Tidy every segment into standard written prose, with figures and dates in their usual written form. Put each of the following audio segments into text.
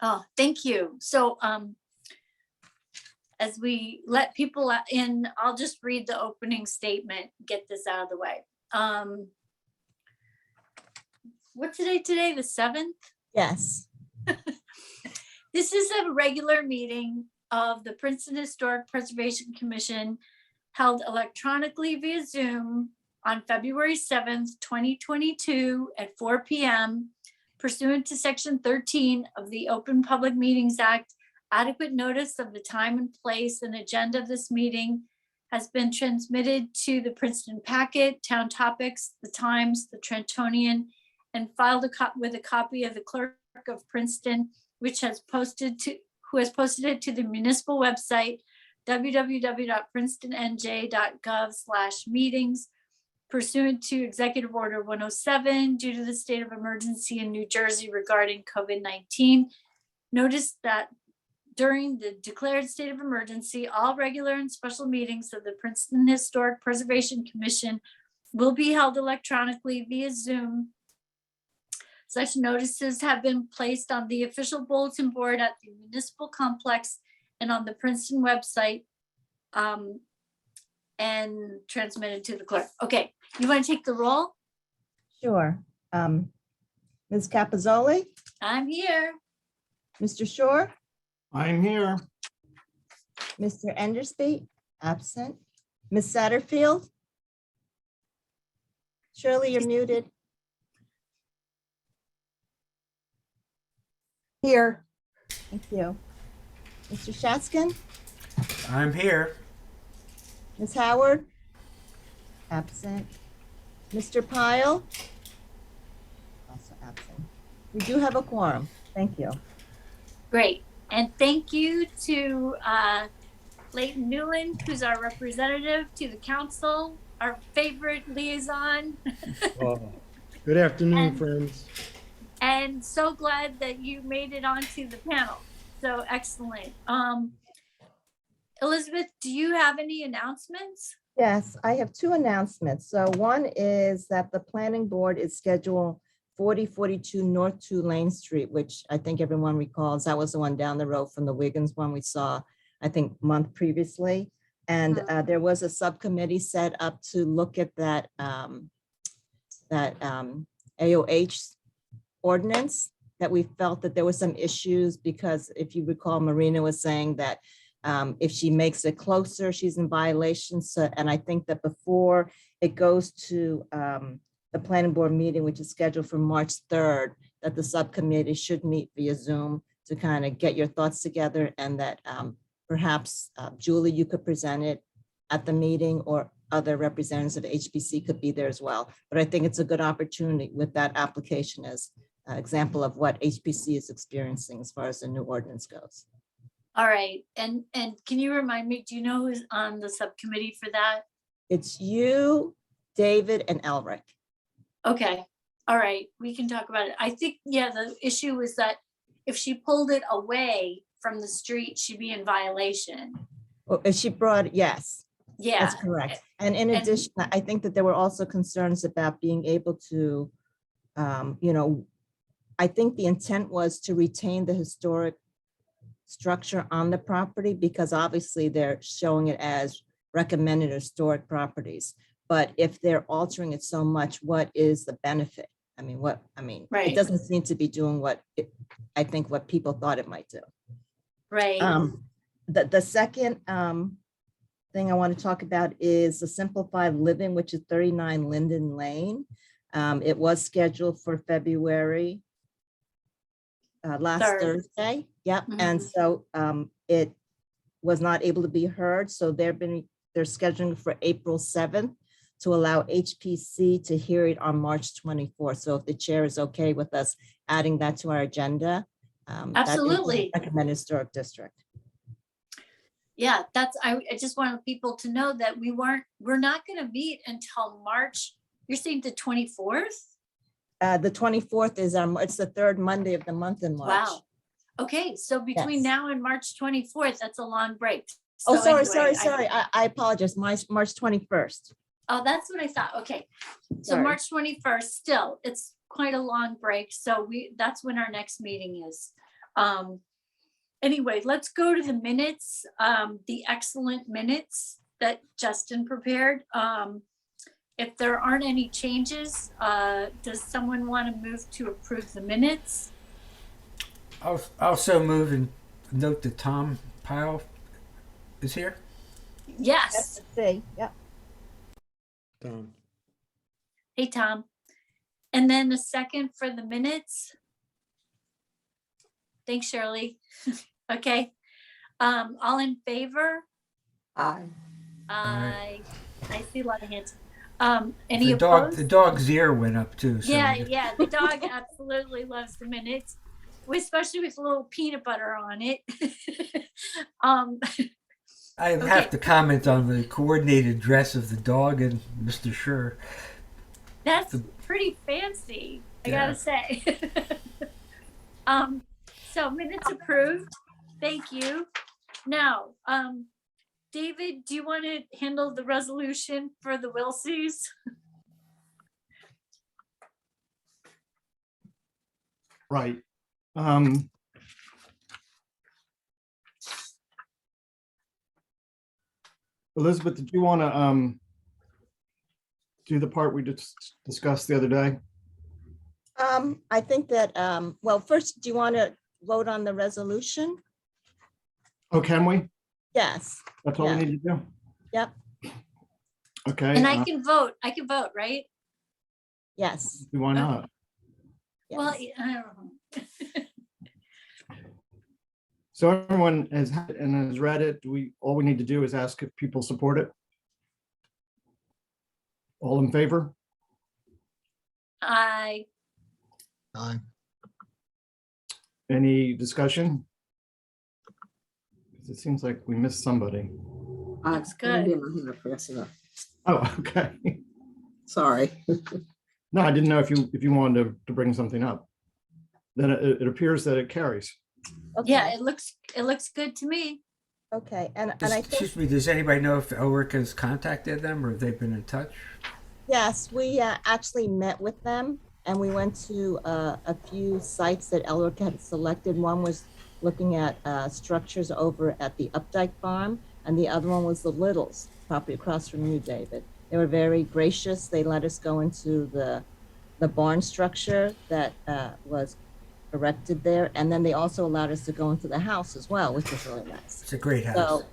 Oh, thank you. So as we let people in, I'll just read the opening statement, get this out of the way. What's today, the 7th? Yes. This is a regular meeting of the Princeton Historic Preservation Commission held electronically via Zoom on February 7th, 2022 at 4 p.m. pursuant to Section 13 of the Open Public Meetings Act. Adequate notice of the time and place and agenda of this meeting has been transmitted to the Princeton Packet, Town Topics, the Times, the Trentonian, and filed with a copy of the Clerk of Princeton, who has posted it to the municipal website, www.princetonnj.gov/meetings, pursuant to Executive Order 107, due to the state of emergency in New Jersey regarding COVID-19. Notice that during the declared state of emergency, all regular and special meetings of the Princeton Historic Preservation Commission will be held electronically via Zoom. Such notices have been placed on the official bulletin board at the municipal complex and on the Princeton website, and transmitted to the clerk. Okay, you want to take the roll? Sure. Ms. Capizzoli, I'm here. Mr. Shore, I'm here. Mr. Endersby, absent. Ms. Satterfield? Shirley, you're muted. Here. Thank you. Mr. Shatskin, I'm here. Ms. Howard? Absent. Mr. Pyle? Also absent. We do have a quorum. Thank you. Great. And thank you to Leighton Newland, who's our representative to the council, our favorite liaison. Good afternoon, And- friends. And so glad that you made it onto the panel. So excellent. Elizabeth, do you have any announcements? Yes, I have two announcements. So one is that the planning board is scheduled 4042 North 2 Lane Street, which I think everyone recalls. That was the one down the road from the Wiggins one we saw, I think, month previously. And there was a subcommittee set up to look at that AOH ordinance, that we felt that there were some issues because if you recall, Marina was saying that if she makes it closer, she's in violation. So, and I think that before it goes to the planning board meeting, which is scheduled for March 3rd, that the subcommittee should meet via Zoom to kind of get your thoughts together, and that perhaps Julie, you could present it at the meeting, or other representatives of HPC could be there as well. But I think it's a good opportunity with that application as an example of what HPC is experiencing as far as the new ordinance goes. All right. And can you remind me, do you know who's on the subcommittee for that? It's you, David, and Elric. Okay. All right. We can talk about it. I think, yeah, the issue is that if she pulled it away from the street, she'd be in violation. Well, if she brought, yes, Yeah. that's correct. And in And- addition, I think that there were also concerns about being able to, I think the intent was to retain the historic structure on the property, because obviously they're showing it as recommended historic properties. But if they're altering it so much, what is the benefit? Right. It doesn't seem to be doing what I think what people thought it might do. Right. The second thing I want to talk about is the Simplified Living, which is 39 Linden Lane. It was scheduled for February last Third. Thursday. Yep. And so it was not able to be heard. So they're scheduling for April 7th to allow HPC to hear it on March 24th. So if the chair is okay with us adding that to our agenda. that is the Absolutely. Recommended historic district. Yeah, I just wanted people to know that we're not going to meet until March. You're saying the 24th? The 24th is it's the third Monday of the month in March. Wow. Okay, so between Yes. now and March 24th, that's a long break. Oh, So sorry. anyway, I apologize. March 21st. Oh, that's what I thought. Okay. So Sorry. March 21st, still, it's quite a long break. So that's when our next meeting is. Anyway, let's go to the minutes, the excellent minutes that Justin prepared. If there aren't any changes, does someone want to move to approve the minutes? I'll also move and note that Tom Pyle is here. Yes. See, yep. Tom. Hey, Tom. And then a second for the minutes. Thanks, Shirley. Okay. All in favor? Aye. I see a lot of hands. Any The opposed? dog's ear went up too. So Yeah, the dog absolutely loves the minutes, especially with a little peanut butter on it. I Okay. have to comment on the coordinated dress of the dog and Mr. Schur. That's pretty fancy, I Yeah. gotta say. So minutes approved. Thank you. Now, David, do you want to handle the resolution for the Wilsies? Right. Elizabeth, did you want to do the part we just discussed the other day? I think that, well, first, do you want to vote on the resolution? Oh, can we? Yes, That's all we Yeah. need to do? Yep. Okay. And I can vote, right? yes. Why not? Well, yes. I don't know. So everyone has had it and has read it. All we need to do is ask if people support it. All in favor? I, Any discussion? 'Cause it seems like we missed somebody. Looks good. Oh, okay. Sorry. No, I didn't know if you wanted to bring something up. Then it appears that it carries. yeah, Okay, it looks good to me. okay, and Does, I think, excuse me, does anybody know if Elric has contacted them or if they've been in touch? yes, we actually met with them and we went to a few sites that Elric had selected. One was looking at structures over at the Updike Farm, and the other one was the Littles property across from you, David. They were very gracious. They let us go into the barn structure that was erected there, and then they also allowed us to go into the house as well, which was really nice. It's a great house.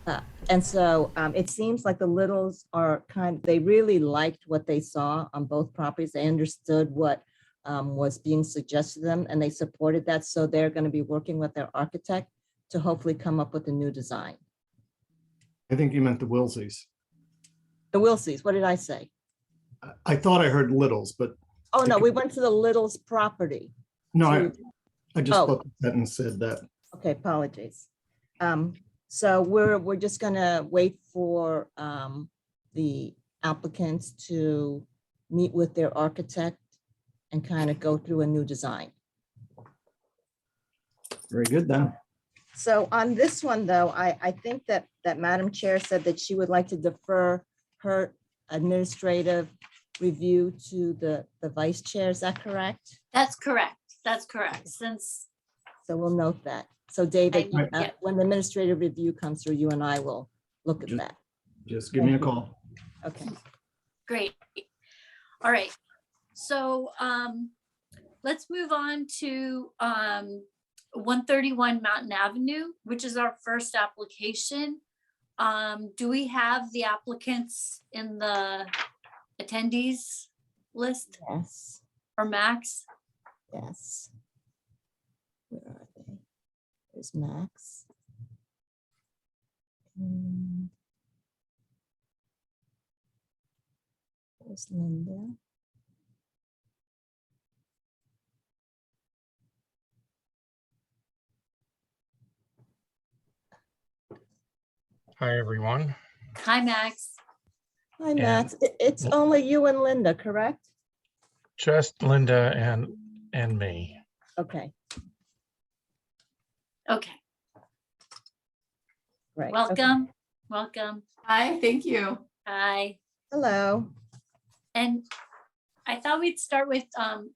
So, it seems like the Littles are they really liked what they saw on both properties. They understood what was being suggested to them and they supported that. So they're going to be working with their architect to hopefully come up with a new design. I think you meant the Wilsies. The Wilsies, what did I say? I thought I heard Littles, but Oh, no, we went to the Littles property. no, to- I just Oh. thought the sentence said that. Okay, apologies. So we're just gonna wait for the applicants to meet with their architect and kind of go through a new design. Very good then. So on this one, though, I think that Madam Chair said that she would like to defer her administrative review to the vice chair. Is that correct? That's correct. Since, So we'll note that. So David, I- yeah. when the administrative review comes through, you and I will look at Just- that. Just give me a call. Okay. great. All right. So let's move on to 131 Mountain Avenue, which is our first application. Do we have the applicants in the attendees list Yes, or Max? yes. Where are they? There's Max. There's Linda. Hi, everyone. Hi, Max. Hi, Max. It's only you and Linda, correct? Just Linda and me. Okay, Okay, right. okay. welcome. Hi, thank you. Hi. Hello. And I thought we'd start with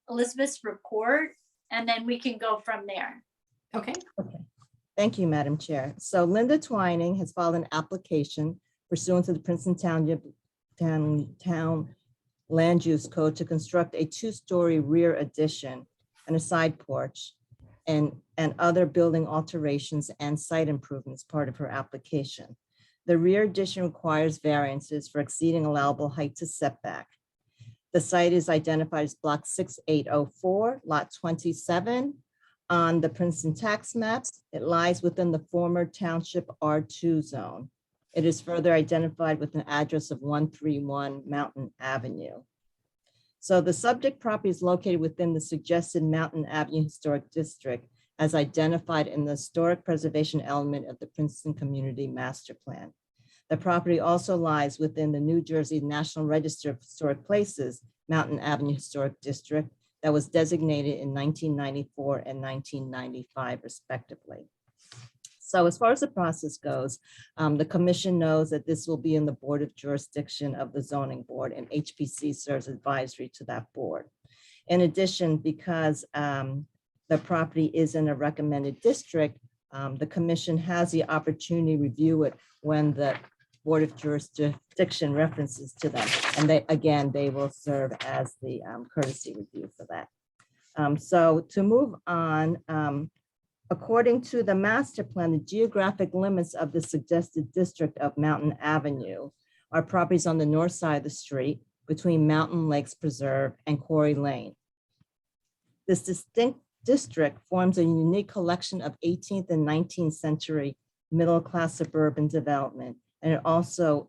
Elizabeth's report and then we can go from there. Okay. Thank you, Madam Chair. So Linda Twining has filed an application pursuant to the Princeton Town Land Use Code to construct a two-story rear addition and a side porch and other building alterations and site improvements part of her application. The rear addition requires variances for exceeding allowable height to setback. The site is identified as block 6804, lot 27 on the Princeton tax maps. It lies within the former township R2 zone. It is further identified with an address of 131 Mountain Avenue. So the subject property is located within the suggested Mountain Avenue Historic District as identified in the historic preservation element of the Princeton Community Master Plan. The property also lies within the New Jersey National Register of Historic Places, Mountain Avenue Historic District, that was designated in 1994 and 1995 respectively. So as far as the process goes, the commission knows that this will be in the Board of Jurisdiction of the Zoning Board, and HPC serves advisory to that board. In addition, because the property is in a recommended district, the commission has the opportunity to review it when the Board of Jurisdiction references to them. And they will serve as the courtesy review for that. So to move on, according to the master plan, the geographic limits of the suggested district of Mountain Avenue are properties on the north side of the street between Mountain Lakes Preserve and Quarry Lane. This distinct district forms a unique collection of 18th and 19th century middle-class suburban development. And it also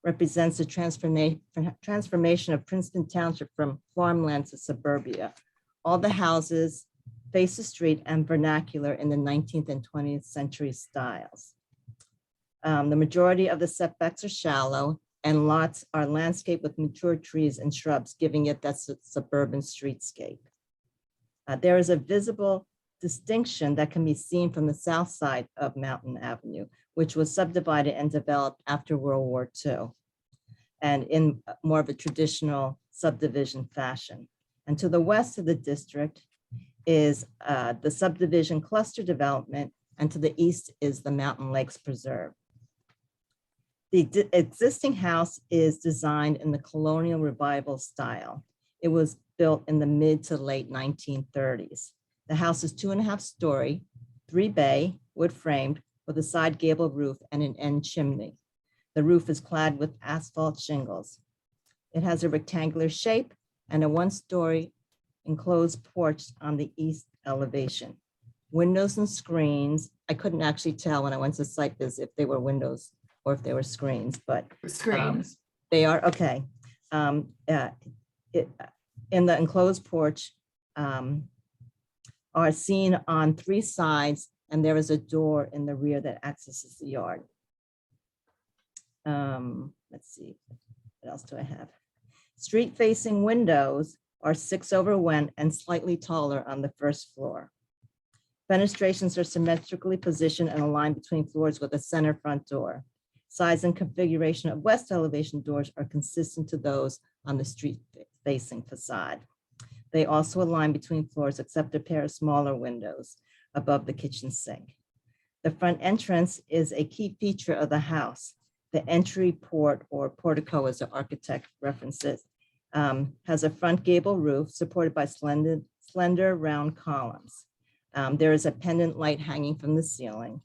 represents the transformation of Princeton Township from farmland to suburbia. All the houses face the street and vernacular in the 19th and 20th century styles. The majority of the setbacks are shallow and lots are landscaped with mature trees and shrubs, giving it that suburban streetscape. There is a visible distinction that can be seen from the south side of Mountain Avenue, which was subdivided and developed after World War II, and in more of a traditional subdivision fashion. And to the west of the district is the subdivision cluster development, and to the east is the Mountain Lakes Preserve. The existing house is designed in the colonial revival style. It was built in the mid to late 1930s. The house is 2.5 story, 3 bay, wood framed, with a side gable roof and an end chimney. The roof is clad with asphalt shingles. It has a rectangular shape and a 1-story enclosed porch on the east elevation. Windows and screens. I couldn't actually tell when I went to site visit if they were windows or if they were screens, but Screens. they are okay. In the enclosed porch are seen on 3 sides, and there is a door in the rear that accesses the yard. Let's see, what else do I have? Street facing windows are 6 over 1 and slightly taller on the first floor. Fenestrations are symmetrically positioned and aligned between floors with a center front door. Size and configuration of west elevation doors are consistent to those on the street facing facade. They also align between floors except a pair of smaller windows above the kitchen sink. The front entrance is a key feature of the house. The entry port, or portico as the architect references, has a front gable roof supported by slender round columns. There is a pendant light hanging from the ceiling,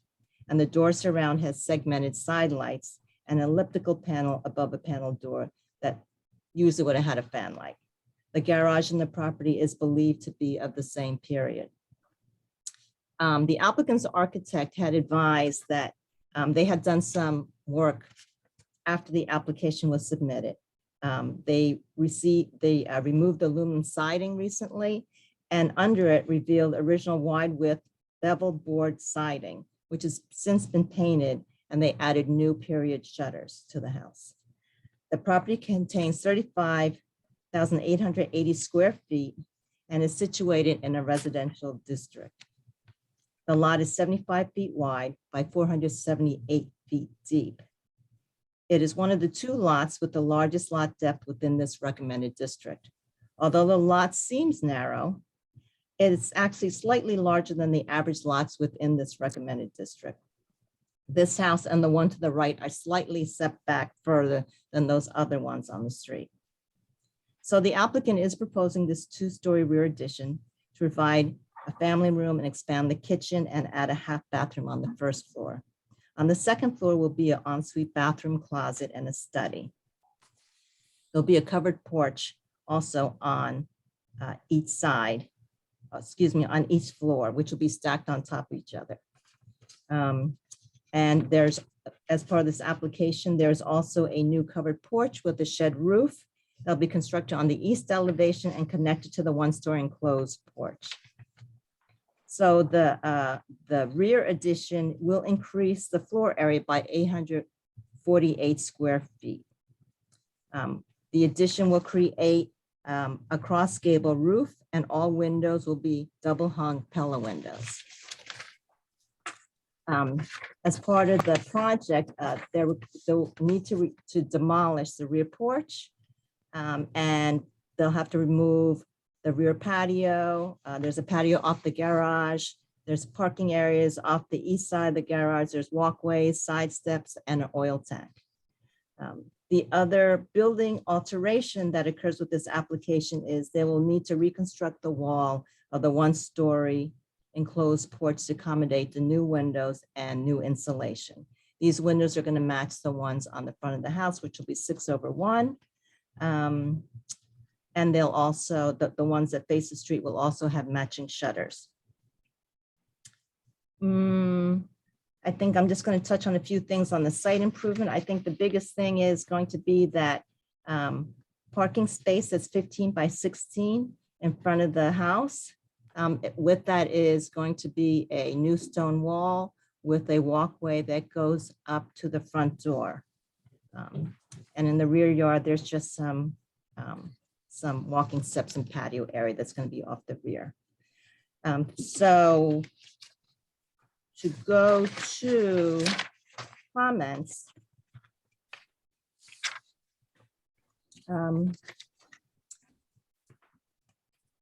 and the door surround has segmented side lights and an elliptical panel above a panel door that usually would have had a fan light. The garage in the property is believed to be of the same period. The applicant's architect had advised that they had done some work after the application was submitted. They removed the aluminum siding recently, and under it revealed original wide width beveled board siding, which has since been painted, and they added new period shutters to the house. The property contains 35,880 square feet and is situated in a residential district. The lot is 75 feet wide by 478 feet deep. It is one of the 2 lots with the largest lot depth within this recommended district. Although the lot seems narrow, It's actually slightly larger than the average lots within this recommended district. This house and the one to the right are slightly set back further than those other ones on the street. So the applicant is proposing this 2-story rear addition to provide a family room and expand the kitchen and add a half bathroom on the first floor. On the second floor will be an ensuite bathroom, closet, and a study. There'll be a covered porch also on each side, on each floor, which will be stacked on top of each other. And there's, as part of this application, there's also a new covered porch with a shed roof. They'll be constructed on the east elevation and connected to the 1-story enclosed porch. So the rear addition will increase the floor area by 848 square feet. The addition will create a cross gable roof, and all windows will be double hung Pella windows. As part of the project, they'll need to demolish the rear porch, and they'll have to remove the rear patio. There's a patio off the garage. There's parking areas off the east side of the garage. There's walkways, side steps, and an oil tank. The other building alteration that occurs with this application is they will need to reconstruct the wall of the 1-story enclosed porch to accommodate the new windows and new insulation. These windows are going to match the ones on the front of the house, which will be 6/1. And they'll also, the ones that face the street will also have matching shutters. I think I'm just going to touch on a few things on the site improvement. I think the biggest thing is going to be that parking space that's 15 by 16 in front of the house. With that is going to be a new stone wall with a walkway that goes up to the front door. And in the rear yard, there's just some walking steps and patio area that's going to be off the rear. So to go to comments.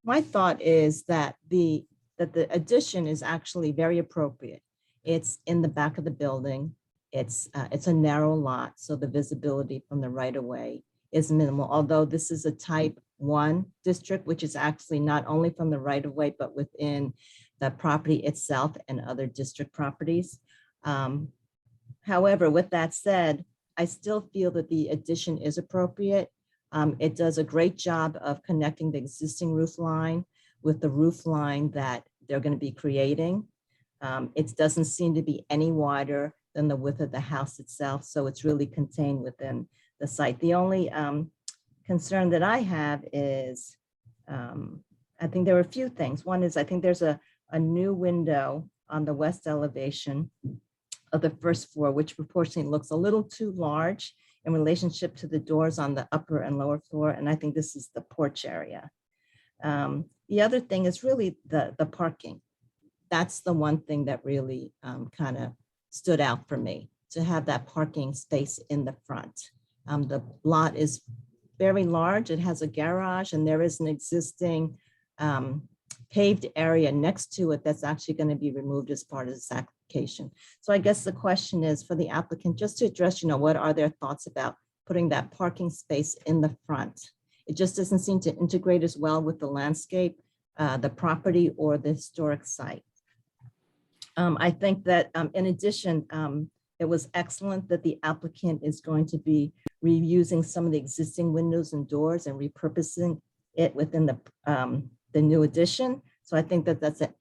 My thought is that the addition is actually very appropriate. It's in the back of the building. It's a narrow lot, so the visibility from the right of way is minimal, although this is a type 1 district, which is actually not only from the right of way, but within the property itself and other district properties. However, with that said, I still feel that the addition is appropriate. It does a great job of connecting the existing roof line with the roof line that they're going to be creating. It doesn't seem to be any wider than the width of the house itself, so it's really contained within the site. The only concern that I have is, I think there are a few things. One is I think there's a new window on the west elevation of the first floor, which proportionally looks a little too large in relationship to the doors on the upper and lower floor. And I think this is the porch area. The other thing is really the parking. That's the one thing that really kind of stood out for me, to have that parking space in the front. The lot is very large. It has a garage, and there is an existing paved area next to it that's actually going to be removed as part of this application. So I guess the question is for the applicant, just to address, what are their thoughts about putting that parking space in the front? It just doesn't seem to integrate as well with the landscape, the property, or the historic site. I think that in addition, it was excellent that the applicant is going to be reusing some of the existing windows and doors and repurposing it within the new addition. So I think that that's an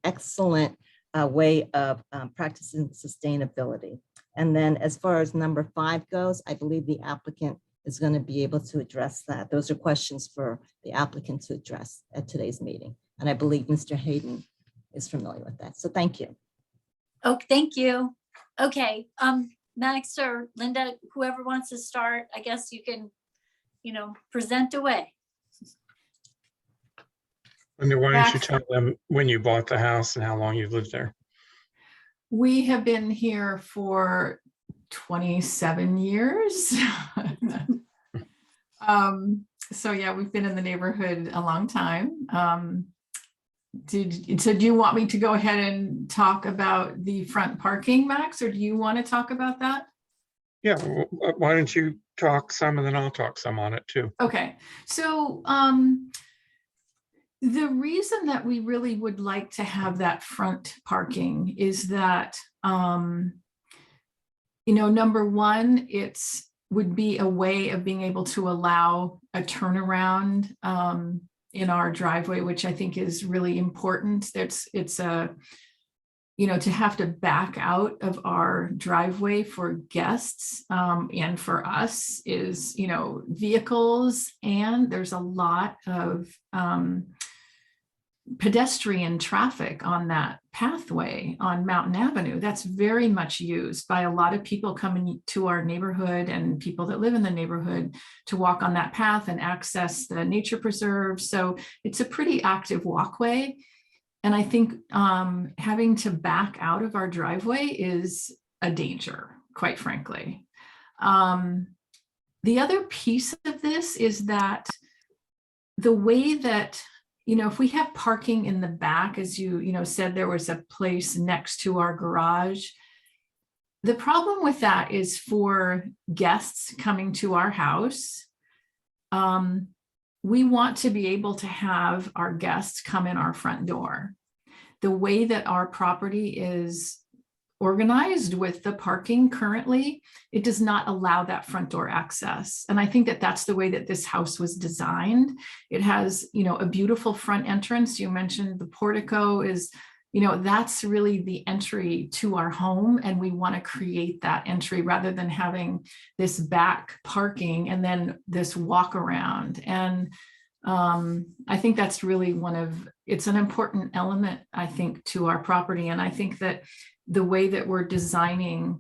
excellent way of practicing sustainability. And then as far as number 5 goes, I believe the applicant is going to be able to address that. Those are questions for the applicant to address at today's meeting. And I believe Mr. Hayden is familiar with that. So thank you. Oh, thank you. Okay, Max or Linda, whoever wants to start, I guess you can, present away. Linda, why don't you Max. tell them when you bought the house and how long you've lived there? We have been here for 27 years. So yeah, we've been in the neighborhood a long time. So do you want me to go ahead and talk about the front parking, Max, or do you want to talk about that? Yeah, why don't you talk some and then I'll talk some on it too. Okay, so the reason that we really would like to have that front parking is that, number one, would be a way of being able to allow a turnaround in our driveway, which I think is really important. It's a, to have to back out of our driveway for guests and for us is, vehicles, and there's a lot of pedestrian traffic on that pathway on Mountain Avenue. That's very much used by a lot of people coming to our neighborhood and people that live in the neighborhood to walk on that path and access the nature preserve. So it's a pretty active walkway. And I think having to back out of our driveway is a danger, quite frankly. The other piece of this is that the way that, if we have parking in the back, as you said, there was a place next to our garage. The problem with that is for guests coming to our house, we want to be able to have our guests come in our front door. The way that our property is organized with the parking currently, it does not allow that front door access. And I think that that's the way that this house was designed. It has, a beautiful front entrance. You mentioned the portico is, that's really the entry to our home. And we want to create that entry rather than having this back parking and then this walk around. And I think that's really it's an important element, I think, to our property. And I think that the way that we're designing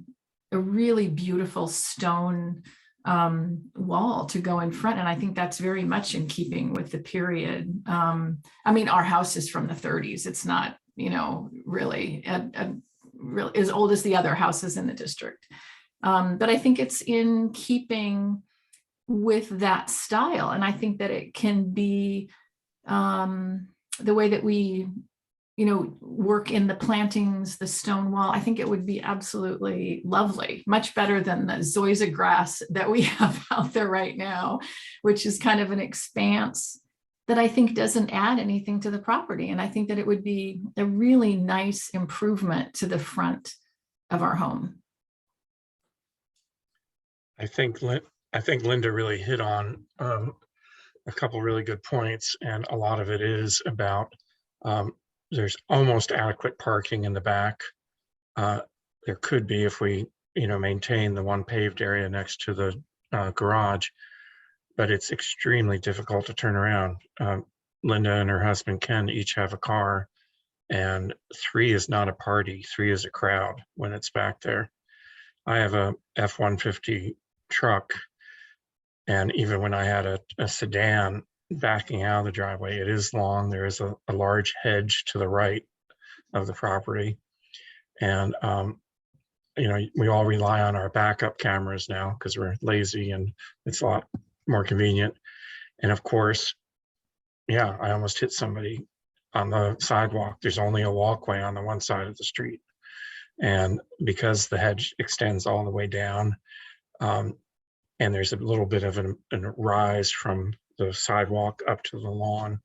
a really beautiful stone wall to go in front, and I think that's very much in keeping with the period. Our house is from the 30s. It's not, really as old as the other houses in the district. But I think it's in keeping with that style. And I think that it can be the way that we, work in the plantings, the stone wall. I think it would be absolutely lovely, much better than the zoysia grass that we have out there right now, which is kind of an expanse that I think doesn't add anything to the property. And I think that it would be a really nice improvement to the front of our home. I think Linda really hit on a couple really good points, and a lot of it is about there's almost adequate parking in the back. There could be if we, maintain the one paved area next to the garage, but it's extremely difficult to turn around. Linda and her husband Ken each have a car, and 3 is not a party, 3 is a crowd when it's back there. I have a F-150 truck, and even when I had a sedan backing out of the driveway, it is long. There is a large hedge to the right of the property. And, we all rely on our backup cameras now because we're lazy and it's a lot more convenient. And of course, yeah, I almost hit somebody on the sidewalk. There's only a walkway on the one side of the street. And because the hedge extends all the way down, and there's a little bit of a rise from the sidewalk up to the lawn,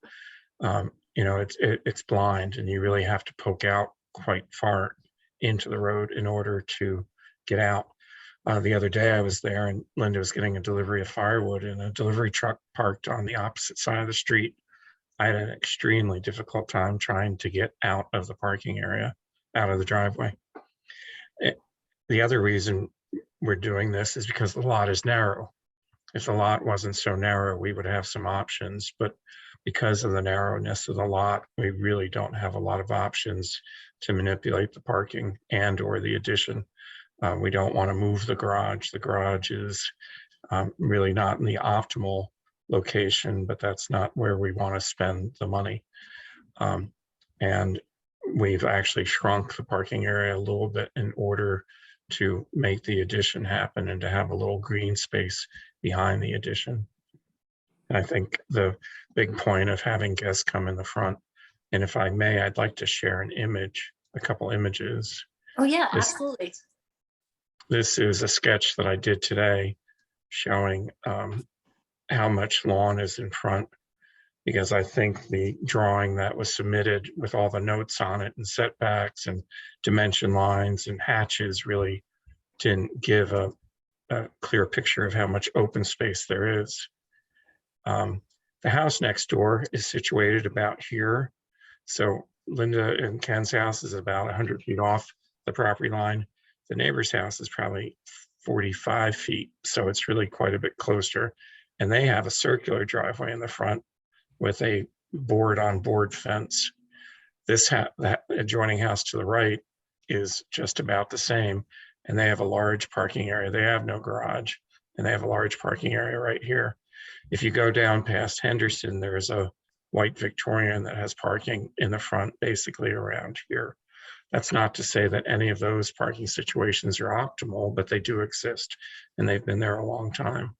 it's blind, and you really have to poke out quite far into the road in order to get out. The other day I was there, and Linda was getting a delivery of firewood, and a delivery truck parked on the opposite side of the street. I had an extremely difficult time trying to get out of the parking area, out of the driveway. The other reason we're doing this is because the lot is narrow. If the lot wasn't so narrow, we would have some options, but because of the narrowness of the lot, we really don't have a lot of options to manipulate the parking and or the addition. We don't want to move the garage. The garage is really not in the optimal location, but that's not where we want to spend the money. And we've actually shrunk the parking area a little bit in order to make the addition happen and to have a little green space behind the addition. And I think the big point of having guests come in the front And if I may, I'd like to share an image, a couple images. Oh, yeah, This- absolutely. This is a sketch that I did today showing how much lawn is in front, because I think the drawing that was submitted with all the notes on it and setbacks and dimension lines and hatches really didn't give a clear picture of how much open space there is. The house next door is situated about here. So Linda and Ken's house is about 100 feet off the property line. The neighbor's house is probably 45 feet. So it's really quite a bit closer. And they have a circular driveway in the front with a board-on-board fence. That adjoining house to the right is just about the same. And they have a large parking area. They have no garage, and they have a large parking area right here. If you go down past Henderson, there's a white Victorian that has parking in the front, basically around here. That's not to say that any of those parking situations are optimal, but they do exist, and they've been there a long time.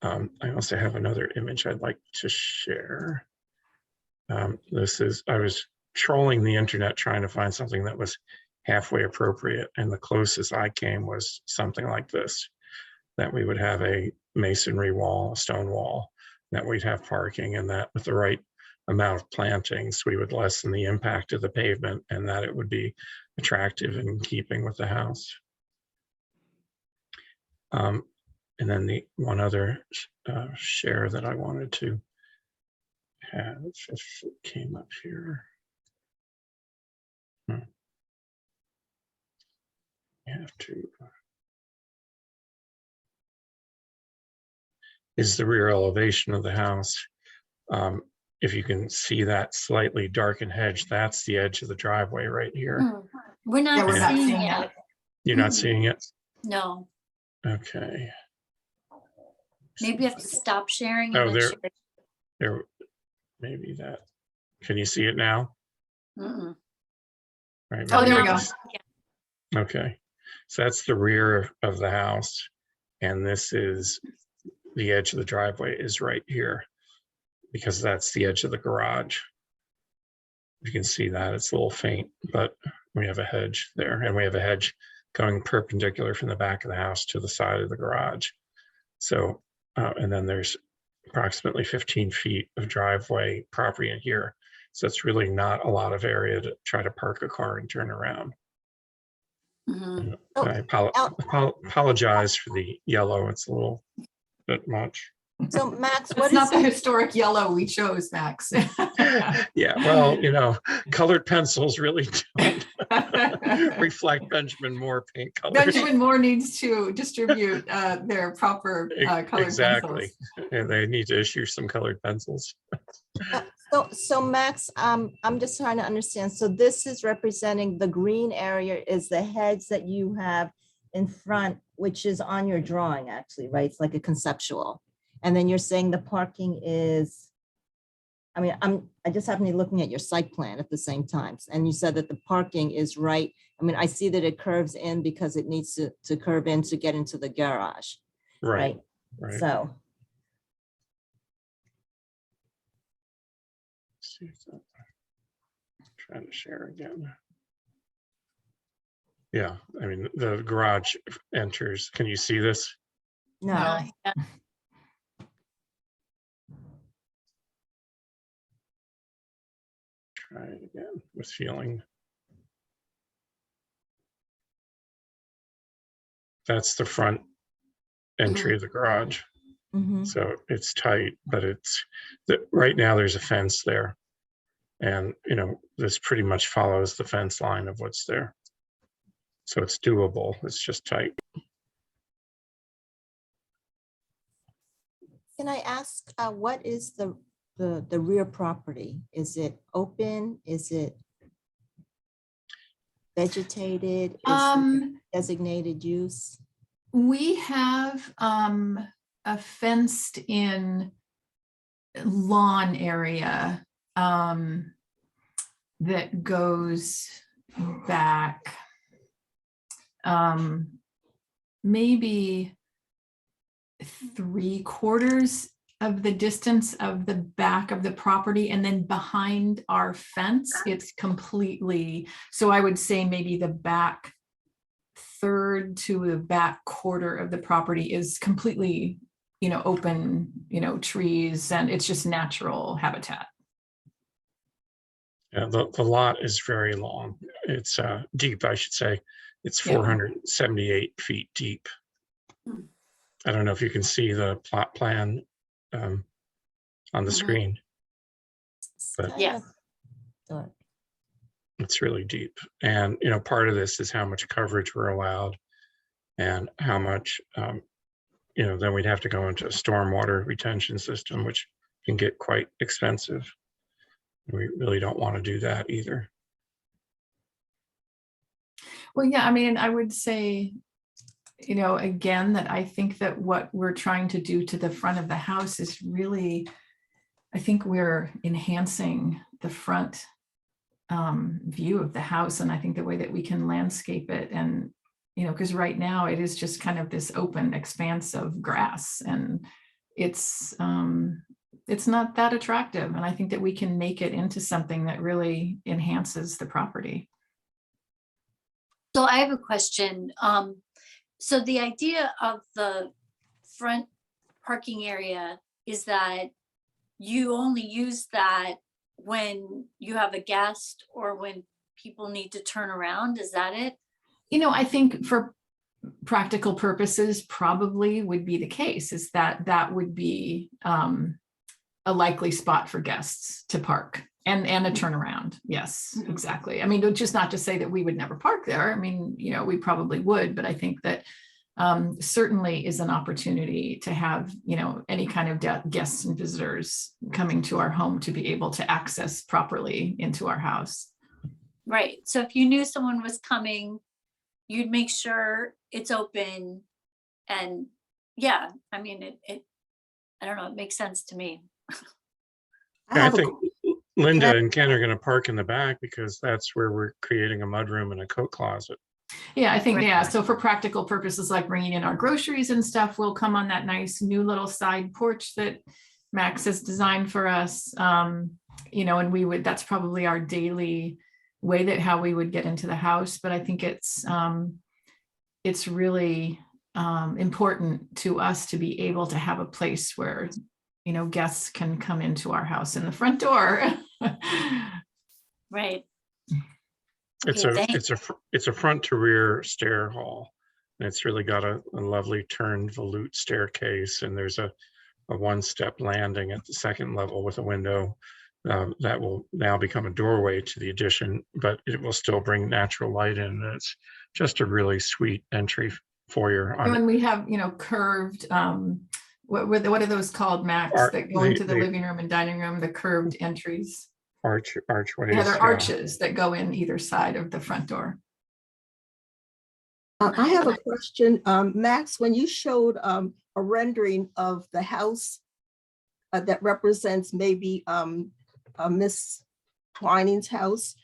I also have another image I'd like to share. I was trolling the internet trying to find something that was halfway appropriate, and the closest I came was something like this, that we would have a masonry wall, a stone wall, that we'd have parking, and that with the right amount of plantings, we would lessen the impact of the pavement, and that it would be attractive and in keeping with the house. And then the one other share that I wanted to have, if it came up here. I have to. Is the rear elevation of the house. If you can see that slightly darkened hedge, that's the edge of the driveway right here. We're Yeah, not we're not seeing seeing it. You're not seeing it? No, Okay. maybe you have to stop sharing. and Oh, then there. share. There, maybe that. Can you see it now? Mm-mm. Right. Oh, maybe there we I go. just- Okay, so that's the rear of the house, and this is the edge of the driveway is right here, because that's the edge of the garage. You can see that it's a little faint, but we have a hedge there, and we have a hedge going perpendicular from the back of the house to the side of the garage. So, and then there's approximately 15 feet of driveway property in here. So it's really not a lot of area to try to park a car and turn around. Mhm. Oh, I Al- apologize for the yellow. It's a little bit much. So Max, It's what not is, the historic yellow we chose, Max. Yeah, well, colored pencils really don't reflect Benjamin Moore paint colors. Benjamin Moore needs to distribute their proper colored Exactly. pencils. And they need to issue some colored pencils. so Max, I'm just trying to understand. So this is representing the green area is the hedge that you have in front, which is on your drawing actually, right? It's like a conceptual. And then you're saying the parking is, I just happen to be looking at your site plan at the same time. And you said that the parking is right. I see that it curves in because it needs to curve in to get into the garage, Right, right? right. So, See if that- Trying to share again. Yeah, the garage enters. Can you see this? no, Yeah. Try it again with feeling. That's the front entry of the garage. mhm. So it's tight, but right now there's a fence there. And, this pretty much follows the fence line of what's there. So it's doable. It's just tight. Can I ask, what is the rear property? Is it open? Is it vegetated? Is it designated use? We have a fenced in lawn area that goes back maybe 3/4 of the distance of the back of the property, and then behind our fence, it's completely, so I would say maybe the back third to the back quarter of the property is completely, open, trees, and it's just natural habitat. Yeah, the lot is very long. It's deep, I should say. It's Yeah. 478 feet deep. I don't know if you can see the plot plan on the Mhm. screen. But Yeah. Sure. it's really deep. And, part of this is how much coverage we're allowed and how much, then we'd have to go into a stormwater retention system, which can get quite expensive. We really don't want to do that either. Well, yeah, I mean, I would say, again, that I think that what we're trying to do to the front of the house is really, I think we're enhancing the front view of the house. And I think the way that we can landscape it, and, because right now it is just kind of this open expanse of grass, and it's not that attractive. And I think that we can make it into something that really enhances the property. So I have a question. So the idea of the front parking area is that you only use that when you have a guest or when people need to turn around. Is that it? I think for practical purposes, probably would be the case, is that would be a likely spot for guests to park and a turnaround. Yes, exactly. I mean, just not to say that we would never park there. I mean, we probably would, but I think that certainly is an opportunity to have, any kind of guests and visitors coming to our home to be able to access properly into our house. Right. So if you knew someone was coming, you'd make sure it's open. And yeah, I mean, it I don't know, it makes sense to me. I Yeah, I have a think Linda and Ken are going to park in the back because that's where we're creating a mudroom and a coat closet. Yeah, I think, Right. yeah. So for practical purposes, like bringing in our groceries and stuff, we'll come on that nice new little side porch that Max has designed for us. And that's probably our daily way that how we would get into the house. But I think it's really important to us to be able to have a place where, guests can come into our house in the front door. Right. It's Okay, a it's a front to rear stair hall. And it's really got a lovely turned volute staircase, and there's a one-step landing at the second level with a window that will now become a doorway to the addition, but it will still bring natural light in. And it's just a really sweet entry foyer. And we have, curved, what are those called, Max, that go into the living room and dining room, the curved entries? Archways. Yeah, they're arches that go in either side of the front door. I have a question. Max, when you showed a rendering of the house that represents maybe Miss Twining's house,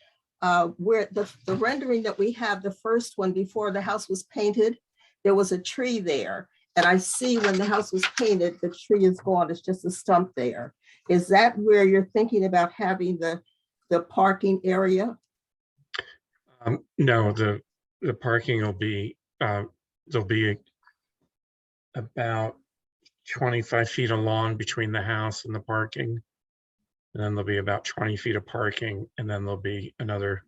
where the rendering that we have, the first one before the house was painted, there was a tree there. And I see when the house was painted, the tree is gone. It's just a stump there. Is that where you're thinking about having the parking area? No, the parking will be, there'll be about 25 feet of lawn between the house and the parking. And then there'll be about 20 feet of parking, and then there'll be another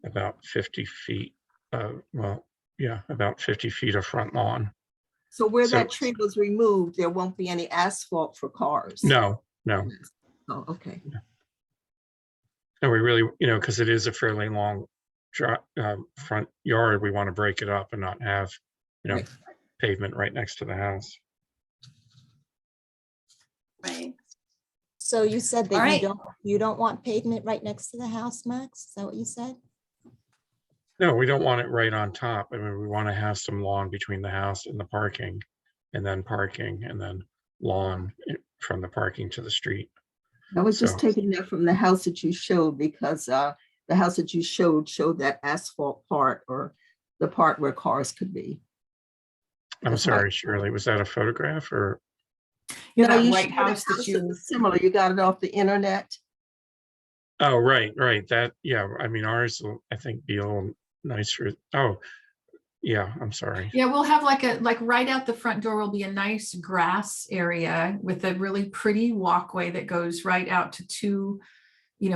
about 50 feet, about 50 feet of front lawn. So where So- that tree was removed, there won't be any asphalt for cars? No. Oh, okay. And we really, because it is a fairly long front yard, we want to break it up and not have, Right. pavement right next to the house. Right. So you said All that right. you don't want pavement right next to the house, Max? Is that what you said? No, we don't want it right on top. I mean, we want to have some lawn between the house and the parking, and then lawn from the parking to the street. I was just So- taking that from the house that you showed, because the house that you showed that asphalt part, or the part where cars could be. I'm sorry, Shirley, was that a photograph or? Yeah, No, that you White showed a House that house you, that was similar. You got it off the internet. Oh, right, right. That, yeah, I mean, ours will, I think, be a little nicer. Oh, yeah, I'm sorry. yeah, we'll have like right out the front door will be a nice grass area with a really pretty walkway that goes right out to two,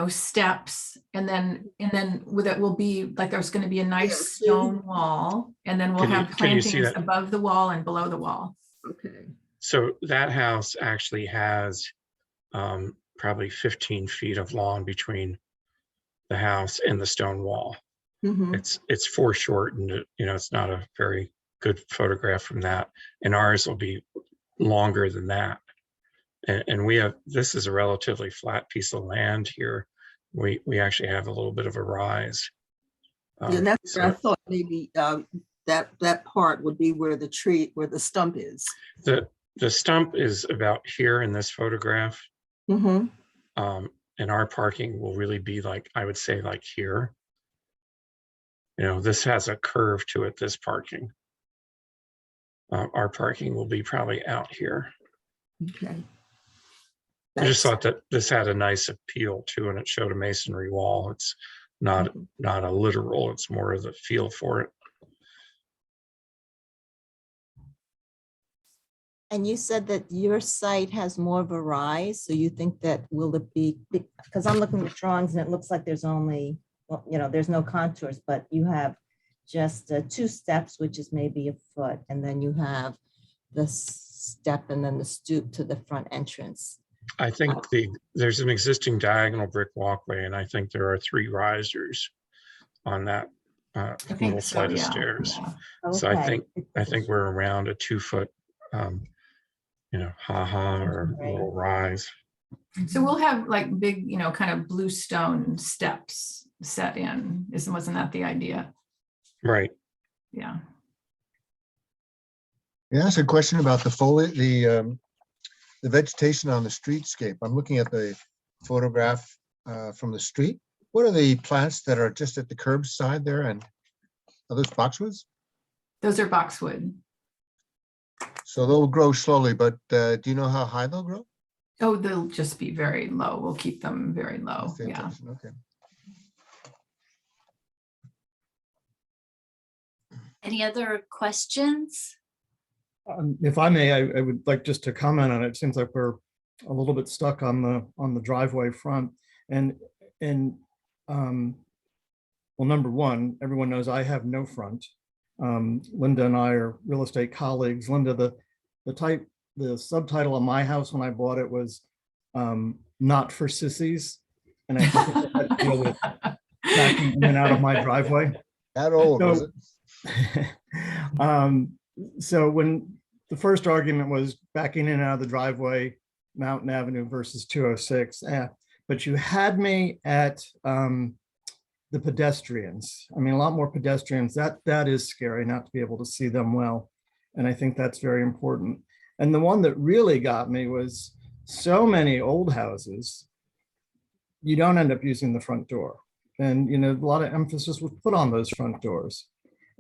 steps. And then with it will be like, there's going to be a nice Yeah, see? stone wall. And then we'll Can you- have can you see plantings that? above the wall and below the wall. Okay. So that house actually has probably 15 feet of lawn between the house and the stone wall. Mhm. It's foreshortened, it's not a very good photograph from that. And ours will be longer than that. And this is a relatively flat piece of land here. We actually have a little bit of a rise. Yeah, that's where I So thought maybe that part would be where the stump is. the stump is about here in this photograph. Mm-hmm. And our parking will really be like, I would say like here. This has a curve to it, this parking. Our parking will be probably out here. Okay. I just thought that this had a nice appeal too, and it showed a masonry wall. It's not a literal, it's more of the feel for it. And you said that your site has more of a rise, so you think that will it be, because I'm looking at drawings and it looks like there's only, well, there's no contours, but you have just 2 steps, which is maybe a foot, and then you have the step and then the stoop to the front entrance. I think there's an existing diagonal brick walkway, and I think there are 3 risers on that I little think so, flight of yeah. stairs. Yeah. So I Okay. think we're around a 2-foot, ha-ha or a little rise. So we'll have like big, kind of blue stone steps set in. Wasn't that the idea? Right. Yeah. May I ask a question about the foliage, the vegetation on the streetscape? I'm looking at the photograph from the street. What are the plants that are just at the curbside there, and are those boxwoods? Those are boxwood. So they'll grow slowly, but do you know how high they'll grow? Oh, they'll just be very low. We'll keep them very low. Stay in Yeah. touch. Okay. Any other questions? If I may, I would like just to comment on it. It seems like we're a little bit stuck on the driveway front. And well, number one, everyone knows I have no front. Linda and I are real estate colleagues. Linda, the subtitle of my house when I bought it was "Not for Sissies," and I think I had to deal with backing in and out of my driveway. That old, was So- it? So when the first argument was backing in and out of the driveway, Mountain Avenue versus 206, but you had me at the pedestrians. I mean, a lot more pedestrians. That is scary not to be able to see them well. And I think that's very important. And the one that really got me was so many old houses, you don't end up using the front door. And, a lot of emphasis was put on those front doors.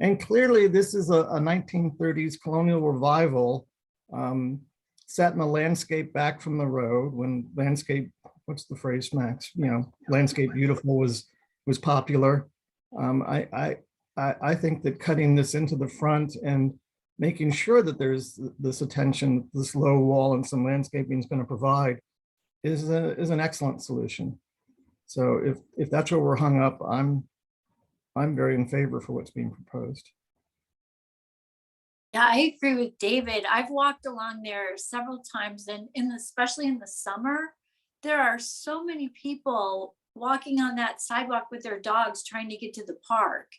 And clearly this is a 1930s colonial revival set in a landscape back from the road when landscape, what's the phrase, Max? Landscape beautiful was popular. I think that cutting this into the front and making sure that there's this attention, this low wall and some landscaping is going to provide is an excellent solution. So if that's where we're hung up, I'm very in favor for what's being proposed. Yeah, I agree with David. I've walked along there several times, and especially in the summer, there are so many people walking on that sidewalk with their dogs trying to get to the park.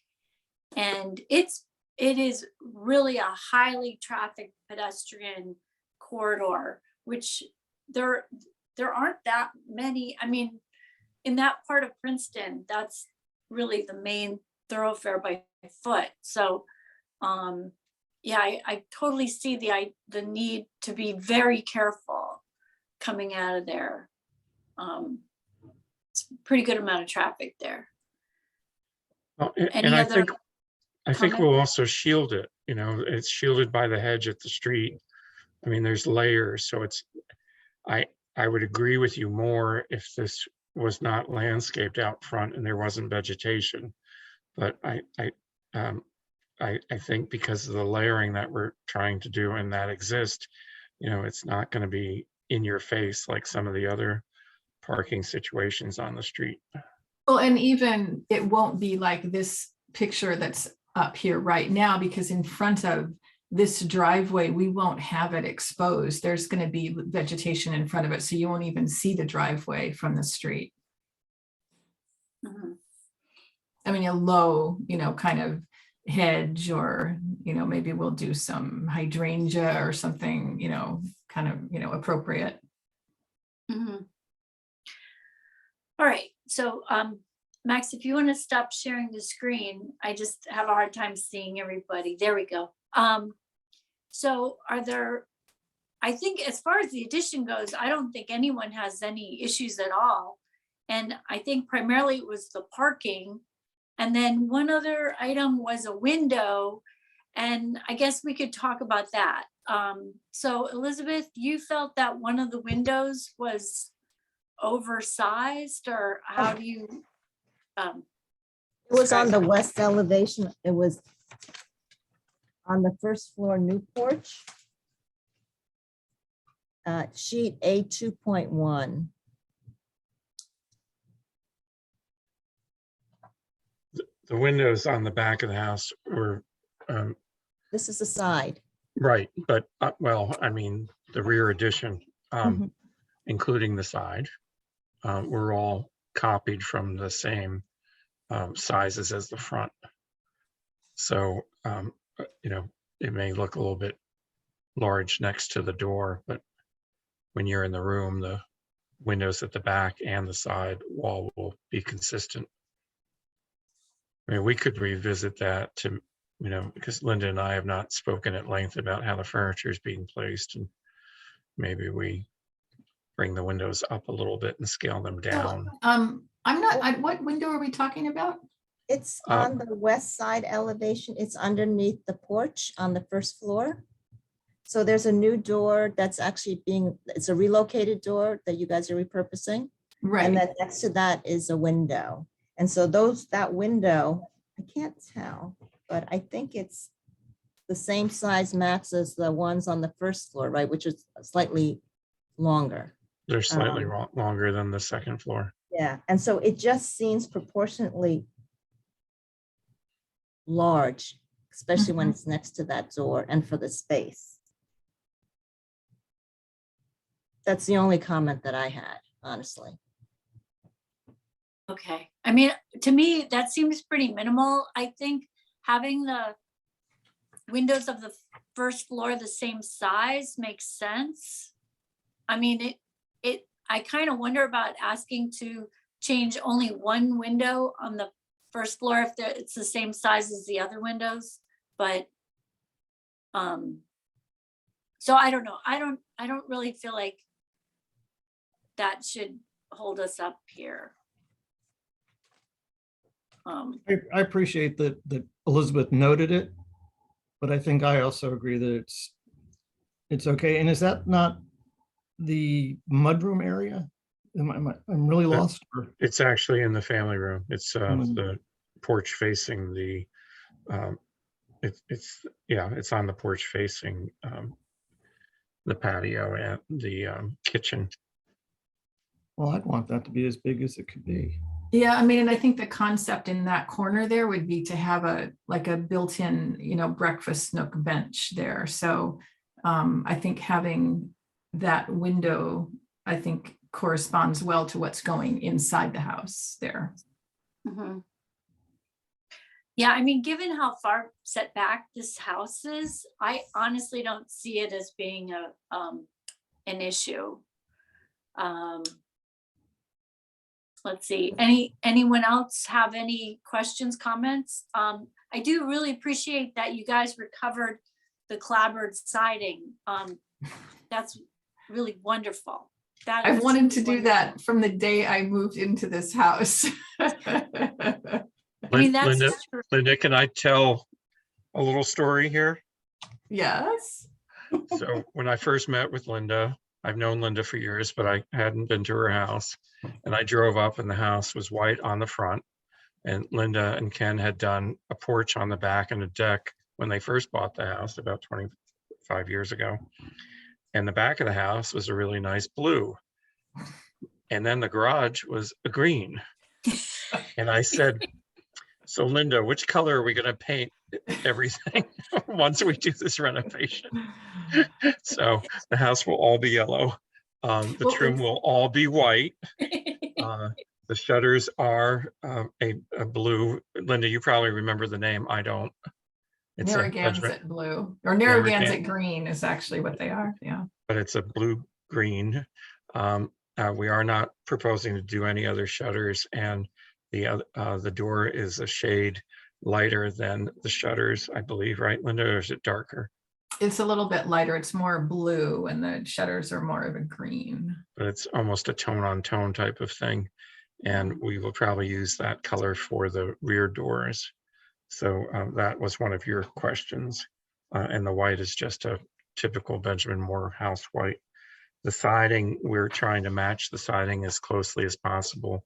And it is really a highly trafficked pedestrian corridor, which there aren't that many. I mean, in that part of Princeton, that's really the main thoroughfare by foot. So yeah, I totally see the need to be very careful coming out of there. It's a pretty good amount of traffic there. Well, Any and I other think comment? we'll also shield it. It's shielded by the hedge at the street. I mean, there's layers, so I would agree with you more if this was not landscaped out front and there wasn't vegetation. But I think because of the layering that we're trying to do and that exist, it's not going to be in your face like some of the other parking situations on the street. Well, and even it won't be like this picture that's up here right now, because in front of this driveway, we won't have it exposed. There's going to be vegetation in front of it, so you won't even see the driveway from the street. Mhm. I mean, a low, kind of hedge, or, maybe we'll do some hydrangea or something, kind of, appropriate. Mhm. All right, so Max, if you want to stop sharing the screen, I just have a hard time seeing everybody. There we go. So I think as far as the addition goes, I don't think anyone has any issues at all. And I think primarily it was the parking. And then one other item was a window. And I guess we could talk about that. So Elizabeth, you felt that one of the windows was oversized, or how do you? It was on the west elevation. It was on the first floor new porch. Sheet A 2.1. The windows on the back of the house were This is the side. right, but well, I mean, the rear addition, Mhm. including the side, were all copied from the same sizes as the front. So, it may look a little bit large next to the door, but when you're in the room, the windows at the back and the side wall will be consistent. I mean, we could revisit that to, because Linda and I have not spoken at length about how the furniture is being placed, and maybe we bring the windows up a little bit and scale them down. What window are we talking about? It's on the west side elevation. It's underneath the porch on the first floor. So there's a new door that's actually it's a relocated door that you guys are repurposing. And Right. then next to that is a window. And so that window, I can't tell, but I think it's the same size, Max, as the ones on the first floor, right? Which is slightly longer. They're slightly longer than the second floor. Yeah, and so it just seems proportionately large, especially when it's next to that door and for the space. That's the only comment that I had, honestly. Okay, I mean, to me, that seems pretty minimal. I think having the windows of the first floor the same size makes sense. I mean, I kind of wonder about asking to change only one window on the first floor if it's the same size as the other windows, but so I don't know. I don't really feel like that should hold us up here. I appreciate that Elizabeth noted it, but I think I also agree that it's okay. And is that not the mudroom area? I'm really lost. It's actually in the family room. It's the porch facing the, it's on the porch facing the patio and the kitchen. Well, I'd want that to be as big as it could be. Yeah, I mean, and I think the concept in that corner there would be to have a built-in, breakfast nook bench there. So I think having that window, I think, corresponds well to what's going inside the house there. Mhm. Yeah, I mean, given how far set back this house is, I honestly don't see it as being an issue. Let's see, anyone else have any questions, comments? I do really appreciate that you guys recovered the clapboard siding. That's really wonderful. I've wanted to do that from the day I moved into this house. I mean, that's true. Linda, can I tell a little story here? Yes. So when I first met with Linda, I've known Linda for years, but I hadn't been to her house. And I drove up and the house was white on the front. And Linda and Ken had done a porch on the back and a deck when they first bought the house about 25 years ago. And the back of the house was a really nice blue. And then the garage was a green. And I said, so Linda, which color are we going to paint everything once we do this renovation? So the house will all be yellow. The Well, trim it's- will all be white. The shutters are a blue. Linda, you probably remember the name. I don't. It's a Benjamin, Narragansett blue or Narragansett green is actually what they are. Yeah. but it's a blue green. We are not proposing to do any other shutters, and the door is a shade lighter than the shutters, I believe, right, Linda, or is it darker? It's a little bit lighter. It's more blue and the shutters are more of a green. But it's almost a tone on tone type of thing. And we will probably use that color for the rear doors. So that was one of your questions. And the white is just a typical Benjamin Moore house white. The siding, we're trying to match the siding as closely as possible.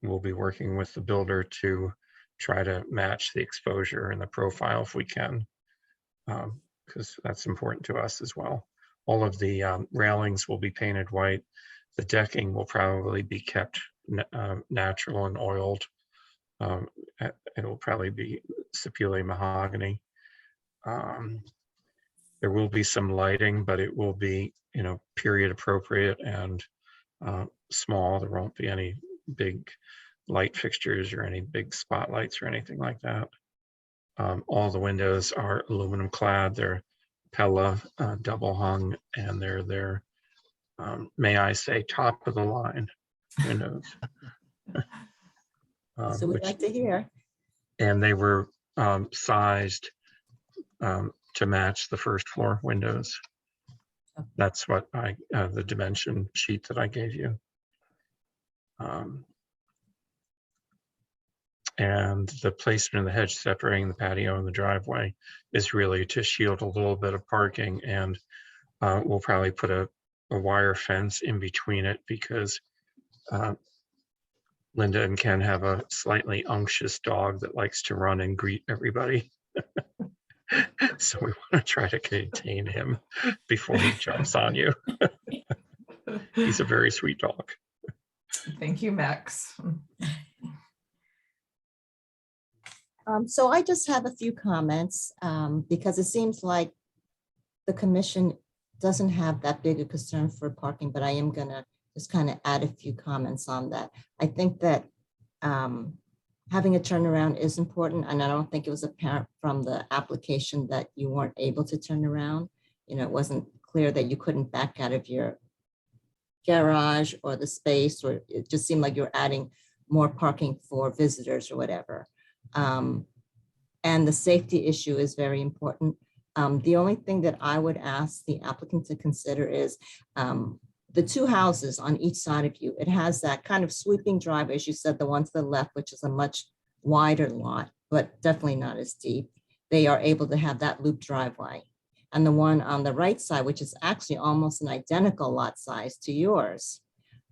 We'll be working with the builder to try to match the exposure and the profile if we can, because that's important to us as well. All of the railings will be painted white. The decking will probably be kept natural and oiled. It'll probably be Sapele mahogany. There will be some lighting, but it will be, period appropriate and small. There won't be any big light fixtures or any big spotlights or anything like that. All the windows are aluminum clad. They're Pella double hung, and they're may I say, top of the line windows. So we'd like to hear. And they were sized to match the first floor windows. That's what the dimension sheet that I gave you. And the placement of the hedge separating the patio and the driveway is really to shield a little bit of parking, and we'll probably put a wire fence in between it because Linda and Ken have a slightly unctuous dog that likes to run and greet everybody. So we want to try to contain him before he jumps on you. He's a very sweet dog. Thank you, Max. So I just have a few comments because it seems like the commission doesn't have that big a concern for parking, but I am gonna just kind of add a few comments on that. I think that having a turnaround is important, and I don't think it was apparent from the application that you weren't able to turn around. It wasn't clear that you couldn't back out of your garage or the space, or it just seemed like you're adding more parking for visitors or whatever. And the safety issue is very important. The only thing that I would ask the applicant to consider is the two houses on each side of you. It has that kind of sweeping driveway, as you said, the one to the left, which is a much wider lot, but definitely not as deep. They are able to have that loop driveway. And the one on the right side, which is actually almost an identical lot size to yours,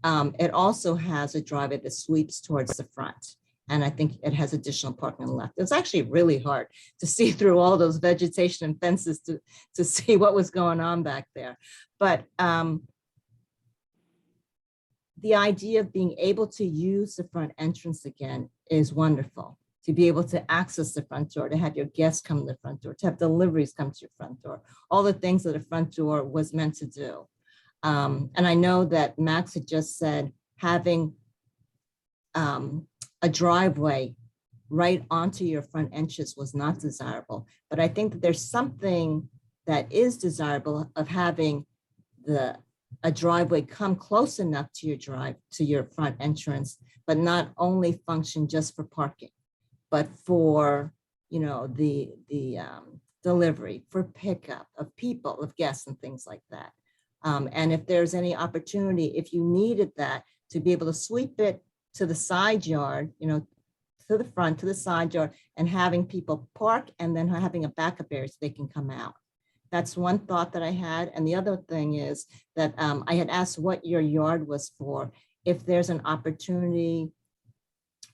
it also has a driveway that sweeps towards the front. And I think it has additional parking on the left. It's actually really hard to see through all those vegetation and fences to see what was going on back there. But the idea of being able to use the front entrance again is wonderful. To be able to access the front door, to have your guests come to the front door, to have deliveries come to your front door, all the things that a front door was meant to do. And I know that Max had just said having a driveway right onto your front entrance was not desirable. But I think that there's something that is desirable of having a driveway come close enough to your front entrance, but not only function just for parking, but for the delivery, for pickup of people, of guests and things like that. And if there's any opportunity, if you needed that, to be able to sweep it to the side yard, to the front, to the side yard, and having people park and then having a backup area so they can come out. That's one thought that I had. And the other thing is that I had asked what your yard was for. If there's an opportunity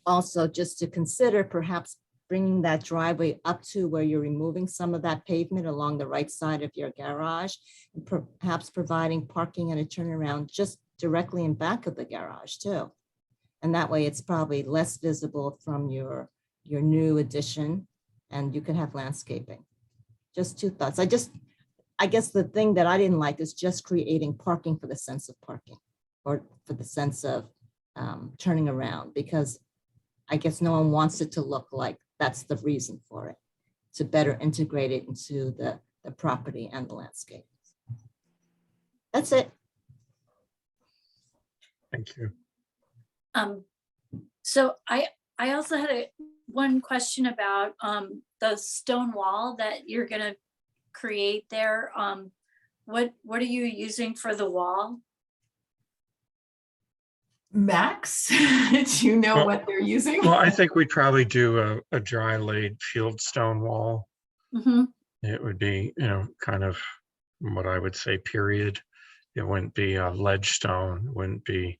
also just to consider perhaps bringing that driveway up to where you're removing some of that pavement along the right side of your garage, and perhaps providing parking and a turnaround just directly in back of the garage too. And that way it's probably less visible from your new addition, and you could have landscaping. Just two thoughts. I guess the thing that I didn't like is just creating parking for the sense of parking, or for the sense of turning around, because I guess no one wants it to look like that's the reason for it, to better integrate it into the property and the landscape. That's it. Thank you. So I also had one question about the stone wall that you're gonna create there. What are you using for the wall? Max, do you know Well- what they're using? Well, I think we'd probably do a dry laid field stone wall. Mhm. It would be, kind of what I would say, period. It wouldn't be a ledge stone, wouldn't be,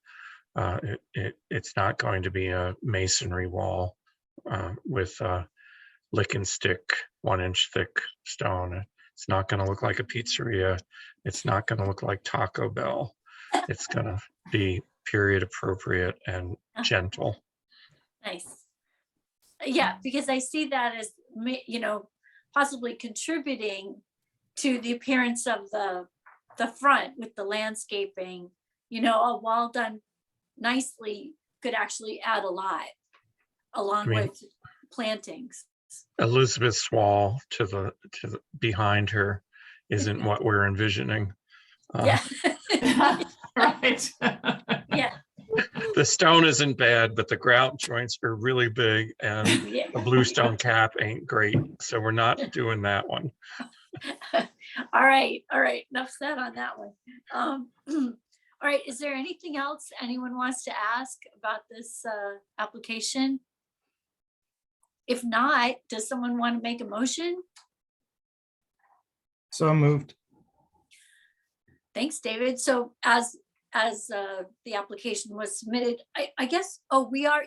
it's not going to be a masonry wall with lick and stick 1 inch thick stone. It's not going to look like a pizzeria. It's not going to look like Taco Bell. It's going to be period appropriate and gentle. Nice. Yeah, because I see that as, possibly contributing to the appearance of the front with the landscaping. A wall done nicely could actually add a lot, along mean- with plantings. Elizabeth's wall to the behind her isn't what we're envisioning. Yeah. Right. Yeah. The stone isn't bad, but the grout joints are really big and Yeah. the bluestone cap ain't great. So we're not doing that one. All right. Enough said on that one. All right. Is there anything else anyone wants to ask about this application? If not, does someone want to make a motion? So moved. Thanks, David. So as the application was submitted, I guess,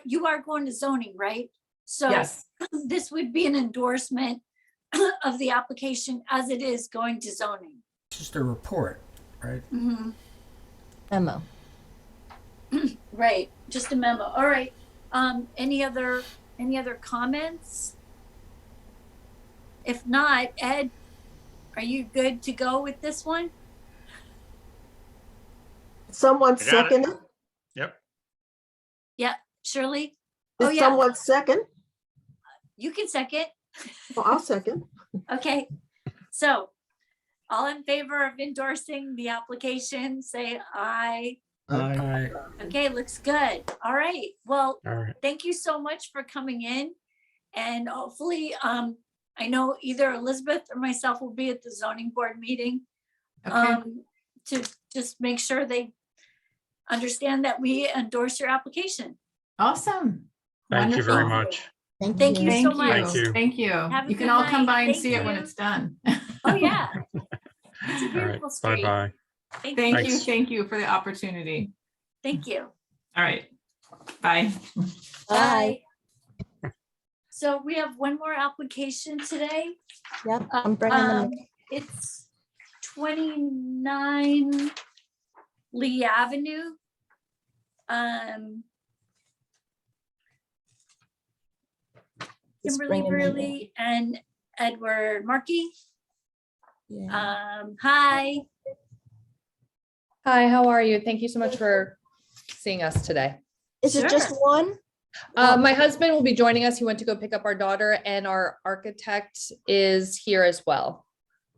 you are going to zoning, right? So Yes, this would be an endorsement of the application as it is going to zoning. It's just a report, right? Mhm. Memo. Right, just a memo. All right. Any other comments? If not, Ed, are you good to go with this one? Someone I got it. second it? Yep. Shirley? Oh, Did yeah, someone second? you can second. Oh, I'll second. Okay, so all in favor of endorsing the application, say aye. I, Okay, looks good. All right, well, All right. thank you so much for coming in. And hopefully, I know either Elizabeth or myself will be at the zoning board meeting okay, to just make sure they understand that we endorse your application. awesome. Thank you very Wonderful. much. Thank you so Thank much. Thank you. you, thank you. Have a You can good all come night. by and Thank see it when you. it's done. Oh, yeah. It's a All right. beautiful street. Bye-bye. Thank Thank you, Thanks. thank you for the opportunity. Thank you. All right, bye. Bye. So we have one more application today. Yep, I'm bringing them. Um, It's 29 Lee Avenue. Just Kimberly bringing them in. Burley and Edward Markey. Yeah. Hi. Hi, how are you? Thank you so much for seeing us today. Is it just Sure. one? My husband will be joining us. He went to go pick up our daughter, and our architect is here as well.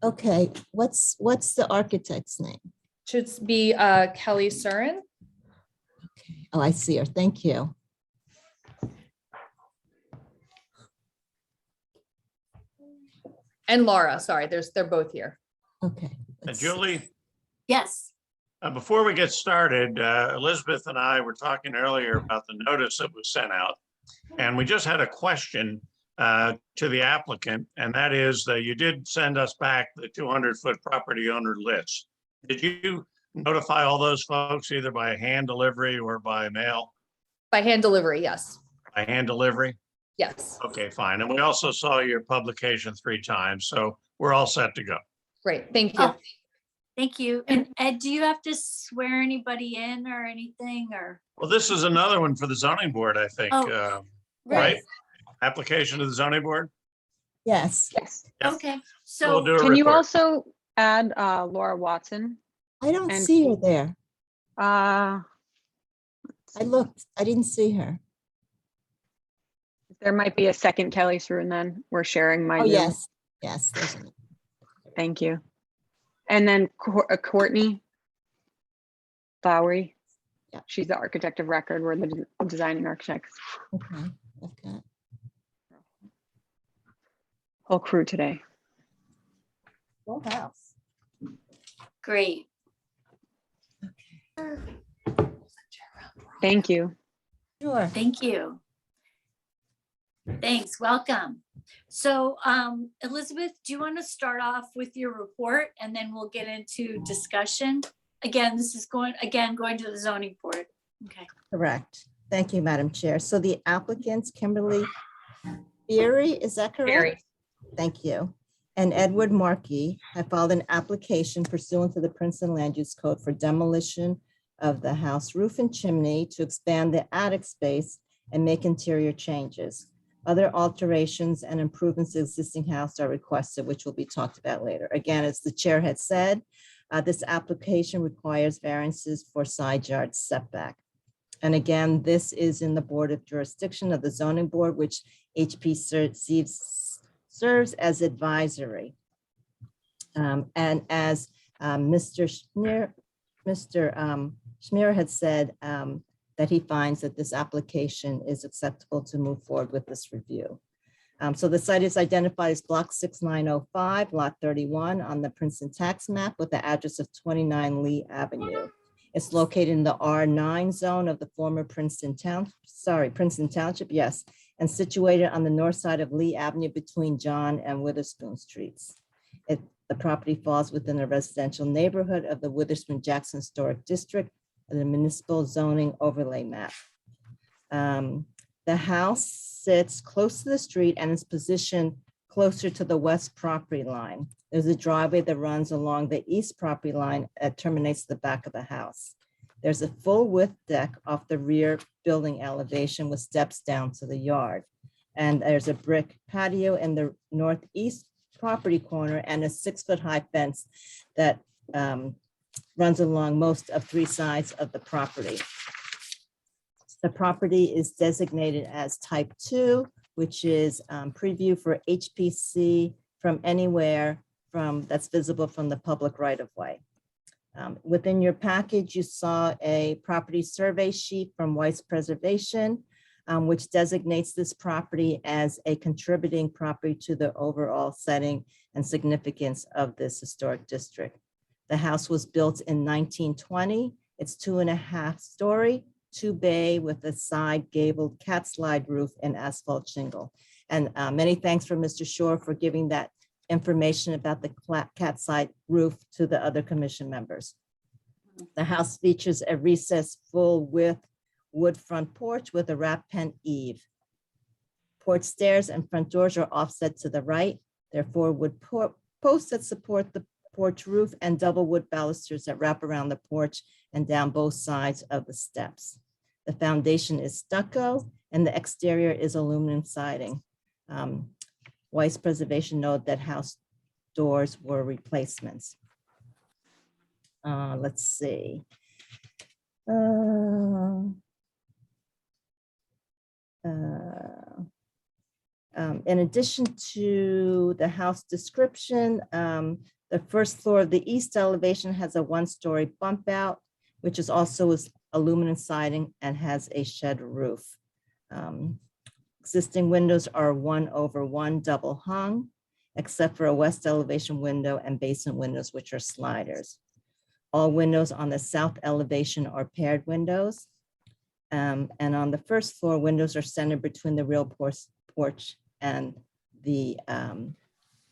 Okay, what's the architect's name? Should be Kelly Surin. Okay. Oh, I see her. Thank you. And Laura, sorry, they're both here. Okay. And let's see. Julie, Yes. before we get started, Elizabeth and I were talking earlier about the notice that was sent out. And we just had a question. to the applicant, and that is that you did send us back the 200-foot property owner list. Did you notify all those folks either by hand delivery or by mail? By hand delivery, yes. By hand delivery? Yes. Okay, fine. And we also saw your publication 3 times, so we're all set to go. Great. Thank you. Oh, thank you. And Ed, do you have to swear anybody in or anything or? Well, this is another one for the zoning board, I think, Oh, right? Application to the zoning board? Yes, Yes. Yep. Okay, So we'll so, do a Can you report. also add Laura Watson? I don't And- see her there. Uh, I looked, I didn't see her. There might be a second Kelly through and then we're sharing my Oh, Zoom. yes, yes. there's her. Thank you. And then Courtney Bowery. Yeah. She's the architect of record. We're the designing architects. Okay, I've got. Whole crew today. Full house. great. Thank you. Sure. Thank you. Thanks, welcome. So Elizabeth, do you want to start off with your report and then we'll get into discussion? Again, this is going to the zoning board. Okay. Correct. Thank you, Madam Chair. So the applicants, Kimberly Beery, is that correct? Beery. Thank you. And Edward Markey have filed an application pursuant to the Princeton Land Use Code for demolition of the house roof and chimney to expand the attic space and make interior changes. Other alterations and improvements to the existing house are requested, which will be talked about later. Again, as the chair had said, this application requires variances for side yard setback. And again, this is in the Board of Jurisdiction of the Zoning Board, which HPC serves as advisory. And as Mr. Schmier had said, that he finds that this application is acceptable to move forward with this review. So the site is identified as block 6905, lot 31 on the Princeton tax map with the address of 29 Lee Avenue. It's located in the R9 zone of the former Princeton Township, yes, and situated on the north side of Lee Avenue between John and Witherspoon Streets. The property falls within the residential neighborhood of the Witherspoon-Jackson Historic District and the municipal zoning overlay map. The house sits close to the street and is positioned closer to the west property line. There's a driveway that runs along the east property line that terminates the back of the house. There's a full width deck off the rear building elevation with steps down to the yard. And there's a brick patio in the northeast property corner and a 6-foot high fence that runs along most of 3 sides of the property. The property is designated as type 2, which is preview for HPC from anywhere that's visible from the public right of way. Within your package, you saw a property survey sheet from Weiss Preservation, which designates this property as a contributing property to the overall setting and significance of this historic district. The house was built in 1920. It's 2.5 story, 2 bay with a side gabled cat slide roof and asphalt shingle. And many thanks for Mr. Shore for giving that information about the cat side roof to the other commission members. The house features a recessed full width wood front porch with a wrap pen eave. Porch stairs and front doors are offset to the right. There are 4 wood posts that support the porch roof and double wood balusters that wrap around the porch and down both sides of the steps. The foundation is stucco and the exterior is aluminum siding. Weiss Preservation noted that house doors were replacements. Let's see. In addition to the house description, the first floor of the east elevation has a 1-story bump out, which is also aluminum siding and has a shed roof. Existing windows are 1/1 double hung, except for a west elevation window and basement windows, which are sliders. All windows on the south elevation are paired windows. And on the first floor, windows are centered between the rear porch and the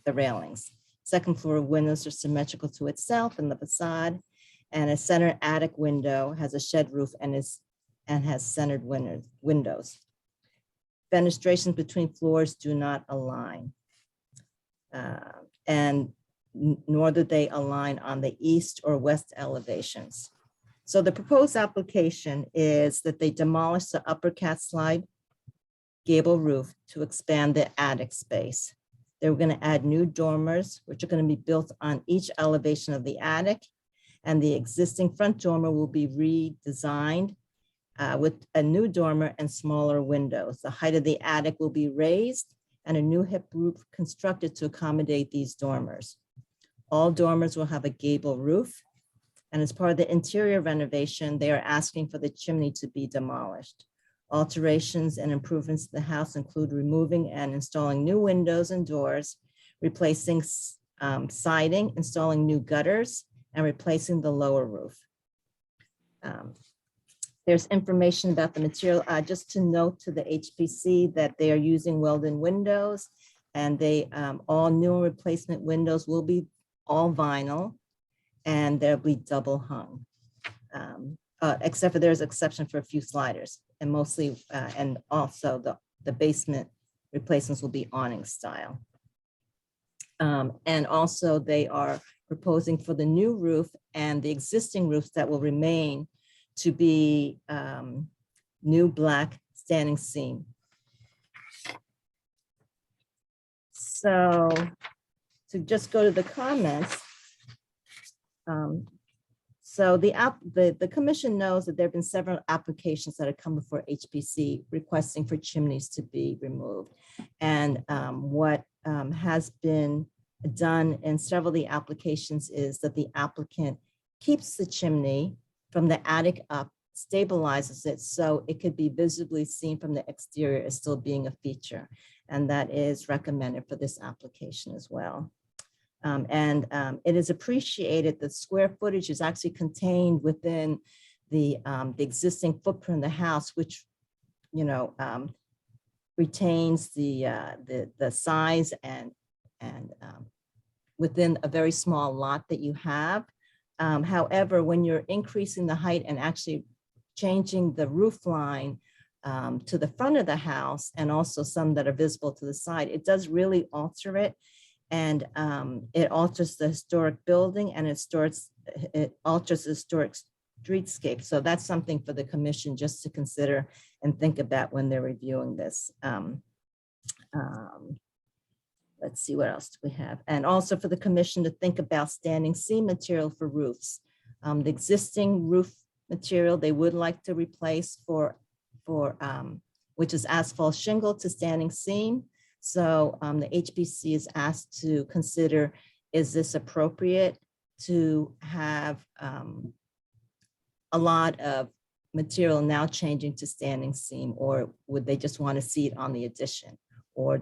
railings. Second floor windows are symmetrical to itself and the facade, and a center attic window has a shed roof and has centered windows. Fenestrations between floors do not align. Nor do they align on the east or west elevations. So the proposed application is that they demolish the upper cat slide gable roof to expand the attic space. They're going to add new dormers, which are going to be built on each elevation of the attic, and the existing front dormer will be redesigned with a new dormer and smaller windows. The height of the attic will be raised and a new hip roof constructed to accommodate these dormers. All dormers will have a gable roof, and as part of the interior renovation, they are asking for the chimney to be demolished. Alterations and improvements to the house include removing and installing new windows and doors, replacing siding, installing new gutters, and replacing the lower roof. There's information about the material, just to note to the HPC that they are using Weldon windows, and they all new and replacement windows will be all vinyl, and they'll be double hung. Except for there's exception for a few sliders, and mostly, and also the basement replacements will be awning style. And also they are proposing for the new roof and the existing roofs that will remain to be new black standing seam. So to just go to the comments. So the commission knows that there have been several applications that have come before HPC requesting for chimneys to be removed. And what has been done in several of the applications is that the applicant keeps the chimney from the attic up, stabilizes it so it could be visibly seen from the exterior as still being a feature. And that is recommended for this application as well. It is appreciated that square footage is actually contained within the existing footprint of the house, which, you know, retains the size and within a very small lot that you have. However, when you're increasing the height and actually changing the roof line to the front of the house, and also some that are visible to the side, it does really alter it. And it alters the historic building, and it alters the historic streetscape. So that's something for the commission just to consider and think about when they're reviewing this. Let's see, what else do we have? And also for the commission to think about standing seam material for roofs. The existing roof material they would like to replace which is asphalt shingle to standing seam. So the HPC is asked to consider, is this appropriate to have a lot of material now changing to standing seam, or would they just want to see it on the addition, or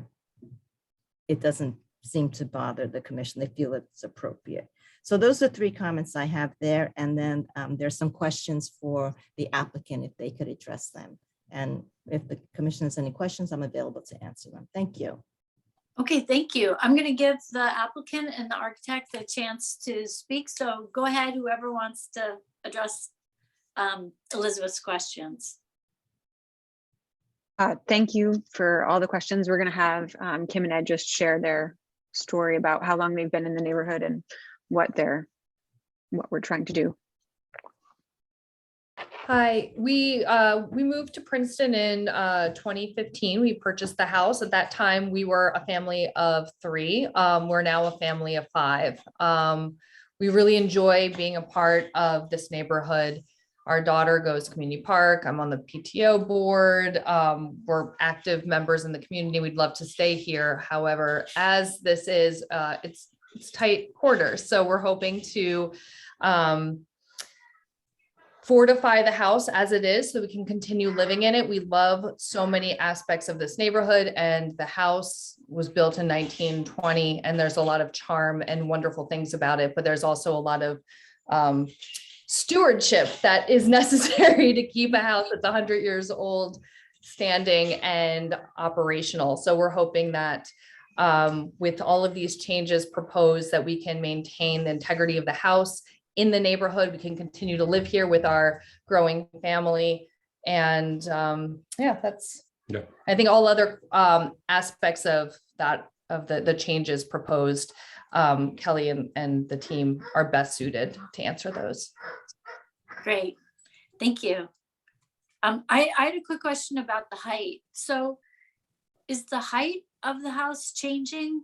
it doesn't seem to bother the commission? They feel it's appropriate. So those are 3 comments I have there. And then there's some questions for the applicant if they could address them. And if the commission has any questions, I'm available to answer them. Thank you. Okay, thank you. I'm going to give the applicant and the architect a chance to speak. So go ahead, whoever wants to address Elizabeth's questions. Thank you for all the questions. We're going to have Kim and Ed just share their story about how long they've been in the neighborhood and what we're trying to do. Hi, we moved to Princeton in 2015. We purchased the house. At that time, we were a family of 3. We're now a family of 5. We really enjoy being a part of this neighborhood. Our daughter goes to community park. I'm on the PTO board. We're active members in the community. We'd love to stay here. However, as this is, it's tight quarters. So we're hoping to fortify the house as it is so we can continue living in it. We love so many aspects of this neighborhood, and the house was built in 1920, and there's a lot of charm and wonderful things about it, but there's also a lot of stewardship that is necessary to keep a house that's 100 years old standing and operational. So we're hoping that with all of these changes proposed, that we can maintain the integrity of the house in the neighborhood. We can continue to live here with our growing family. And yeah, that's, Yeah. I think all other aspects of that, of the changes proposed, Kelly and the team are best suited to answer those. Great, thank you. I had a quick question about the height. So is the height of the house changing?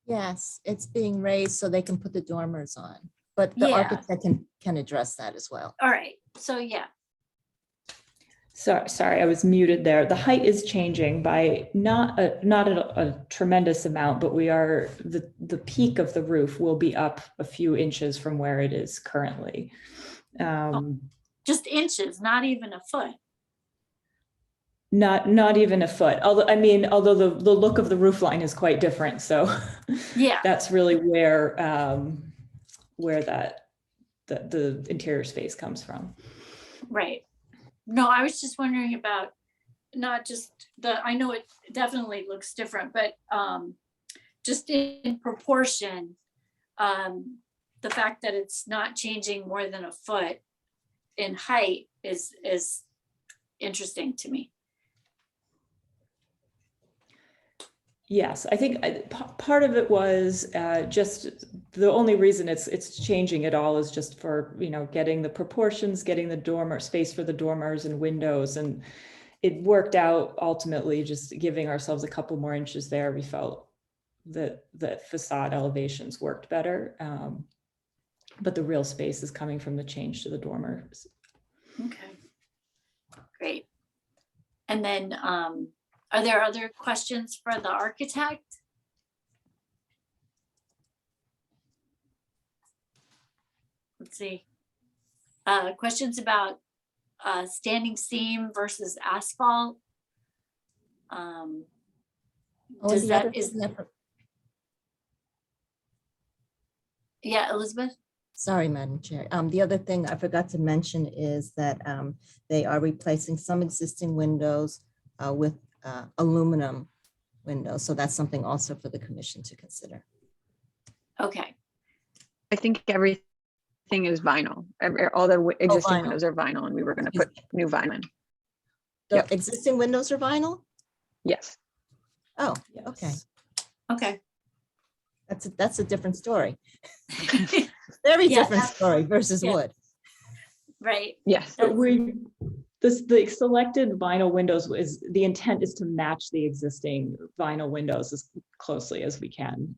Yes, it's being raised so they can put the dormers on, but the Yeah. architect can address that as well. All right, so yeah, Sorry, I was muted there. The height is changing by not a tremendous amount, but the peak of the roof will be up a few inches from where it is currently. just inches, not even a foot. Not even a foot. Although the look of the roof line is quite different. So Yeah, that's really where the interior space comes from. right. No, I was just wondering about not just I know it definitely looks different, but just in proportion, the fact that it's not changing more than a foot in height is interesting to me. Yes, I think part of it was just the only reason it's changing at all is just for, getting the proportions, getting the dormer space for the dormers and windows. And it worked out ultimately just giving ourselves a couple more inches there. We felt that the facade elevations worked better. But the real space is coming from the change to the dormers. Okay, great. And then are there other questions for the architect? Let's see. Questions about standing seam versus asphalt? Does that, yeah, Elizabeth? Sorry, Madam Chair. The other thing I forgot to mention is that they are replacing some existing windows with aluminum windows. So that's something also for the commission to consider. Okay, I think everything is vinyl. All the existing vinyl. windows are vinyl, and we were going to put new vinyl in. The Yep. existing windows are vinyl? Yes. Oh, okay. Yes. okay. That's a different story. Very Yeah, different story versus yeah. wood. Right. Yes. But the selected vinyl windows the intent is to match the existing vinyl windows as closely as we can.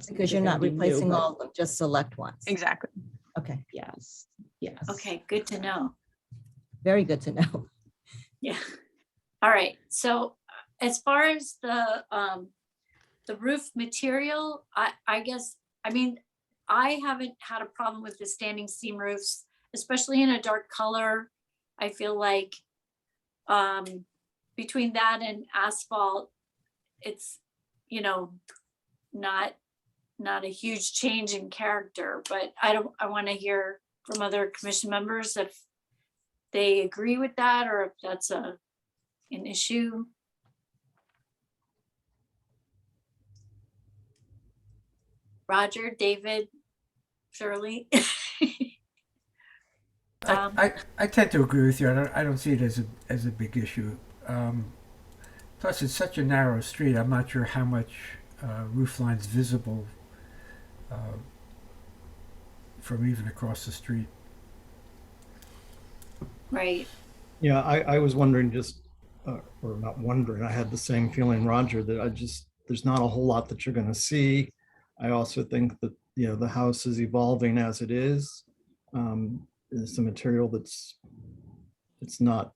Because you're not replacing all of them, just select ones. Exactly. Okay, Yes. Okay, good to know. very good to know. Yeah. All right. So as far as the roof material, I guess, I haven't had a problem with the standing seam roofs, especially in a dark color. I feel like between that and asphalt, it's, not a huge change in character, but I want to hear from other commission members if they agree with that or if that's an issue. Roger, David, Shirley. Tom? I tend to agree with you. I don't see it as a big issue. Plus, it's such a narrow street. I'm not sure how much roof line's visible from even across the street. Right. Yeah, I was wondering or not wondering, I had the same feeling, Roger, that there's not a whole lot that you're gonna see. I also think that, the house is evolving as it is. There's some material it's not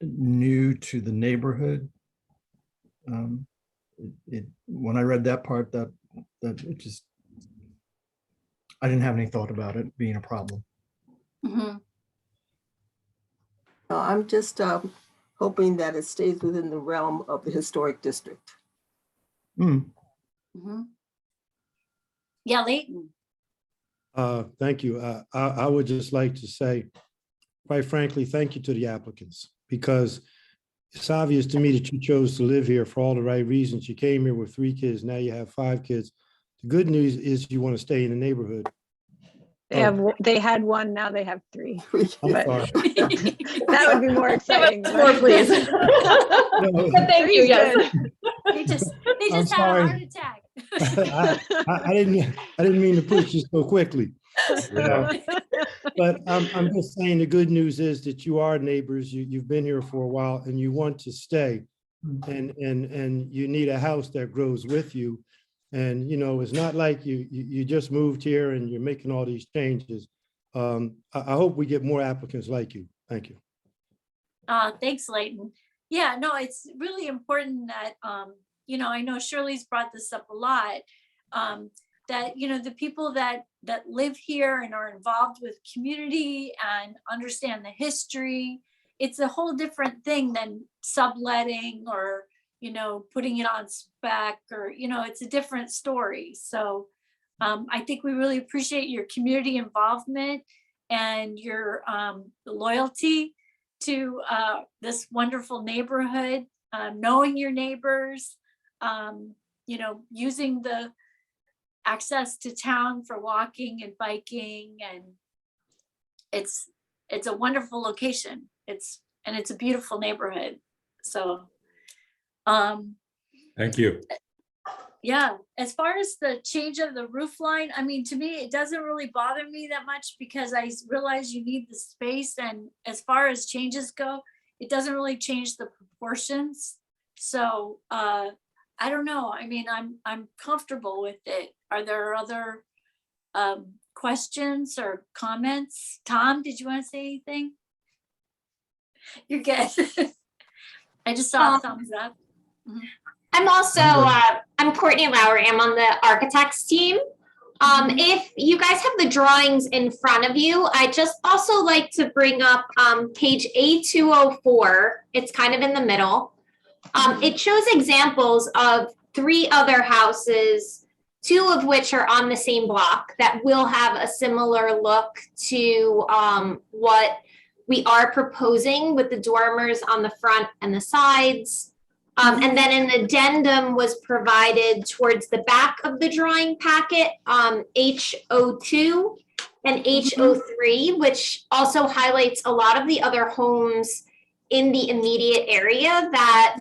new to the neighborhood. When I read that part, that it just, I didn't have any thought about it being a problem. Mhm. I'm just hoping that it stays within the realm of the historic district. Mhm. Yeah, Leighton. Thank you. I would just like to say, quite frankly, thank you to the applicants, because it's obvious to me that you chose to live here for all the right reasons. You came here with 3 kids, now you have 5 kids. The good news is you want to stay in the neighborhood. They had 1, now they have 3. I'm But sorry. that would be more exciting. Give us more, please. No, But thank you, Three's yes. good. They just I'm had a heart sorry. attack. I didn't mean to push you so quickly. But I'm just saying the good news is that you are neighbors. You've been here for a while and you want to stay. And you need a house that grows with you. And, you know, it's not like you just moved here and you're making all these changes. I hope we get more applicants like you. Thank you. Thanks, Leighton. Yeah, no, it's really important that, you know, I know Shirley's brought this up a lot, that, you know, the people that live here and are involved with community and understand the history, it's a whole different thing than subletting or, you know, putting it on spec or, you know, it's a different story. So I think we really appreciate your community involvement and your loyalty to this wonderful neighborhood, knowing your neighbors, you know, using the access to town for walking and biking, and it's a wonderful location. It's a beautiful neighborhood. So Thank you. yeah, as far as the change of the roof line, I mean, to me, it doesn't really bother me that much because I realize you need the space, and as far as changes go, it doesn't really change the proportions. So I don't know. I mean, I'm comfortable with it. Are there other questions or comments? Tom, did you want to say anything? You're good. I just saw a thumbs up. Mhm. I'm also, I'm Courtney Lowry. I'm on the architects team. If you guys have the drawings in front of you, I just also like to bring up page A204. It's kind of in the middle. It shows examples of 3 other houses, 2 of which are on the same block that will have a similar look to what we are proposing with the dormers on the front and the sides. And then an addendum was provided towards the back of the drawing packet, H02 and H03, which also highlights a lot of the other homes in the immediate area that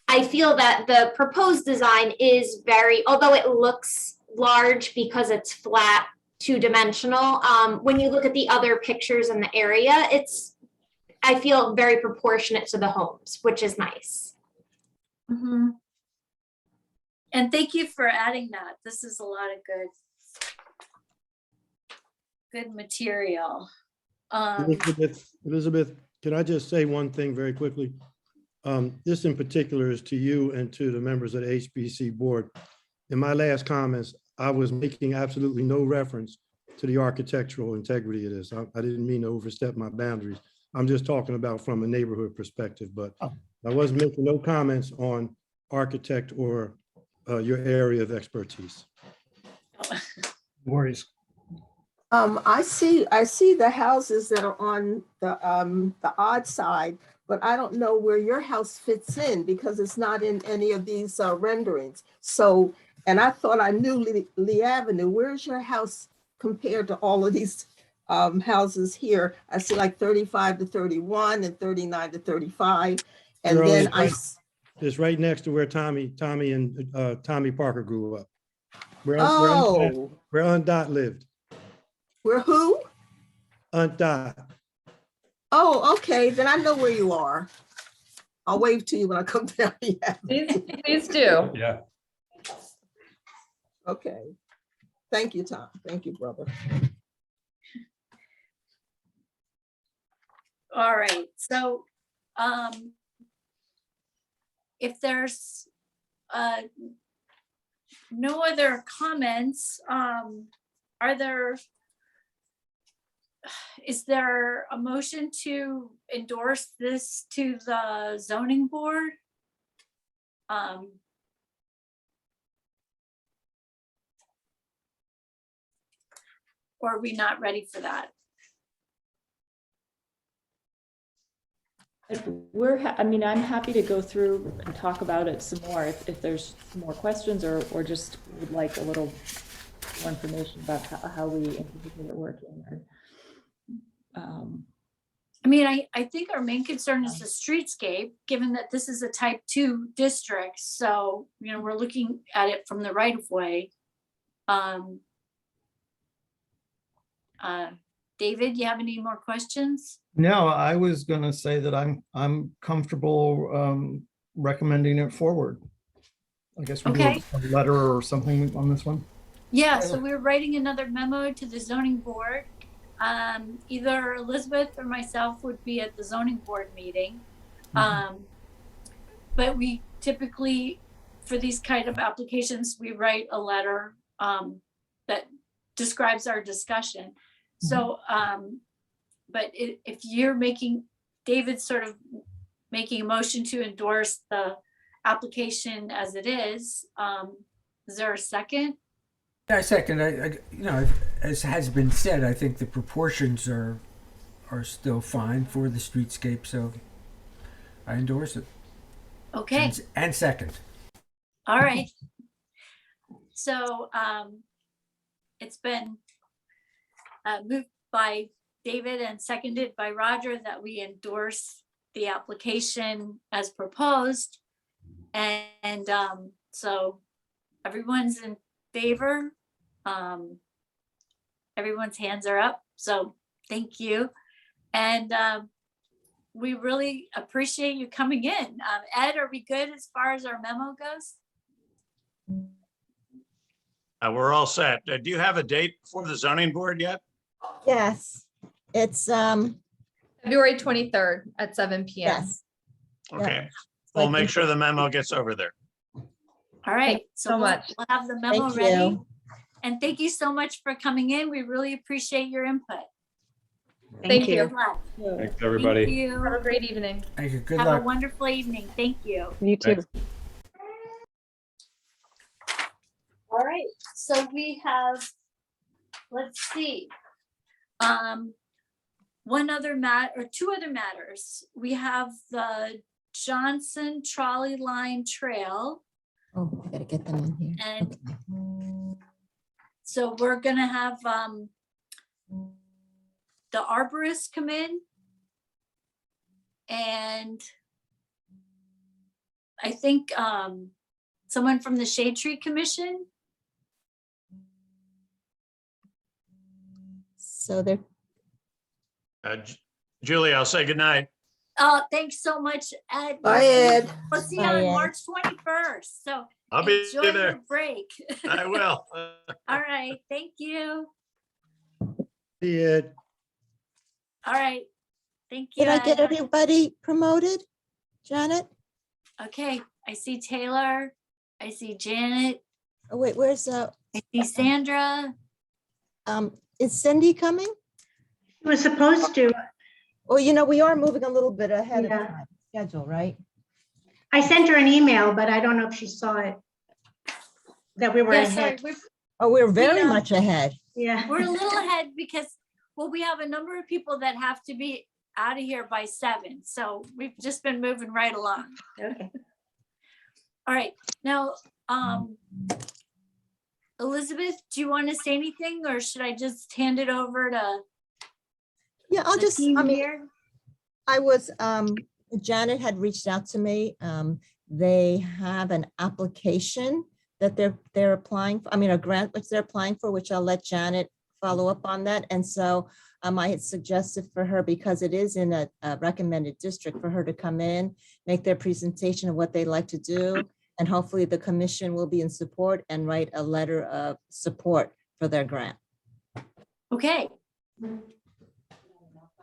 I feel that the proposed design is very, although it looks large because it's flat, 2-dimensional, when you look at the other pictures in the area, I feel very proportionate to the homes, which is nice. Mm-hmm. And thank you for adding that. This is a lot of good material. Elizabeth, can I just say one thing very quickly? This in particular is to you and to the members of the HBC board. In my last comments, I was making absolutely no reference to the architectural integrity of this. I didn't mean to overstep my boundaries. I'm just talking about from a neighborhood perspective, but I wasn't making no comments on architect or your area of expertise. Worries. I see the houses that are on the odd side, but I don't know where your house fits in because it's not in any of these renderings. So, and I thought I knew Lee Avenue. Where's your house compared to all of these houses here? I see like 35 to 31 and 39 to 35. And Shirley, then it's right next to where Tommy and Tommy Parker grew up. Where Aunt Dot lived. Where who? Aunt Dot. Oh, okay. Then I know where you are. I'll wave to you when I come down here. Please do. Yeah. Okay. Thank you, Tom. Thank you, brother. All right, so if there's no other comments, is there a motion to endorse this to the zoning board? Or are we not ready for that? I mean, I'm happy to go through and talk about it some more if there's more questions or just would like a little more information about how we anticipate it working. I mean, I think our main concern is the streetscape, given that this is a type 2 district. So, you know, we're looking at it from the right of way. David, you have any more questions? No, I was gonna say that I'm comfortable recommending it forward. I guess we do Okay. a letter or something on this one. Yeah, so we're writing another memo to the zoning board. Either Elizabeth or myself would be at the zoning board meeting. But we typically, for these kind of applications, we write a letter that describes our discussion. So, but if you're making, David's sort of making a motion to endorse the application as it is there a second? Yeah, second, you know, as has been said, I think the proportions are still fine for the streetscape, so I endorse it. Okay, And second. all right. So it's been moved by David and seconded by Roger that we endorse the application as proposed. And so everyone's in favor. Everyone's hands are up. So thank you. And we really appreciate you coming in. Ed, are we good as far as our memo goes? We're all set. Do you have a date for the zoning board yet? Yes, it's, February 23rd at 7 p.m. yes. Okay, we'll make sure the memo gets over there. All right. Thank you so much. We'll have the memo Thank ready. you. And thank you so much for coming in. We really appreciate your input. Thank you. Good luck. Thanks, Thank everybody. you. Have a great evening. Thank you. Good Have a luck. wonderful evening. Thank you. You too. Thanks. All right, so we have, let's see. One other two other matters. We have the Johnson Trolley Line Trail. Oh, I gotta get them in here. And Okay. so we're gonna have the arborists come in. And I think someone from the Shade Tree Commission. So they're, Julie, I'll say goodnight. Thanks so much, Ed. Bye, Ed. We'll see you Bye, on Ed. March 21st. So I'll be enjoy your there. break. I will. All right, thank you. See Ed. All right, thank you. did I get Ed. everybody promoted? Janet? Okay, I see Taylor. I see Janet. Oh, wait, where's, I see Sandra. is Cindy coming? She was supposed to. Oh, you know, we are moving a little bit ahead of Yeah. time schedule, right? I sent her an email, but I don't know if she saw it. That we were Yeah, sorry, ahead. Oh, we're very Yeah. much ahead. Yeah. we're a little ahead because, well, we have a number of people that have to be out of here by 7. So we've just been moving right along. Okay. All right, now, Elizabeth, do you want to say anything or should I just hand it over to Yeah, I'll the just, team I mean, here? I was, Janet had reached out to me. They have an application that they're applying, for. I mean, a grant which they're applying for, which I'll let Janet follow up on that. And so I had suggested for her, because it is in a recommended district, for her to come in, make their presentation of what they'd like to do. And hopefully the commission will be in support and write a letter of support for their grant. Okay,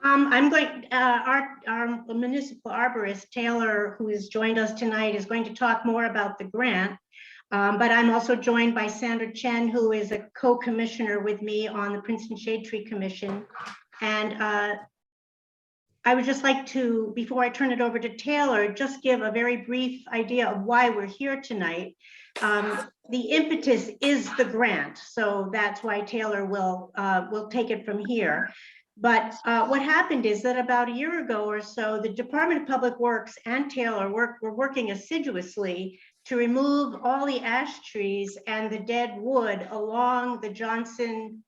I'm going, our municipal arborist, Taylor, who has joined us tonight, is going to talk more about the grant. But I'm also joined by Sandra Chen, who is a co-commissioner with me on the Princeton Shade Tree Commission. And I would just like to, before I turn it over to Taylor, just give a very brief idea of why we're here tonight. The impetus is the grant, so that's why Taylor will take it from here. But what happened is that about a year ago or so, the Department of Public Works and Taylor were working assiduously to remove all the ash trees and the dead wood along the Johnson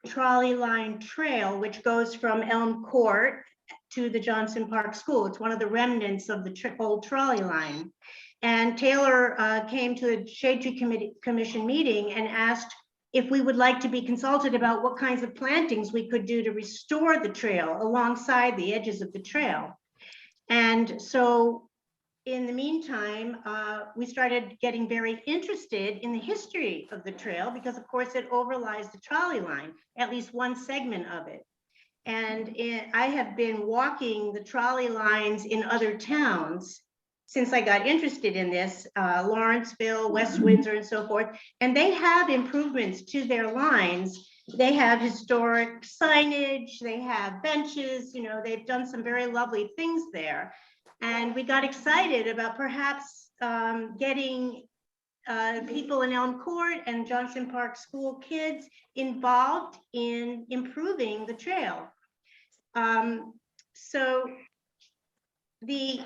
trolley line trail, which goes from Elm Court to the Johnson Park School. It's one of the remnants of the old trolley line. And Taylor came to the Shade Tree Commission meeting and asked if we would like to be consulted about what kinds of plantings we could do to restore the trail alongside the edges of the trail. And so in the meantime, we started getting very interested in the history of the trail because of course it overlies the trolley line, at least one segment of it. And I have been walking the trolley lines in other towns since I got interested in this, Lawrenceville, West Windsor, and so forth, and they have improvements to their lines. They have historic signage, they have benches, you know, they've done some very lovely things there. And we got excited about perhaps getting people in Elm Court and Johnson Park School kids involved in improving the trail. So the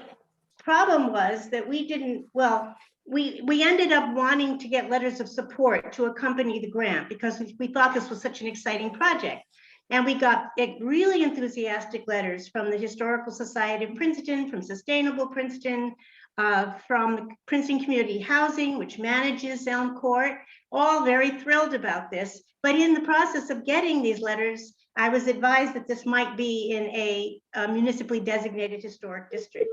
problem was that we didn't, well, we ended up wanting to get letters of support to accompany the grant because we thought this was such an exciting project. And we got really enthusiastic letters from the Historical Society of Princeton, from Sustainable Princeton, from Princeton Community Housing, which manages Elm Court, all very thrilled about this. But in the process of getting these letters, I was advised that this might be in a municipally designated historic district.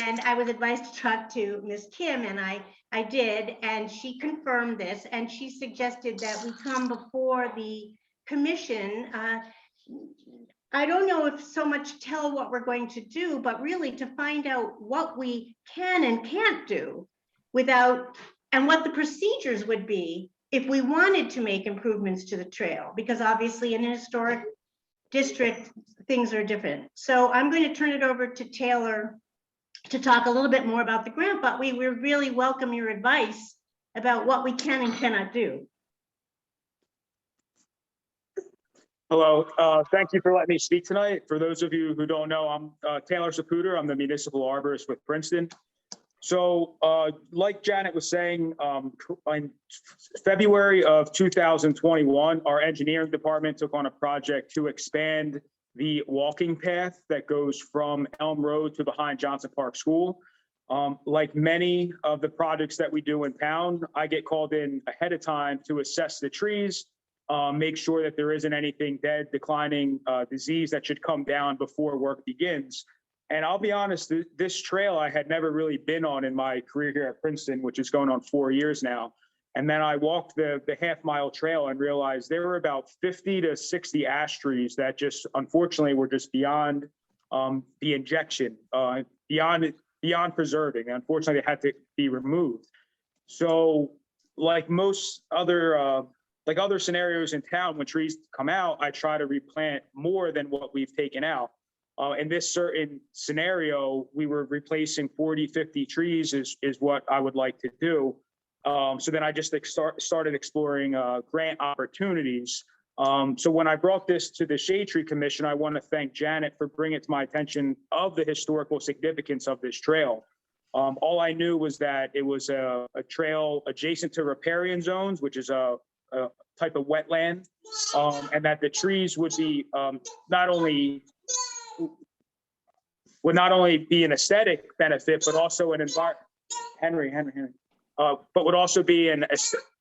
And I was advised to talk to Ms. Kim, and I did, and she confirmed this, and she suggested that we come before the commission. I don't know if so much tell what we're going to do, but really to find out what we can and can't do without, and what the procedures would be if we wanted to make improvements to the trail, because obviously in a historic district, things are different. So I'm going to turn it over to Taylor to talk a little bit more about the grant, but we really welcome your advice about what we can and cannot do. Hello, thank you for letting me speak tonight. For those of you who don't know, I'm Taylor Saputer. I'm the municipal arborist with Princeton. So like Janet was saying, in February of 2021, our engineering department took on a project to expand the walking path that goes from Elm Road to behind Johnson Park School. Like many of the projects that we do in town, I get called in ahead of time to assess the trees, make sure that there isn't anything dead, declining, disease that should come down before work begins. And I'll be honest, this trail I had never really been on in my career here at Princeton, which is going on 4 years now. And then I walked the half-mile trail and realized there were about 50 to 60 ash trees that just, unfortunately, were just beyond the injection, beyond preserving. Unfortunately, they had to be removed. So like most other, other scenarios in town, when trees come out, I try to replant more than what we've taken out. In this certain scenario, we were replacing 40, 50 trees is what I would like to do. So then I just started exploring grant opportunities. So when I brought this to the Shade Tree Commission, I want to thank Janet for bringing it to my attention of the historical significance of this trail. All I knew was that it was a trail adjacent to riparian zones, which is a type of wetland, and that the trees would be would not only be an aesthetic benefit, but also an environment. But would also be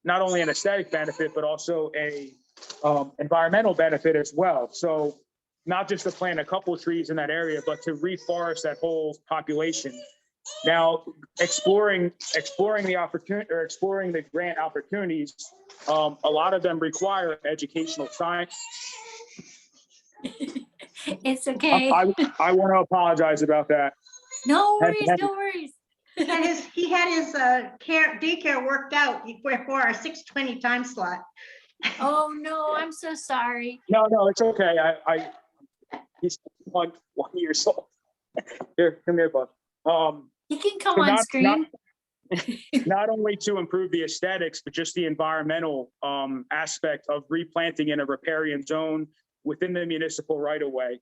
not only an aesthetic benefit, but also a environmental benefit as well. So not just to plant a couple of trees in that area, but to reforest that whole population. Now, exploring the opportunity or exploring the grant opportunities, a lot of them require educational science. It's okay. I want to apologize about that. No worries, no worries. He had his daycare worked out for our 6:20 time slot. Oh, no, I'm so sorry. No, it's okay. He's one year old. Here, come here, bud. He can come on screen. Not only to improve the aesthetics, but just the environmental aspect of replanting in a riparian zone within the municipal right of way.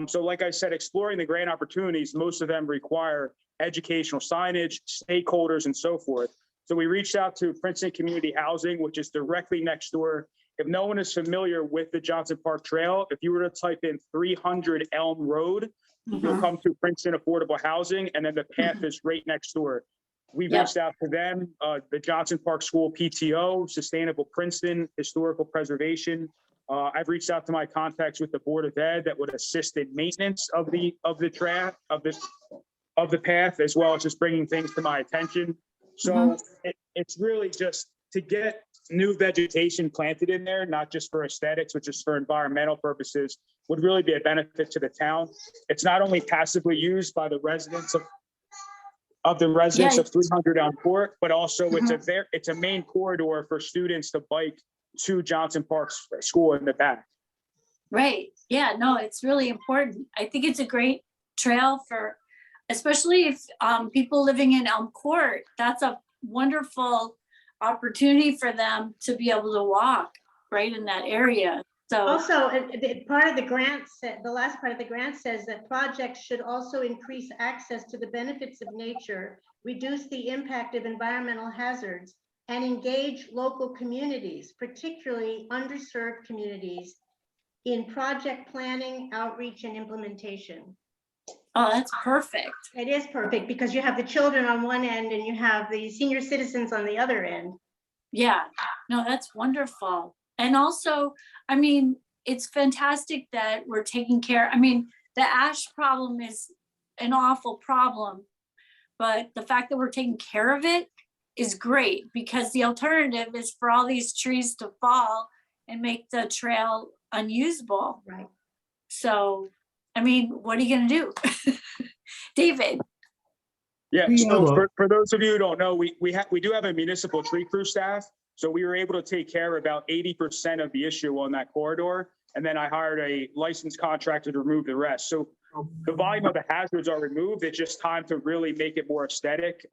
So like I said, exploring the grant opportunities, most of them require educational signage, stakeholders, and so forth. So we reached out to Princeton Community Housing, which is directly next door. If no one is familiar with the Johnson Park Trail, if you were to type in 300 Elm Road, you'll come to Princeton Affordable Housing, and then the path is right next door. We've Yeah. reached out to them, the Johnson Park School PTO, Sustainable Princeton, Historical Preservation. I've reached out to my contacts with the Board of Ed that would assist in maintenance of the path, as well as just bringing things to my attention. So it's really just to get new vegetation planted in there, not just for aesthetics, but just for environmental purposes, would really be a benefit to the town. It's not only passively used by the residents of 300 Elm Court, but also it's a main corridor for students to bike to Johnson Park School in the back. Right. Yeah, no, it's really important. I think it's a great trail for, especially if people living in Elm Court, that's a wonderful opportunity for them to be able to walk right in that area. So Also, part of the grant, the last part of the grant says that projects should also increase access to the benefits of nature, reduce the impact of environmental hazards, and engage local communities, particularly underserved communities, in project planning, outreach, and implementation. oh, that's perfect. It is perfect because you have the children on one end and you have the senior citizens on the other end. Yeah, no, that's wonderful. And also, I mean, it's fantastic that we're taking care. I mean, the ash problem is an awful problem, but the fact that we're taking care of it is great, because the alternative is for all these trees to fall and make the trail unusable. Right. So, I mean, what are you gonna do? David? Yeah, We so have a- for those of you who don't know, we do have a municipal tree crew staff. So we were able to take care of about 80% of the issue on that corridor. And then I hired a licensed contractor to remove the rest. So the volume of the hazards are removed. It's just time to really make it more aesthetic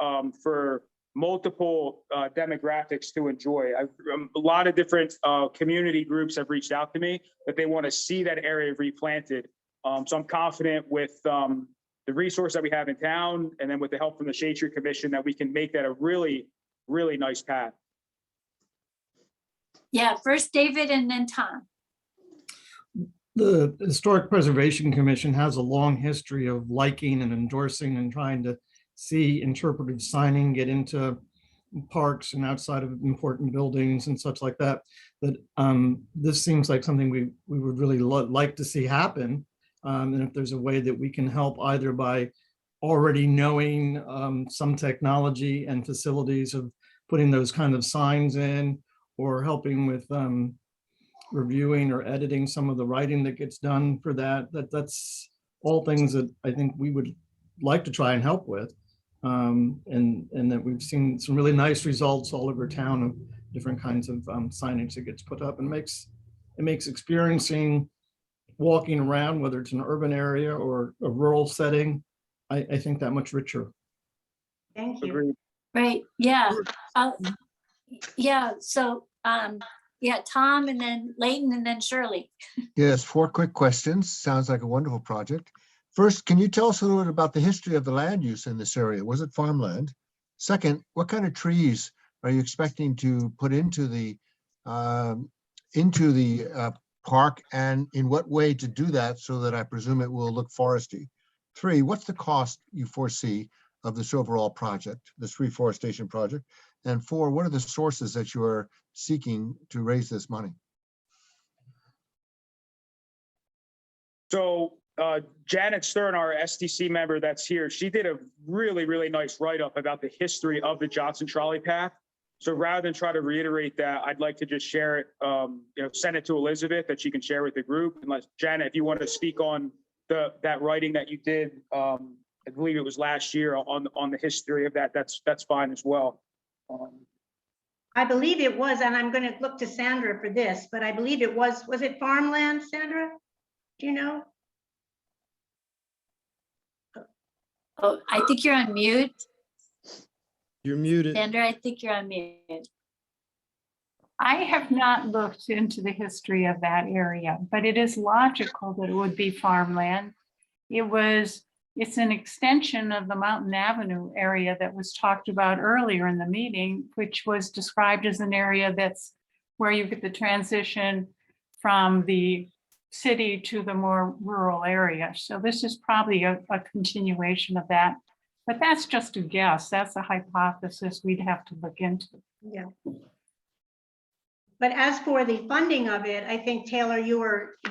for multiple demographics to enjoy. A lot of different community groups have reached out to me that they want to see that area replanted. So I'm confident with the resource that we have in town, and then with the help from the Shade Tree Commission, that we can make that a really, really nice path. Yeah, first David and then Tom. The Historic Preservation Commission has a long history of liking and endorsing and trying to see interpretive signing get into parks and outside of important buildings and such like that. That this seems like something we would really like to see happen. And if there's a way that we can help, either by already knowing some technology and facilities of putting those kind of signs in, or helping with reviewing or editing some of the writing that gets done for that's all things that I think we would like to try and help with. And that we've seen some really nice results all over town of different kinds of signage that gets put up, and it makes experiencing walking around, whether it's an urban area or a rural setting, I think that much richer. Thank you. Agreed. Right, yeah. Yeah, so, yeah, Tom and then Leighton and then Shirley. Yes, 4 quick questions. Sounds like a wonderful project. First, can you tell us a little bit about the history of the land use in this area? Was it farmland? Second, what kind of trees are you expecting to put into the park, and in what way to do that, so that I presume it will look foresty? 3, what's the cost you foresee of this overall project, this reforestation project? And 4, what are the sources that you are seeking to raise this money? So Janet Stern, our SDC member that's here, she did a really, really nice write-up about the history of the Johnson Trolley Path. So rather than try to reiterate that, I'd like to just share it, send it to Elizabeth that she can share with the group. Unless, Janet, if you want to speak on that writing that you did, I believe it was last year, on the history of that, that's fine as well. I believe it was, and I'm going to look to Sandra for this, but I believe it was it farmland, Sandra? Do you know? Oh, I think you're on mute. You're muted. Sandra, I think you're on mute. I have not looked into the history of that area, but it is logical that it would be farmland. It's an extension of the Mountain Avenue area that was talked about earlier in the meeting, which was described as an area that's where you get the transition from the city to the more rural area. So this is probably a continuation of that. But that's just a guess. That's a hypothesis we'd have to look into. Yeah. But as for the funding of it, I think, Taylor,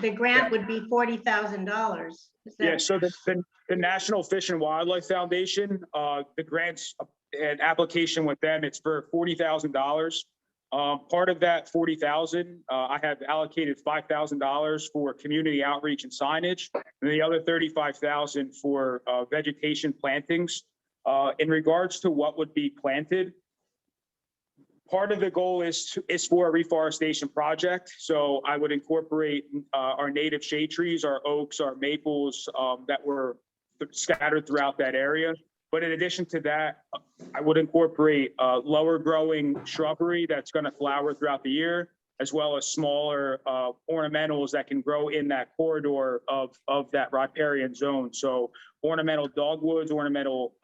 the grant would be $40,000. Yeah, so the National Fish and Wildlife Foundation, the grants and application with them, it's for $40,000. Part of that $40,000, I have allocated $5,000 for community outreach and signage, and the other $35,000 for vegetation plantings. In regards to what would be planted, part of the goal is for a reforestation project. So I would incorporate our native shade trees, our oaks, our maples that were scattered throughout that area. But in addition to that, I would incorporate lower growing shrubbery that's going to flower throughout the year, as well as smaller ornamentals that can grow in that corridor of that riparian zone. So ornamental dogwoods, ornamental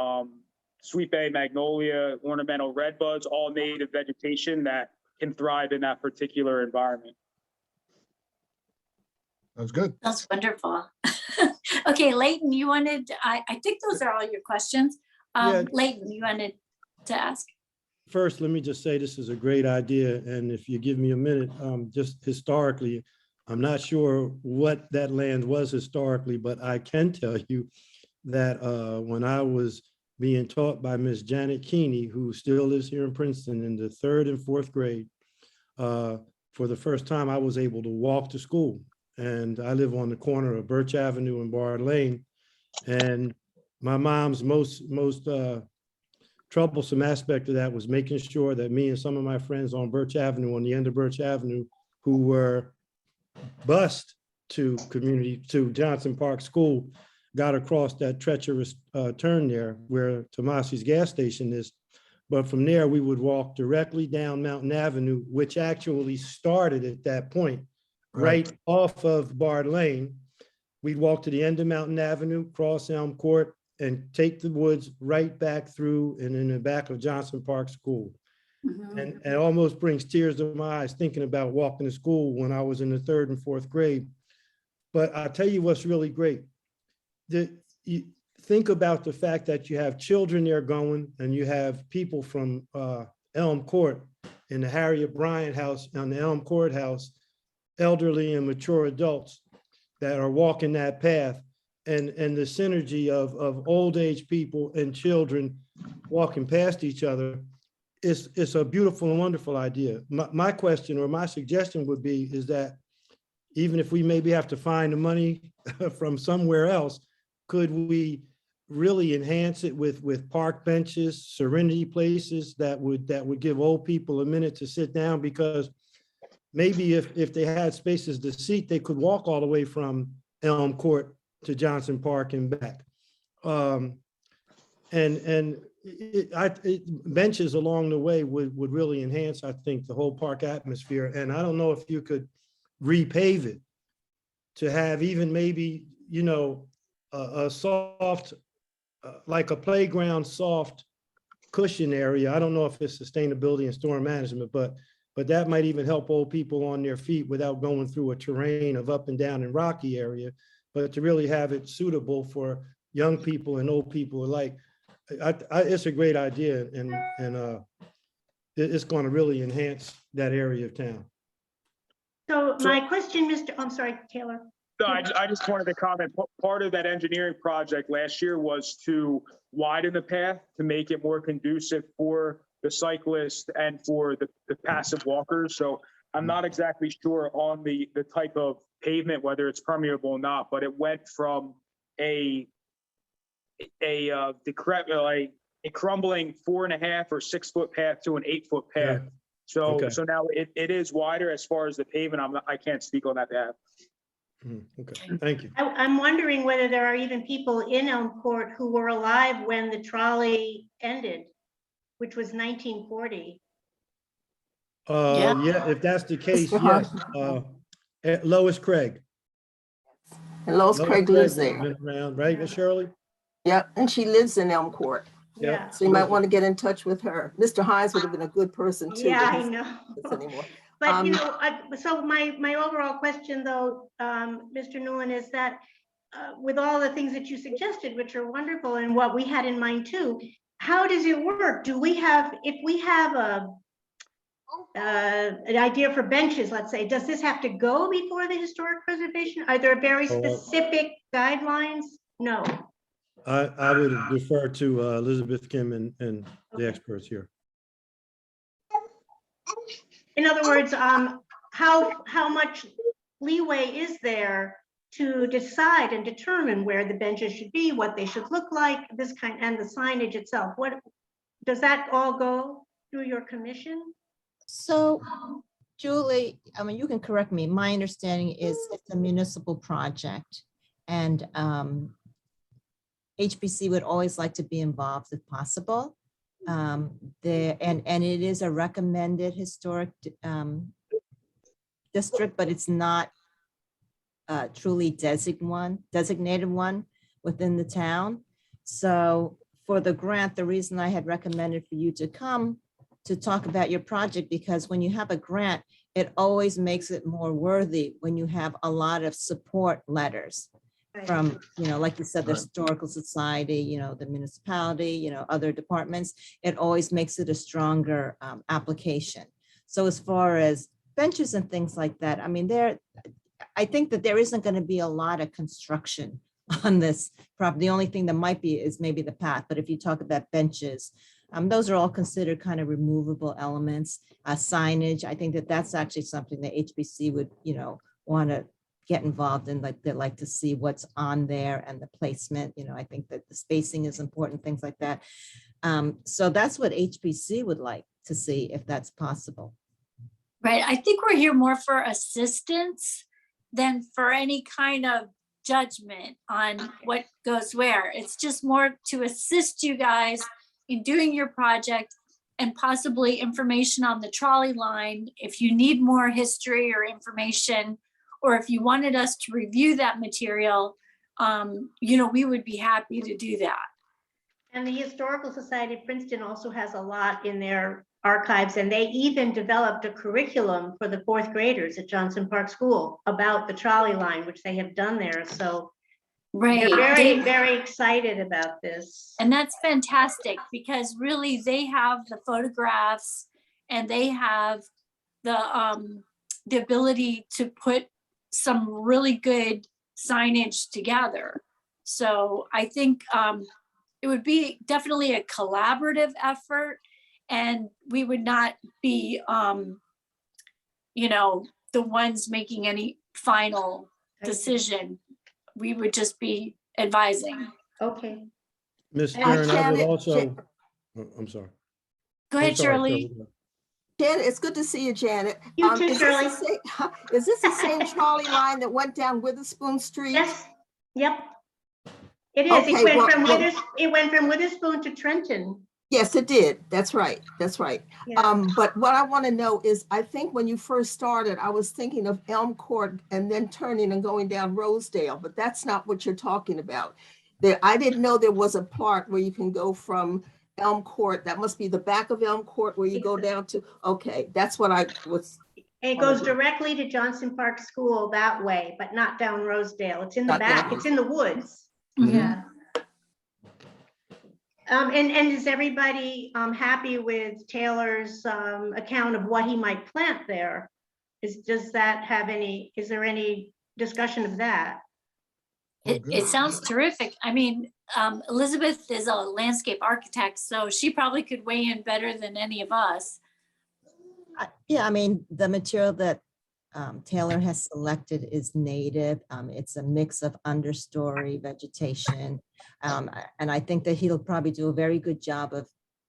sweet bay magnolia, ornamental redbuds, all native vegetation that can thrive in that particular environment. That's good. That's wonderful. Okay, Leighton, you wanted, I think those are all your questions. Yeah. Leighton, you wanted to ask? First, let me just say this is a great idea. And if you give me a minute, just historically, I'm not sure what that land was historically, but I can tell you that when I was being taught by Miss Janet Keeney, who still lives here in Princeton in the 3rd and 4th grade, for the first time, I was able to walk to school. And I live on the corner of Birch Avenue and Bard Lane. And my mom's most troublesome aspect of that was making sure that me and some of my friends on Birch Avenue, on the end of Birch Avenue, who were bused to Johnson Park School, got across that treacherous turn there where Tomasi's gas station is. But from there, we would walk directly down Mountain Avenue, which actually started at that point, right off of Bard Lane. We'd walk to the end of Mountain Avenue, cross Elm Court, and take the woods right back through and in the back of Johnson Park School. And it almost brings tears to my eyes thinking about walking to school when I was in the 3rd and 4th grade. But I'll tell you what's really great. You think about the fact that you have children there going, and you have people from Elm Court in the Harriet Bryant House on the Elm Court House, elderly and mature adults that are walking that path, and the synergy of old age people and children walking past each other. It's a beautiful and wonderful idea. My question or my suggestion would be is that even if we maybe have to find the money from somewhere else, could we really enhance it with park benches, serenity places that would give old people a minute to sit down? Because maybe if they had spaces to seat, they could walk all the way from Elm Court to Johnson Park and back. Benches along the way would really enhance, I think, the whole park atmosphere. And I don't know if you could repave it to have even maybe, a soft, like a playground soft cushion area. I don't know if it's sustainability and storm management, but that might even help old people on their feet without going through a terrain of up and down and rocky area, but to really have it suitable for young people and old people alike. It's a great idea, and it's going to really enhance that area of town. So my question, I'm sorry, Taylor. No, I just wanted to comment. Part of that engineering project last year was to widen the path to make it more conducive for the cyclists and for the passive walkers. So I'm not exactly sure on the type of pavement, whether it's permeable or not, but it went from a crumbling 4.5 or 6 foot path to an 8 foot path. Yeah. So now it is wider as far as the pavement. I can't speak on that path. Okay, thank you. I'm wondering whether there are even people in Elm Court who were alive when the trolley ended, which was 1940. Yeah, if that's the case, Mr. yes. Hahn. Lois Craig. And Lois Craig lives has there. been around, right, Miss Shirley? Yep, and she lives in Elm Court. Yeah. So you might want to get in touch with her. Mr. Hines would have been a good person too. Yeah, but I he's know. not with us anymore. But you know, so my overall question though, Mr. Newland, is that with all the things that you suggested, which are wonderful and what we had in mind too, how does it work? Do we have, if we have an idea for benches, let's say, does this have to go before the historic preservation? Are there very specific guidelines? No. I would defer to Elizabeth Kim and the experts here. In other words, how much leeway is there to decide and determine where the benches should be, what they should look like, this kind, and the signage itself? What does that all go through your commission? So, Julie, I mean, you can correct me. My understanding is it's a municipal project, and HBC would always like to be involved if possible. There and it is a recommended historic district, but it's not truly designated one within the town. So for the grant, the reason I had recommended for you to come to talk about your project, because when you have a grant, it always makes it more worthy when you have a lot of support letters from, you know, like you said, the Historical Society, you know, the municipality, you know, other departments. It always makes it a stronger application. So as far as benches and things like that, I mean, I think that there isn't going to be a lot of construction on this property. The only thing that might be is maybe the path. But if you talk about benches, those are all considered kind of removable elements. Signage, I think that that's actually something that HBC would, you know, want to get involved in. Like they like to see what's on there and the placement. You know, I think that the spacing is important, things like that. So that's what HBC would like to see if that's possible. Right. I think we're here more for assistance than for any kind of judgment on what goes where. It's just more to assist you guys in doing your project and possibly information on the trolley line. If you need more history or information, or if you wanted us to review that material, you know, we would be happy to do that. And the Historical Society of Princeton also has a lot in their archives, and they even developed a curriculum for the 4th graders at Johnson Park School about the trolley line, which they have done there. So right, they're very, very excited about this. And that's fantastic because really they have the photographs and they have the ability to put some really good signage together. So I think it would be definitely a collaborative effort, and we would not be, you know, the ones making any final decision. We would just be advising. Okay. Ms. And Stern, I would Janet, also, I'm sorry. Go I'm ahead, sorry, Shirley. Janet, it's good to see you, Janet. You too, Is Shirley. this the same trolley line that went down Witherspoon Street? Yes. Yep. It is. Okay, It went from Witherspoon to Trenton. Yes, it did. That's right. That's right. Yeah. But what I want to know is, I think when you first started, I was thinking of Elm Court and then turning and going down Rosedale, but that's not what you're talking about. I didn't know there was a part where you can go from Elm Court. That must be the back of Elm Court where you go down to, okay, that's what I was. It goes directly to Johnson Park School that way, but not down Rosedale. It's in the Not down back. It's in the woods. Mhm. Yeah. And is everybody happy with Taylor's account of what he might plant there? Is there any discussion of that? It sounds terrific. I mean, Elizabeth is a landscape architect, so she probably could weigh in better than any of us. Yeah, I mean, the material that Taylor has selected is native. It's a mix of understory vegetation. And I think that he'll probably do a very good job of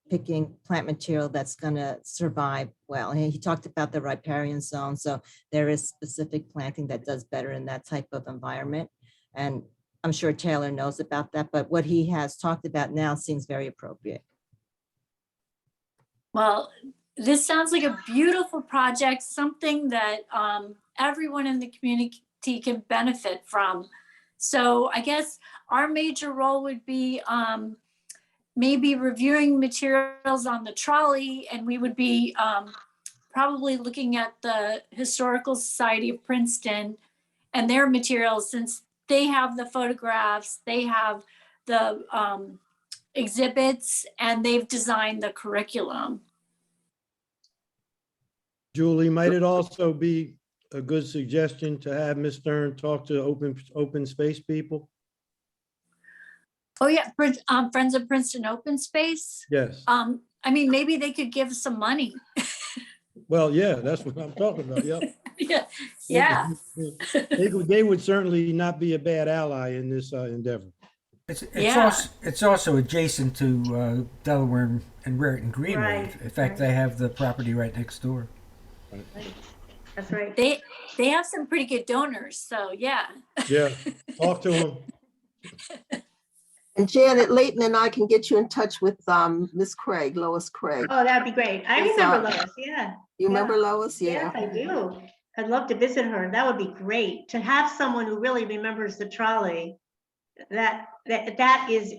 picking plant material that's going to survive well. And he talked about the riparian zone. So there is specific planting that does better in that type of environment. And I'm sure Taylor knows about that, but what he has talked about now seems very appropriate. Well, this sounds like a beautiful project, something that everyone in the community can benefit from. So I guess our major role would be maybe reviewing materials on the trolley, and we would be probably looking at the Historical Society of Princeton and their materials, since they have the photographs, they have the exhibits, and they've designed the curriculum. Julie, might it also be a good suggestion to have Ms. Stern talk to open space people? Oh yeah, Friends of Princeton Open Space. Yes. I mean, maybe they could give some money. Well, yeah, that's what I'm talking about. Yep. Yeah. They would certainly not be a bad ally in this endeavor. It's also adjacent to Delaware and Raritan Greenway. Right, In fact, they have the property right next door. That's right. They have some pretty good donors, so yeah. Yeah, talk to them. And Janet Layton and I can get you in touch with Miss Craig, Lois Craig. Oh, that'd be great. I It's, remember Lois, yeah. You remember Lois? Yes, Yeah. I do. I'd love to visit her. That would be great. To have someone who really remembers the trolley, that is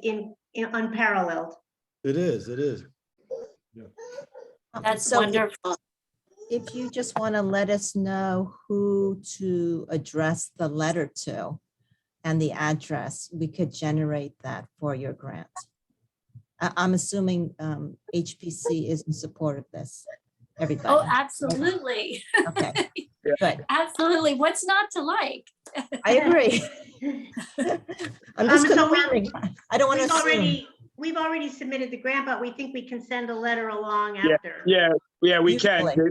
unparalleled. It is. That's So wonderful. if you just want to let us know who to address the letter to and the address, we could generate that for your grant. I'm assuming HPC is in support of this. Everybody. Oh, absolutely. Okay, good. Absolutely. What's not to like? I agree. I'm just So confirming. I don't want to assume. we've already submitted the grant, but we think we can send a letter along Yeah, after. yeah, we can. Usually.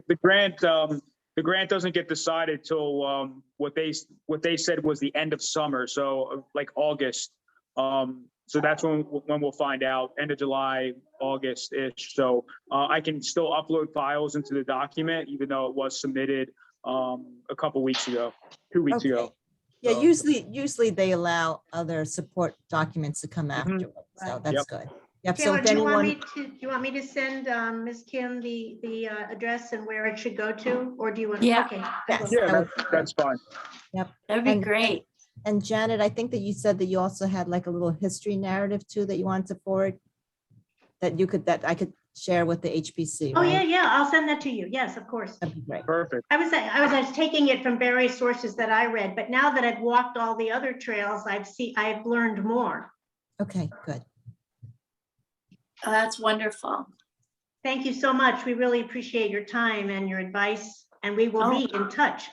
The grant doesn't get decided till what they said was the end of summer, so like August. So that's when we'll find out, end of July, August-ish. So I can still upload files into the document, even though it was submitted a couple weeks ago, 2 weeks ago. Yeah, So- usually they allow other support documents to come afterwards, so Right. that's Yep. good. Yep, so Taylor, if do you want anyone, me to be send Ms. Kim the address and where it should go to, or do you want? Yeah. Okay. Yes. Yeah, that's fine. That'd be And- great. and Janet, I think that you said that you also had like a little history narrative too that you wanted to forward, that I could share with the HPC, Oh, right? yeah, I'll send that to you. Yes, of course. That'd be great. Perfect. I was taking it from various sources that I read, but now that I've walked all the other trails, I've learned more. Okay, good. Oh, that's wonderful. Thank you so much. We really appreciate your time and your advice, and we will be in touch.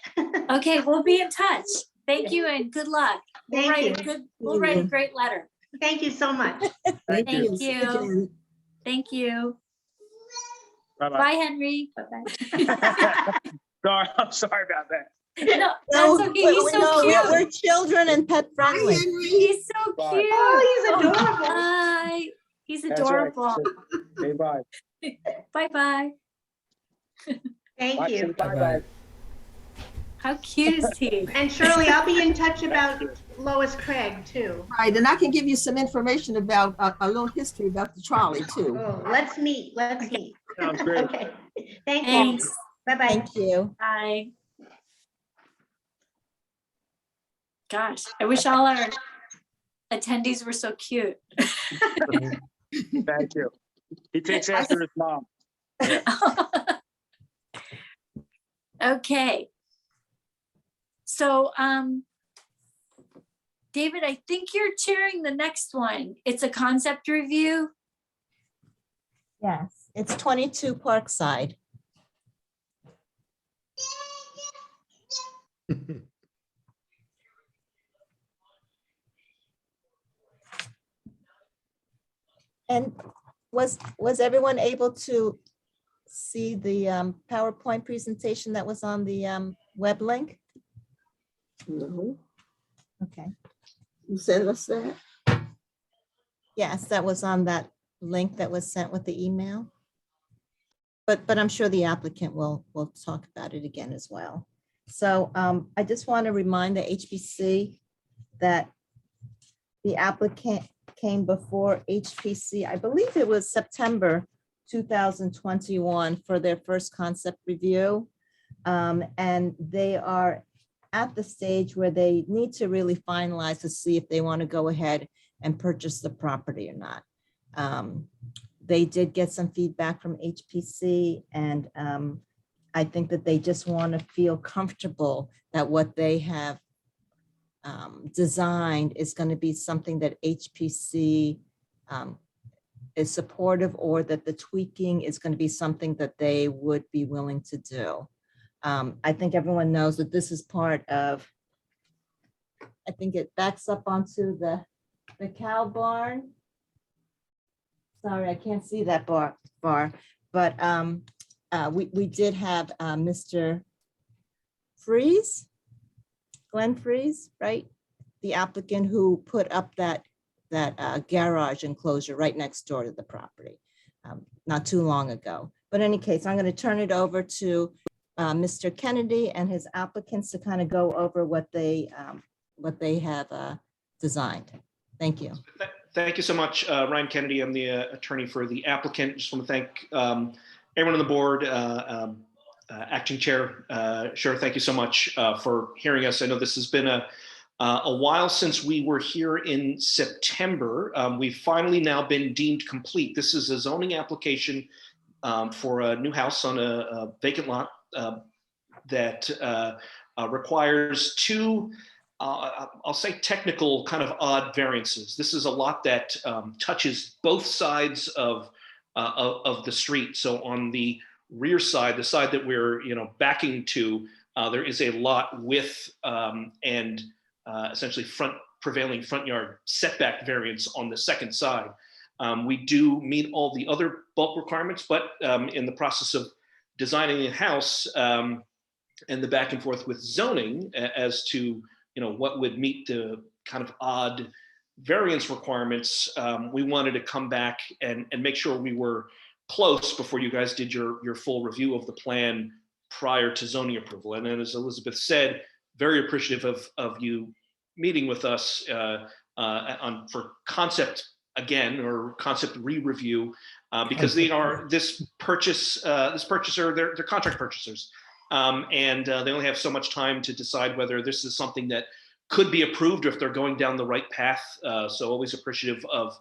Okay, we'll be in touch. Thank you and good luck. Thank you. We'll write a great letter. Thank you so much. Thank you. Thank you. Thank you. Bye-bye. Bye, Henry. Sorry, I'm sorry about that. No, No, that's okay. He's so we're cute. children and pet friendly. He's so Bye. cute. Oh, he's adorable. Bye. He's That's right. adorable. Okay, bye. Bye-bye. Thank you. Bye-bye. How cute is he? And Shirley, I'll be in touch about Lois Craig too. Right, and I can give you some information about a little history about the trolley too. Oh, let's meet. Sounds great. Okay. Thank you. Thanks. Bye-bye. Thank you. Bye. Gosh, I wish all our attendees were so cute. Thank you. He takes after his mom. Okay. So, David, I think you're chairing the next one. It's a concept review. Yes, it's 22 Parkside. And was everyone able to see the PowerPoint presentation that was on the web link? No, Okay, you send us that? yes, that was on that link that was sent with the email. But I'm sure the applicant will talk about it again as well. So I just want to remind the HPC that the applicant came before HPC, I believe it was September 2021 for their first concept review. And they are at the stage where they need to really finalize to see if they want to go ahead and purchase the property or not. They did get some feedback from HPC, and I think that they just want to feel comfortable that what they have designed is going to be something that HPC is supportive, or that the tweaking is going to be something that they would be willing to do. I think everyone knows that this is part of, I think it backs up onto the cow barn. Sorry, I can't see that bar, but we did have Mr. Freeze, Glenn Freeze, right? The applicant who put up that garage enclosure right next door to the property not too long ago. But in any case, I'm going to turn it over to Mr. Kennedy and his applicants to kind of go over what they have designed. Thank you. Thank you so much, Ryan Kennedy. I'm the attorney for the applicant. Just want to thank everyone on the board, acting chair. Sure, thank you so much for hearing us. I know this has been a while since we were here in September. We've finally now been deemed complete. This is a zoning application for a new house on a vacant lot that requires two, I'll say technical kind of odd variances. This is a lot that touches both sides of the street. So on the rear side, the side that we're backing to, there is a lot with and essentially prevailing front yard setback variance on the second side. We do meet all the other bulk requirements, but in the process of designing a house and the back and forth with zoning as to what would meet the kind of odd variance requirements, we wanted to come back and make sure we were close before you guys did your full review of the plan prior to zoning approval. And then, as Elizabeth said, very appreciative of you meeting with us for concept again, or concept re-review, because they are this purchaser, they're contract purchasers. And they only have so much time to decide whether this is something that could be approved or if they're going down the right path. So always appreciative of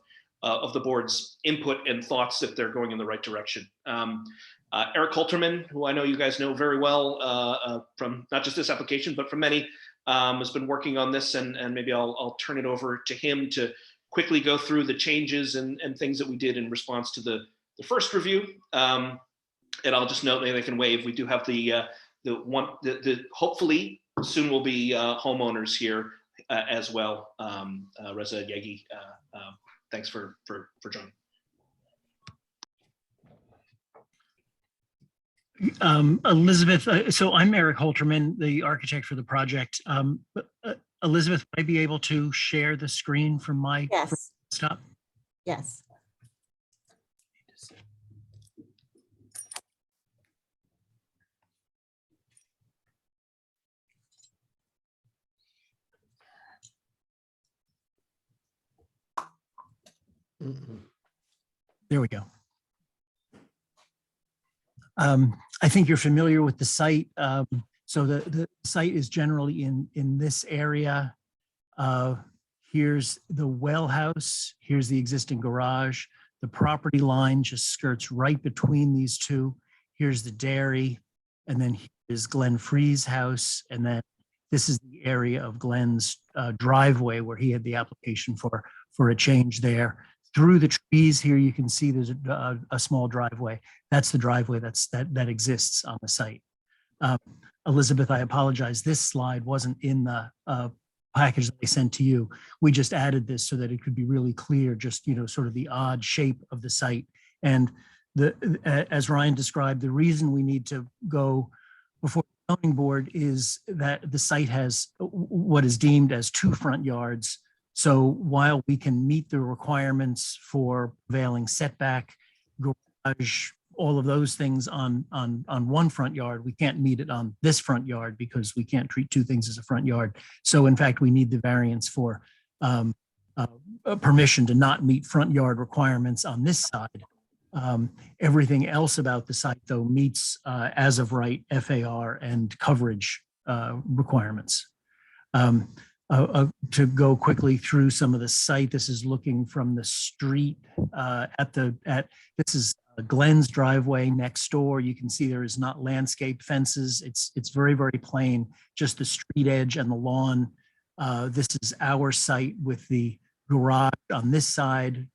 the board's input and thoughts if they're going in the right direction. Eric Holterman, who I know you guys know very well from not just this application, but from many, has been working on this, and maybe I'll turn it over to him to quickly go through the changes and things that we did in response to the first review. And I'll just note, maybe they can wave, we do have the hopefully soon will be homeowners here as well. Reza Yegi, thanks for joining. Elizabeth, so I'm Eric Holterman, the architect for the project. Elizabeth, would I be able to share the screen from my desktop? Yes. There we go. I think you're familiar with the site. So the site is generally in this area. Here's the well house. Here's the existing garage. The property line just skirts right between these two. Here's the dairy. And then here's Glenn Free's house. And then this is the area of Glenn's driveway where he had the application for a change there. Through the trees here, you can see there's a small driveway. That's the driveway that exists on the site. Elizabeth, I apologize. This slide wasn't in the package that I sent to you. We just added this so that it could be really clear, just, sort of the odd shape of the site. And as Ryan described, the reason we need to go before the zoning board is that the site has what is deemed as 2 front yards. So while we can meet the requirements for prevailing setback, garage, all of those things on one front yard, we can't meet it on this front yard because we can't treat 2 things as a front yard. So in fact, we need the variance for permission to not meet front yard requirements on this side. Everything else about the site, though, meets as of right FAR and coverage requirements. To go quickly through some of the site, this is looking from the street this is Glenn's driveway next door. You can see there is not landscape fences. It's very, very plain, just the street edge and the lawn. This is our site with the garage on this side,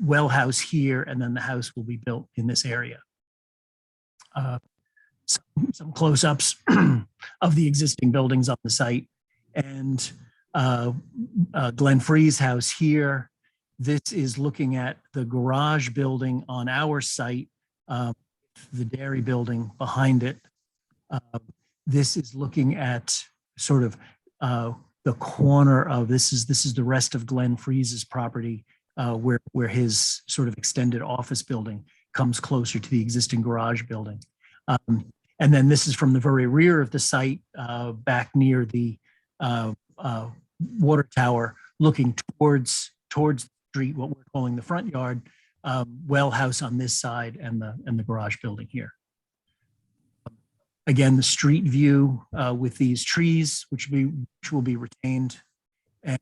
well house here, and then the house will be built in this area. Some close-ups of the existing buildings on the site, and Glenn Free's house here. This is looking at the garage building on our site, the dairy building behind it. This is looking at sort of the corner of this is the rest of Glenn Freese's property, where his sort of extended office building comes closer to the existing garage building. And then this is from the very rear of the site, back near the water tower, looking towards the street, what we're calling the front yard, well house on this side, and the garage building here. Again, the street view with these trees, which will be retained, and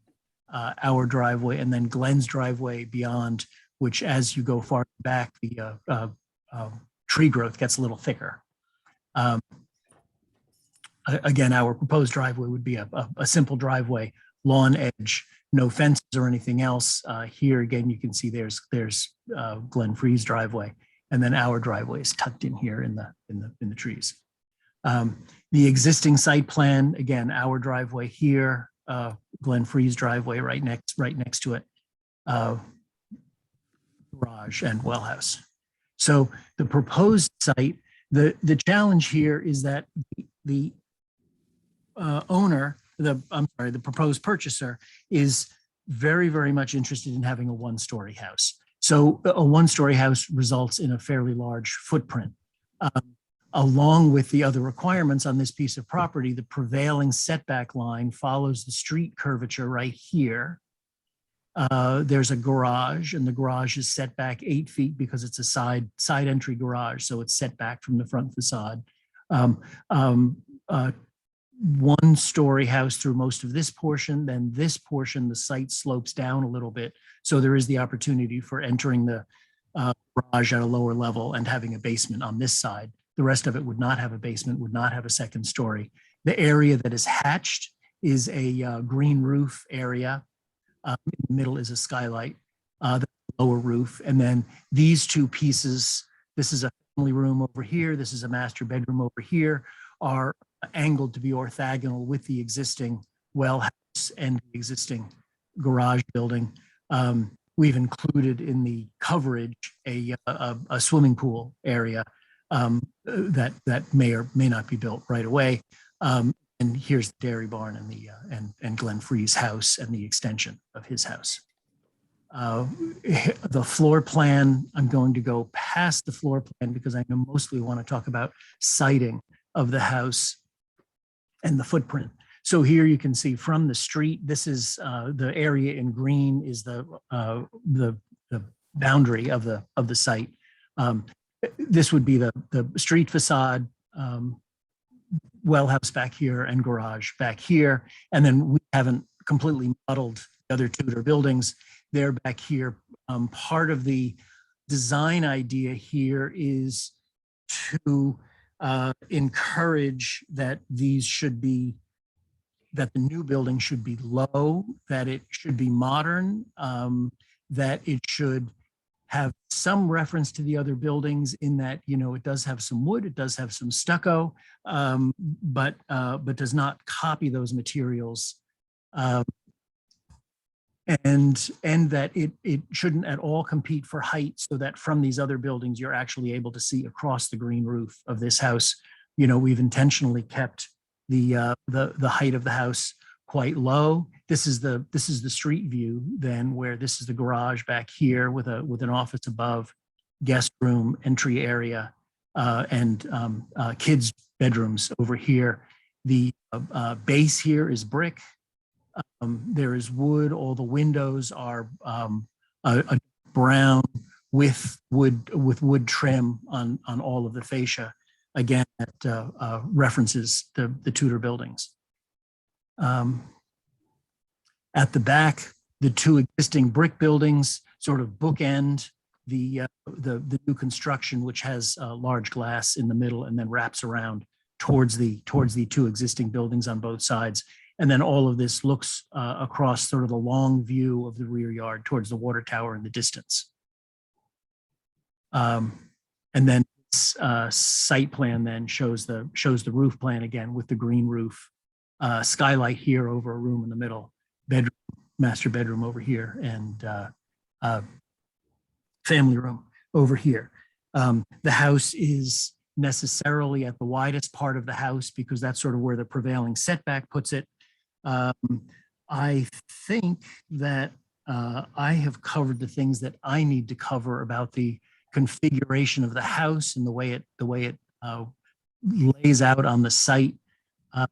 our driveway, and then Glenn's driveway beyond, which as you go far back, the tree growth gets a little thicker. Again, our proposed driveway would be a simple driveway, lawn edge, no fences or anything else. Here again, you can see there's Glenn Free's driveway, and then our driveway is tucked in here in the trees. The existing site plan, again, our driveway here, Glenn Free's driveway right next to it, garage and well house. So the proposed site, the challenge here is that the the proposed purchaser is very, very much interested in having a one-story house. So a one-story house results in a fairly large footprint. Along with the other requirements on this piece of property, the prevailing setback line follows the street curvature right here. There's a garage, and the garage is set back 8 feet because it's a side entry garage, so it's set back from the front facade. One-story house through most of this portion, then this portion, the site slopes down a little bit, so there is the opportunity for entering the garage at a lower level and having a basement on this side. The rest of it would not have a basement, would not have a second story. The area that is hatched is a green roof area. In the middle is a skylight, the lower roof. And then these two pieces, this is a family room over here, this is a master bedroom over here, are angled to be orthogonal with the existing well house and the existing garage building. We've included in the coverage a swimming pool area that may or may not be built right away. And here's the dairy barn and Glenn Free's house and the extension of his house. The floor plan, I'm going to go past the floor plan because I mostly want to talk about siting of the house and the footprint. So here you can see from the street, this is the area in green is the boundary of the site. This would be the street facade, well house back here and garage back here. And then we haven't completely modeled the other Tudor buildings. They're back here. Part of the design idea here is to encourage that that the new building should be low, that it should be modern, that it should have some reference to the other buildings in that, it does have some wood, it does have some stucco, but does not copy those materials. And that it shouldn't at all compete for height, so that from these other buildings, you're actually able to see across the green roof of this house. We've intentionally kept the height of the house quite low. This is the street view then, where this is the garage back here with an office above, guest room, entry area, and kids' bedrooms over here. The base here is brick. There is wood. All the windows are a brown with wood trim on all of the fascia. Again, that references the Tudor buildings. At the back, the two existing brick buildings sort of bookend the new construction, which has large glass in the middle and then wraps around towards the two existing buildings on both sides. And then all of this looks across sort of the long view of the rear yard towards the water tower in the distance. And then this site plan then shows the roof plan again with the green roof, skylight here over a room in the middle, bedroom, master bedroom over here, and family room over here. The house is necessarily at the widest part of the house because that's sort of where the prevailing setback puts it. I think that I have covered the things that I need to cover about the configuration of the house and the way it lays out on the site. I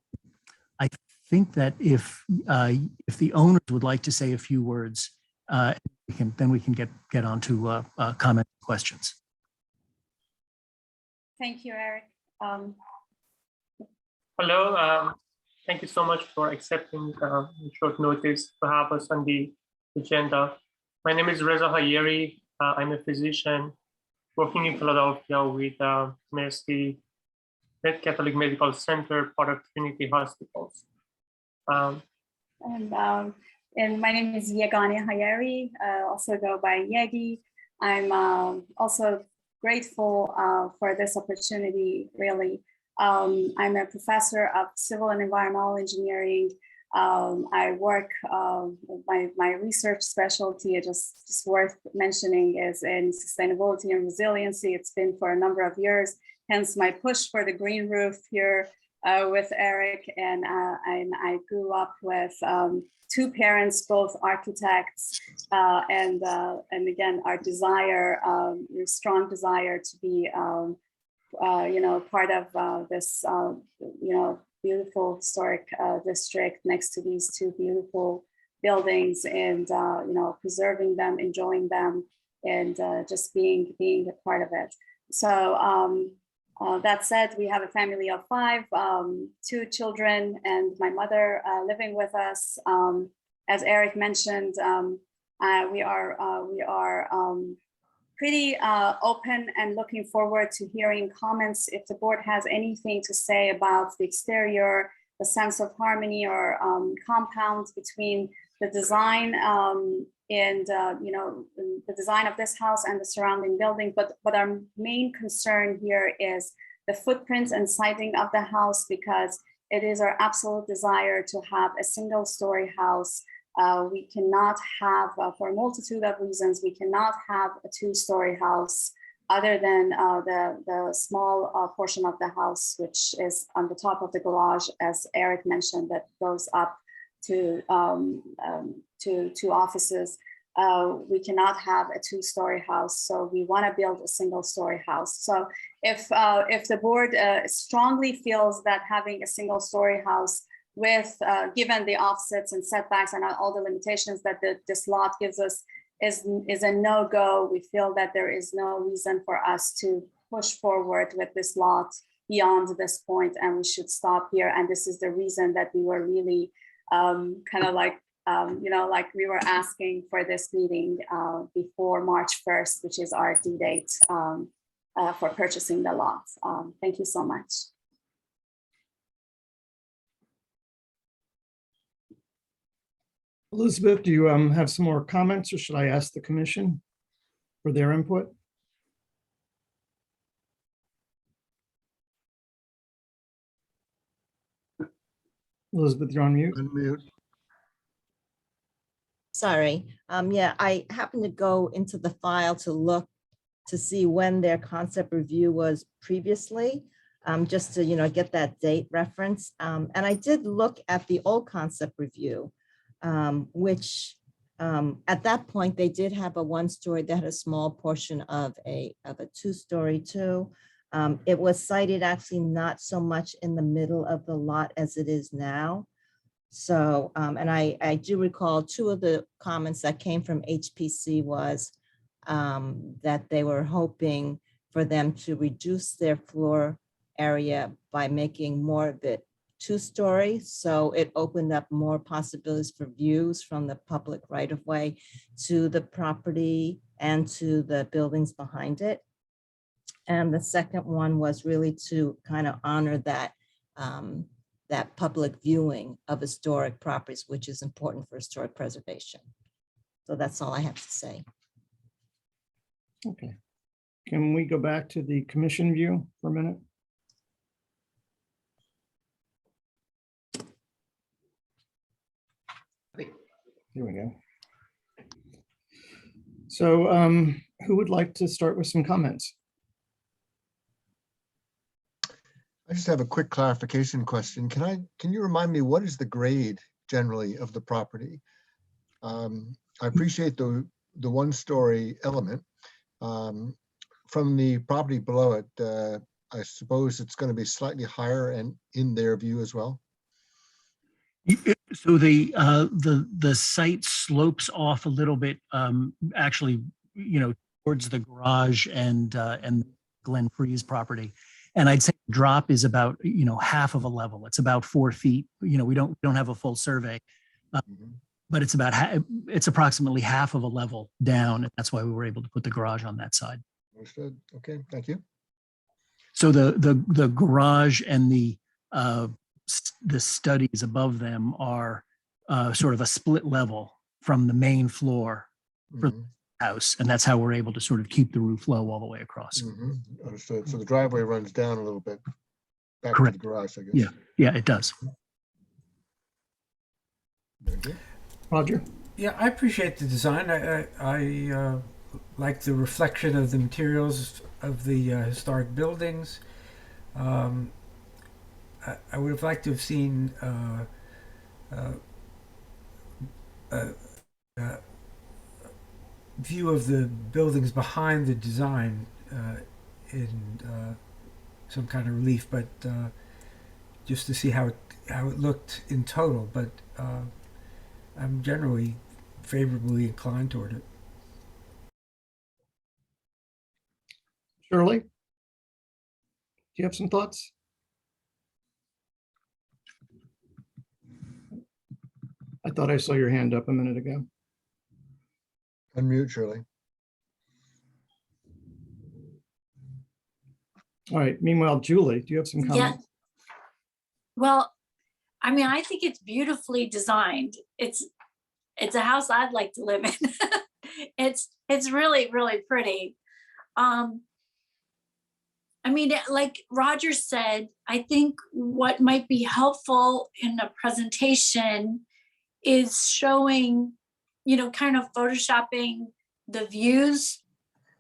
think that if the owners would like to say a few words, then we can get on to comment questions. Thank you, Eric. Hello. Thank you so much for accepting short notice to have us on the agenda. My name is Reza Hayeri. I'm a physician working in Philadelphia with Mercy Catholic Medical Center, part of Trinity Hospitals. And my name is Yegane Hayeri, also go by Yegi. I'm also grateful for this opportunity, really. I'm a professor of civil and environmental engineering. I work, my research specialty, just worth mentioning, is in sustainability and resiliency. It's been for a number of years, hence my push for the green roof here with Eric. And I grew up with two parents, both architects, and again, our desire, strong desire to be part of this, beautiful historic district next to these two beautiful buildings, and preserving them, enjoying them, and just being a part of it. So that said, we have a family of 5, 2 children, and my mother living with us. As Eric mentioned, we are pretty open and looking forward to hearing comments. If the board has anything to say about the exterior, the sense of harmony or compound between the design and the design of this house and the surrounding building. But our main concern here is the footprint and siding of the house, because it is our absolute desire to have a single-story house. We cannot have, for a multitude of reasons, we cannot have a 2-story house other than the small portion of the house, which is on the top of the garage, as Eric mentioned, that goes up to 2 offices. We cannot have a 2-story house, so we want to build a single-story house. So if the board strongly feels that having a single-story house with given the offsets and setbacks and all the limitations that this lot gives us is a no-go, we feel that there is no reason for us to push forward with this lot beyond this point, and we should stop here. And this is the reason that we were really like we were asking for this meeting before March 1st, which is our due date for purchasing the lot. Thank you so much. Elizabeth, do you have some more comments, or should I ask the commission for their input? Elizabeth, you're on mute. Unmute. Sorry. Yeah, I happened to go into the file to look to see when their concept review was previously, just to get that date reference. And I did look at the old concept review, which at that point they did have a 1-story that had a small portion of a 2-story too. It was cited actually not so much in the middle of the lot as it is now. So, and I do recall 2 of the comments that came from HPC was, that they were hoping for them to reduce their floor area by making more of it two-story. So it opened up more possibilities for views from the public right-of-way to the property and to the buildings behind it. And the second one was really to kind of honor that that public viewing of historic properties, which is important for historic preservation. So that's all I have to say. Okay. Can we go back to the commission view for a minute? Here we go. So who would like to start with some comments? I just have a quick clarification question. Can you remind me, what is the grade generally of the property? I appreciate the one-story element. From the property below it, I suppose it's going to be slightly higher and in their view as well. So the site slopes off a little bit, actually, towards the garage and Glen Freeze property. And I'd say the drop is about, half of a level. It's about 4 feet. We don't have a full survey, but it's it's approximately half of a level down. And that's why we were able to put the garage on that side. Understood. Okay, thank you. So the garage and the studies above them are sort of a split level from the main floor for the house. And that's how we're able to sort of keep the roof low all the way across. Understood. So the driveway runs down a little bit back Correct. to the garage, I guess. Yeah, it does. Very good. Roger? Yeah, I appreciate the design. I like the reflection of the materials of the historic buildings. I would have liked to have seen view of the buildings behind the design in some kind of relief, but just to see how it looked in total. But I'm generally favorably inclined toward it. Shirley? Do you have some thoughts? I thought I saw your hand up a minute ago. Unmute, Shirley. All right. Meanwhile, Julie, do you have some Yeah. comments? Well, I mean, I think it's beautifully designed. It's a house I'd like to live in. It's really, really pretty. I mean, like Roger said, I think what might be helpful in a presentation is showing, kind of photoshopping the views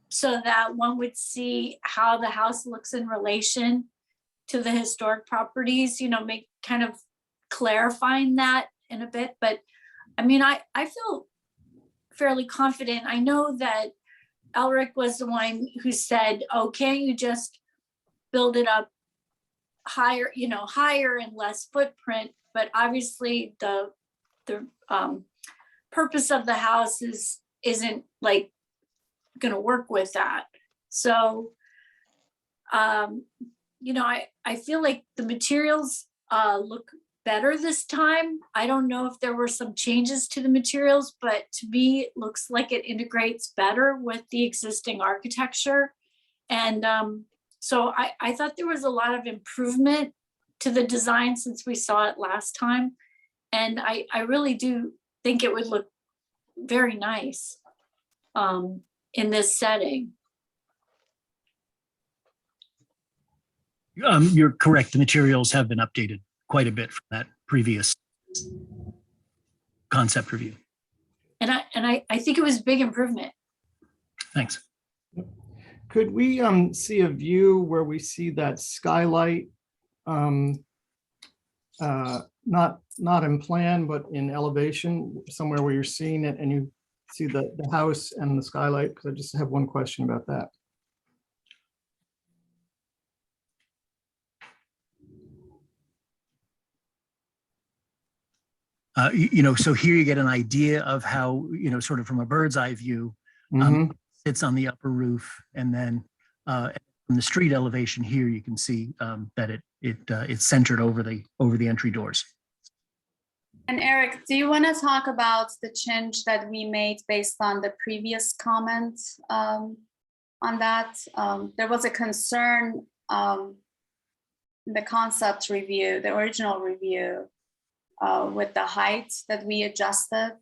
so that one would see how the house looks in relation to the historic properties, make kind of clarifying that in a bit. But I mean, I feel fairly confident. I know that Elric was the one who said, oh, can't you just build it up higher, higher and less footprint? But obviously the purpose of the house isn't like going to work with that. So, I feel like the materials look better this time. I don't know if there were some changes to the materials, but to me, it looks like it integrates better with the existing architecture. And so I thought there was a lot of improvement to the design since we saw it last time. And I really do think it would look very nice in this setting. You're correct. The materials have been updated quite a bit from that previous concept review. And I think it was a big improvement. Thanks. Could we see a view where we see that skylight, not in plan, but in elevation, somewhere where you're seeing it and you see the house and the skylight? Because I just have one question about that. So here you get an idea of how, sort of from a bird's eye view, sits on the upper roof, and then from the street elevation here, you can see that it's centered over the entry doors. And Eric, do you want to talk about the change that we made based on the previous comment on that? There was a concern in the concept review, the original review, with the height that we adjusted.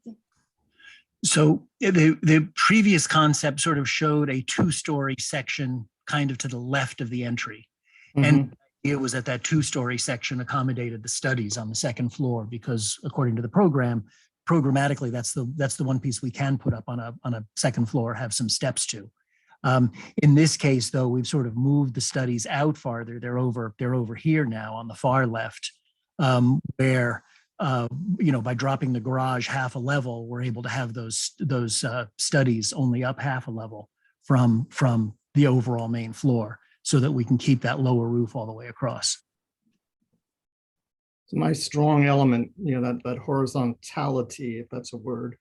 So the previous concept sort of showed a 2-story section kind of to the left of the entry. And it was that 2-story section accommodated the studies on the second floor, because according to the program, programmatically, that's the one piece we can put up on a second floor, have some steps to. In this case, though, we've sort of moved the studies out farther. They're over here now on the far left, where by dropping the garage half a level, we're able to have those studies only up half a level from the overall main floor, so that we can keep that lower roof all the way across. It's a nice strong element, that horizontality, if that's a word.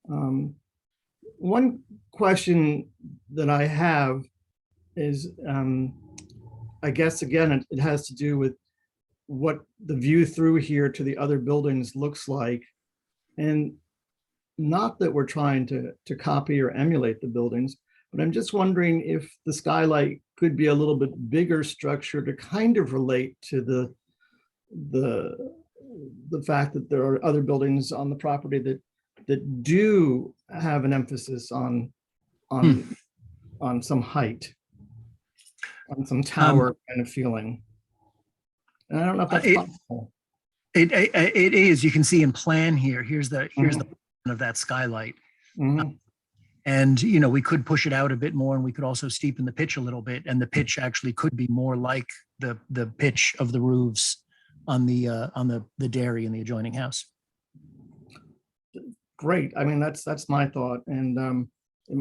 One question that I have is, I guess, again, it has to do with what the view through here to the other buildings looks like. And not that we're trying to copy or emulate the buildings, but I'm just wondering if the skylight could be a little bit bigger structure to kind of relate to the fact that there are other buildings on the property that do have an emphasis on some height, on some tower kind of feeling. And I don't know if that's possible. It is. You can see in plan here. Here's the plan of that skylight. And we could push it out a bit more, and we could also steepen the pitch a little bit, and the pitch actually could be more like the pitch of the roofs on the dairy in the adjoining house. Great. I mean, that's my thought, and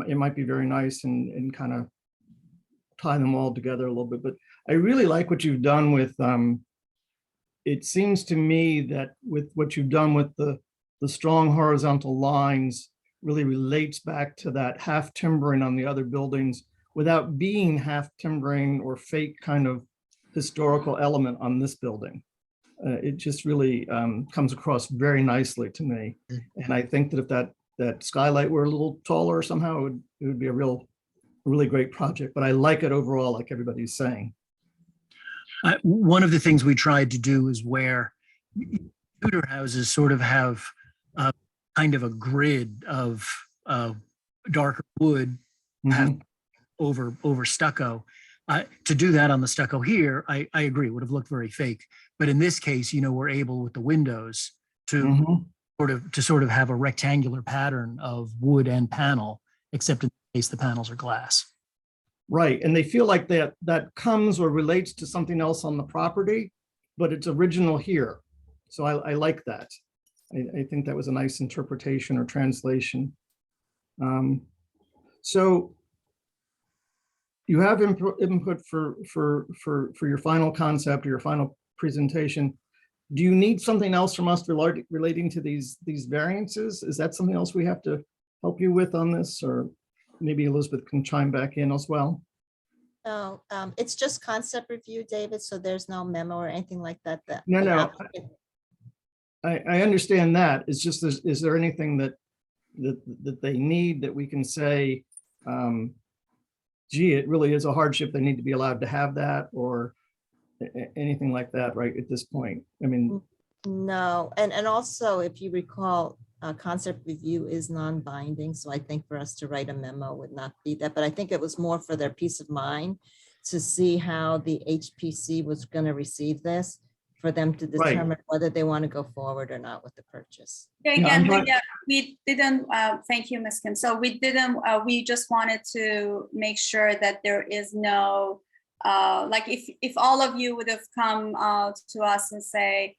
it might be very nice and kind of tie them all together a little bit. But I really like what you've done with. It seems to me that with what you've done with the strong horizontal lines really relates back to that half timbering on the other buildings without being half timbering or fake kind of historical element on this building. It just really comes across very nicely to me. And I think that if that skylight were a little taller somehow, it would be a really great project. But I like it overall, like everybody's saying. One of the things we tried to do is where Tudor houses sort of have kind of a grid of darker wood over stucco. To do that on the stucco here, I agree, would have looked very fake. But in this case, we're able with the windows to sort of have a rectangular pattern of wood and panel, except in this case the panels are glass. Right, and they feel like that comes or relates to something else on the property, but it's original here. So I like that. I think that was a nice interpretation or translation. So you have input for your final concept or your final presentation. Do you need something else from us relating to these variances? Is that something else we have to help you with on this, or maybe Elizabeth can chime back in as well? No, it's just concept review, David. So there's no memo or anything like that. No. I understand that. It's just, is there anything that they need that we can say, gee, it really is a hardship, they need to be allowed to have that, or anything like that right at this point? I mean, no. And also, if you recall, concept review is non-binding. So I think for us to write a memo would not be that, but I think it was more for their peace of mind to see how the HPC was going to receive this, for them to determine whether they want to go forward or not with the purchase. Again, Linda, we didn't, thank you, Ms. Kim. So we didn't, we just wanted to make sure that there is no, like if all of you would have come to us and say,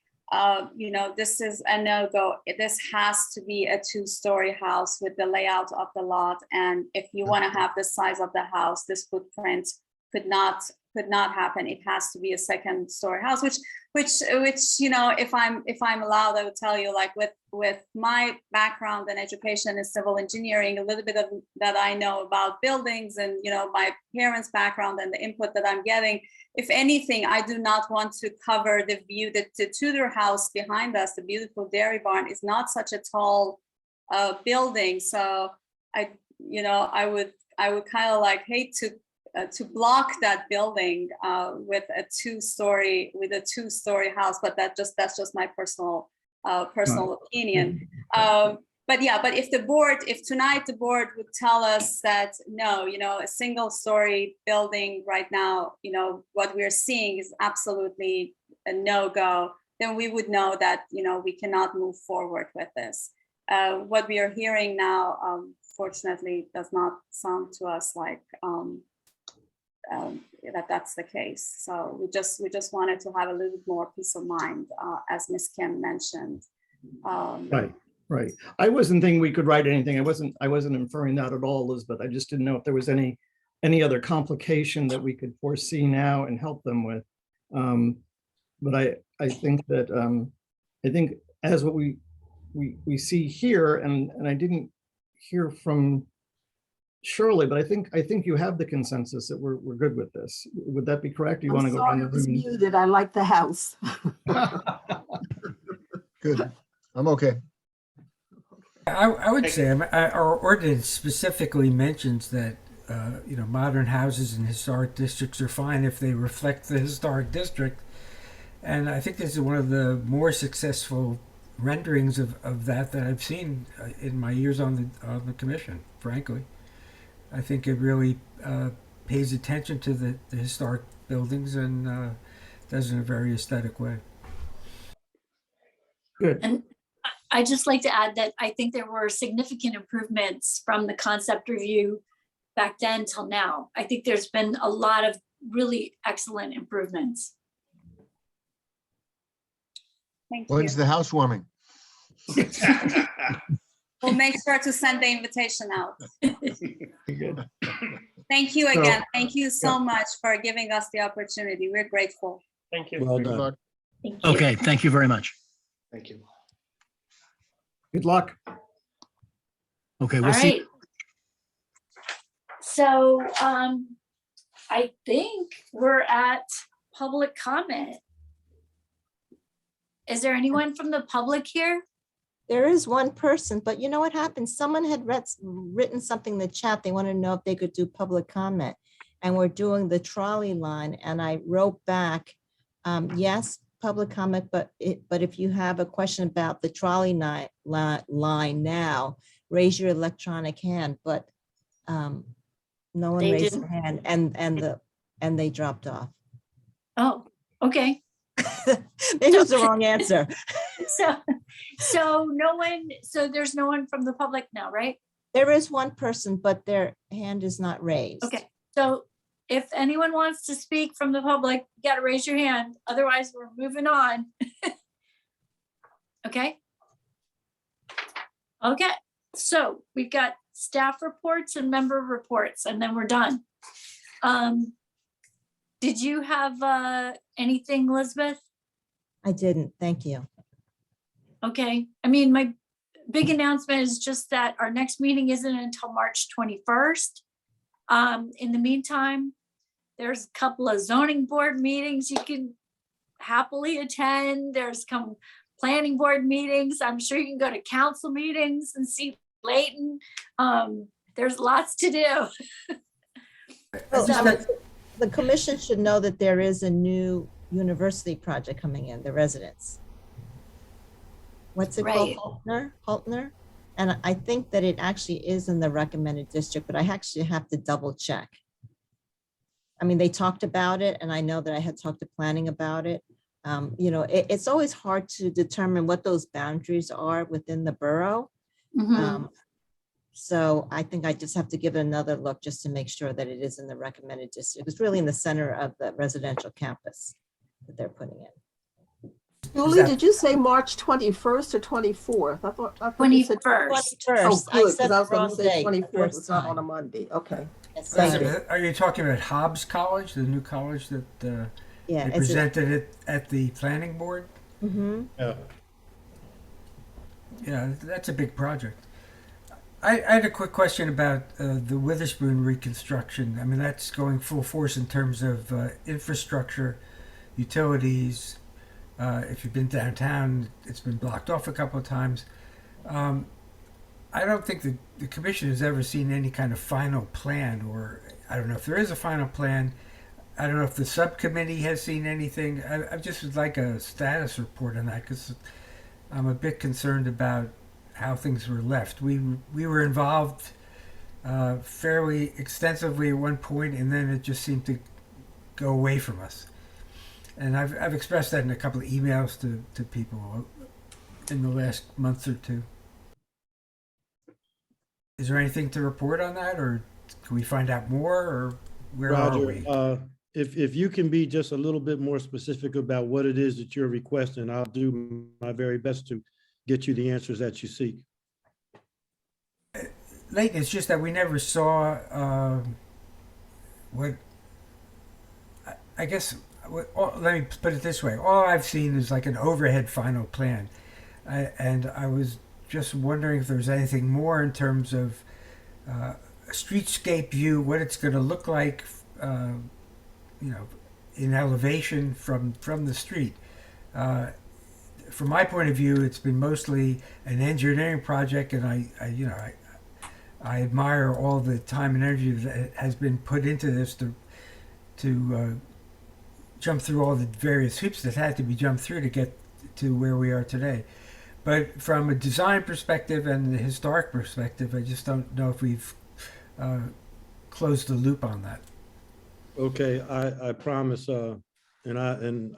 this is a no-go, this has to be a 2-story house with the layout of the lot. And if you want to have the size of the house, this footprint could not could not happen. It has to be a second story house, which, you know, if I'm allowed, I would tell you, like with my background and education in civil engineering, a little bit of that I know about buildings and, you know, my parents' background and the input that I'm getting, if anything, I do not want to cover the view that the Tudor house behind us, the beautiful dairy barn, is not such a tall building. So I would kind of like hate to block that building with a two-story house, but that's just my personal opinion. But if tonight the board would tell us that no, you know, a single-story building right now, you know, what we're seeing is absolutely a no-go, then we would know that, you know, we cannot move forward with this. What we are hearing now, fortunately, does not sound to us like that's the case. So we just wanted to have a little bit more peace of mind, as Ms. Kim mentioned. Right. I wasn't thinking we could write anything. I wasn't inferring that at all, Elizabeth. I just didn't know if there was any other complication that we could foresee now and help them with. But I think that I think as what we see here, and I didn't hear from Shirley, but I think you have the consensus that we're good with this. Would that be correct? You want to go around the room? Muted. I like the house. Good. I'm okay. I would say our ordinance specifically mentions that you know, modern houses in historic districts are fine if they reflect the historic district, and I think this is one of the more successful renderings of that I've seen in my years on the commission. Frankly, I think it really pays attention to the historic buildings and does it in a very aesthetic way. Good. And I'd just like to add that I think there were significant improvements from the concept review back then till now. I think there's been a lot of really excellent improvements. Thank you. When's the housewarming? We'll make sure to send the invitation out. Good. Thank you So- again. Thank you so much for giving us the opportunity. We're grateful. Thank you. Well Good done. luck. Thank you. Okay, thank you very much. Thank you. Good luck. Okay, All we'll see. right. So I think we're at public comment. Is there anyone from the public here? There is one person, but you know what happened? Someone had written something in the chat. They wanted to know if they could do public comment. And we're doing the trolley line. And I wrote back, yes, public comment, but if you have a question about the trolley line now, raise your electronic hand, but no one They raised didn't. their hand and they dropped off. Oh, okay. Maybe it was the wrong answer. So no one, so there's no one from the public now, right? There is one person, but their hand is not raised. Okay, so if anyone wants to speak from the public, you gotta raise your hand. Otherwise, we're moving on. Okay. Okay, so we've got staff reports and member reports, and then we're done. Did you have anything, Elizabeth? I didn't. Thank you. Okay, I mean, my big announcement is just that our next meeting isn't until March 21st. In the meantime, there's a couple of zoning board meetings you can happily attend. There's planning board meetings. I'm sure you can go to council meetings and see Layton. There's lots to do. The commission should know that there is a new university project coming in, the residents. What's it called? Haltner? And I think that it actually is in the recommended district, but I actually have to double check. I mean, they talked about it and I know that I had talked to planning about it. You know, it's always hard to determine what those boundaries are within the borough. So I think I just have to give it another look just to make sure that it is in the recommended district. It's really in the center of the residential campus that they're putting in. Julie, did you say March 21st or 24th? I thought you said 21st. 21st. Oh, good, said because I was the going wrong to say date the 24th first was not time. on a Monday. Okay. Yes, Thank thank you. you. Are you talking about Hobbs College, the new college that Yeah, they is it- presented it at the planning board? Mm-hmm. Yeah. Yeah, that's a big project. I had a quick question about the Witherspoon reconstruction. I mean, that's going full force in terms of infrastructure, utilities. If you've been downtown, it's been blocked off a couple of times. I don't think the commission has ever seen any kind of final plan, or I don't know if there is a final plan. I don't know if the subcommittee has seen anything. I just would like a status report on that, because I'm a bit concerned about how things were left. We were involved fairly extensively at one point, and then it just seemed to go away from us. And I've expressed that in a couple of emails to people in the last month or two. Is there anything to report on that, or can we find out more, or where are we? Roger, if you can be just a little bit more specific about what it is that you're requesting, I'll do my very best to get you the answers that you seek. Leighton, it's just that we never saw what I guess. Let me put it this way: all I've seen is like an overhead final plan, and I was just wondering if there's anything more in terms of a streetscape view, what it's going to look like, in elevation from the street. From my point of view, it's been mostly an engineering project, and I admire all the time and energy that has been put into this to jump through all the various hoops that had to be jumped through to get to where we are today. But from a design perspective and the historic perspective, I just don't know if we've closed the loop on that. Okay, I promise, and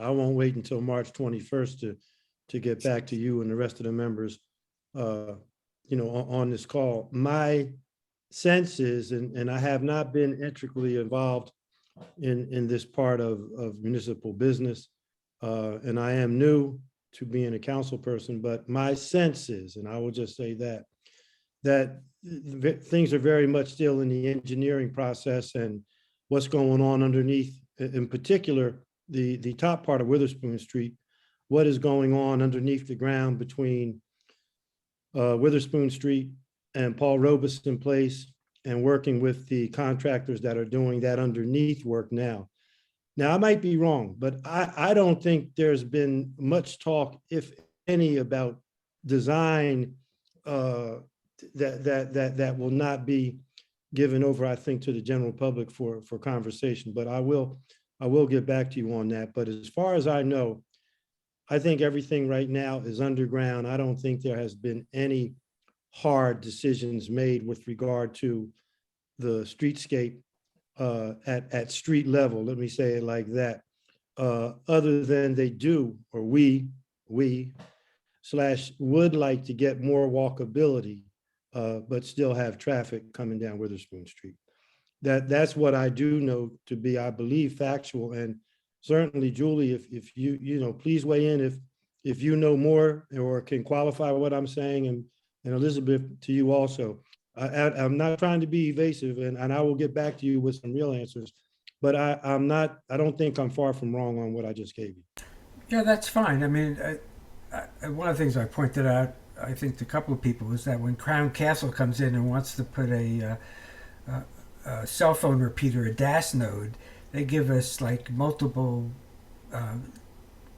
I won't wait until March 21st to get back to you and the rest of the members, on this call. My sense is, and I have not been intricately involved in this part of municipal business, and I am new to being a council person, but my sense is, and I will just say that things are very much still in the engineering process, and what's going on underneath, in particular, the top part of Witherspoon Street, what is going on underneath the ground between Witherspoon Street and Paul Robeson Place, and working with the contractors that are doing that underneath work now. Now, I might be wrong, but I don't think there's been much talk, if any, about design that will not be given over, I think, to the general public for conversation. But I will get back to you on that. But as far as I know, I think everything right now is underground. I don't think there has been any hard decisions made with regard to the streetscape at street level, let me say it like that, other than they do, or we would like to get more walkability, but still have traffic coming down Witherspoon Street. That's what I do know to be, I believe, factual. And certainly, Julie, if you please weigh in if you know more or can qualify what I'm saying, and Elizabeth, to you also. I'm not trying to be evasive, and I will get back to you with some real answers, but I don't think I'm far from wrong on what I just gave you. Yeah, that's fine. I mean, one of the things I pointed out, I think, to a couple of people, is that when Crown Castle comes in and wants to put a cell phone repeater, a DAS node, they give us like multiple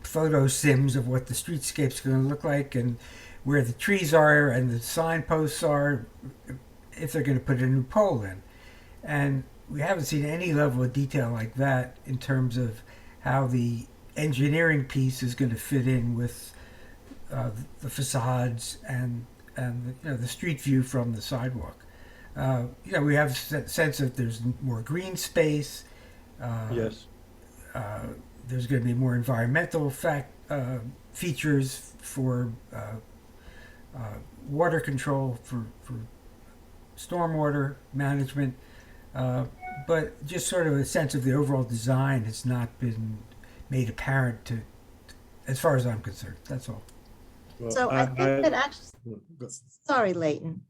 photo sims of what the streetscape's going to look like, and where the trees are and the signposts are, if they're going to put a new pole in. And we haven't seen any level of detail like that in terms of how the engineering piece is going to fit in with the facades and the street view from the sidewalk. We have a sense that there's more green space. Yes. There's going to be more environmental features for water control, for stormwater management, but just sort of a sense of the overall design has not been made apparent as far as I'm concerned. That's all. Well, So I think that actually, sorry, Leighton.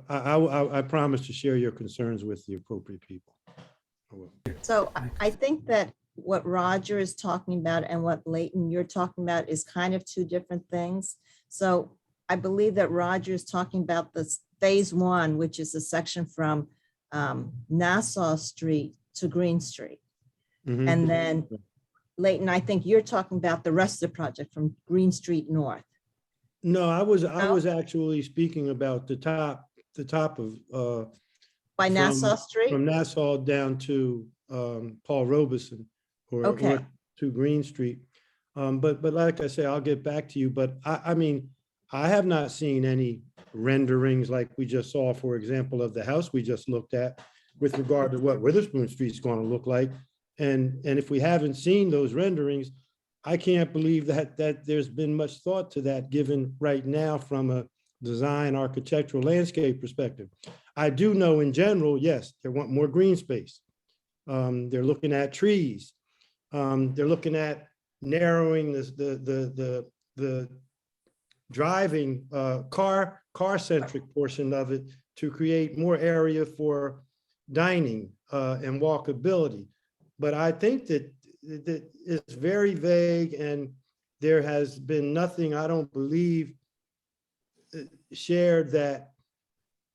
I promise to share your concerns with the appropriate people. I will. So I think that what Roger is talking about and what Leighton you're talking about is kind of two different things. So I believe that Roger is talking about this phase one, which is a section from Nassau Street to Green Street. Mhm. And then Leighton, I think you're talking about the rest of the project from Green Street North. No, I was actually speaking about the top of By from- Nassau Street? From Nassau down to Paul Robeson or Okay. to Green Street. But like I say, I'll get back to you, but I mean, I have not seen any renderings like we just saw, for example, of the house we just looked at with regard to what Witherspoon Street's going to look like. And if we haven't seen those renderings, I can't believe that there's been much thought to that given right now from a design, architectural, landscape perspective. I do know in general, yes, they want more green space. They're looking at trees. They're looking at narrowing the driving car-centric portion of it to create more area for dining and walkability. But I think that it's very vague and there has been nothing, I don't believe, shared that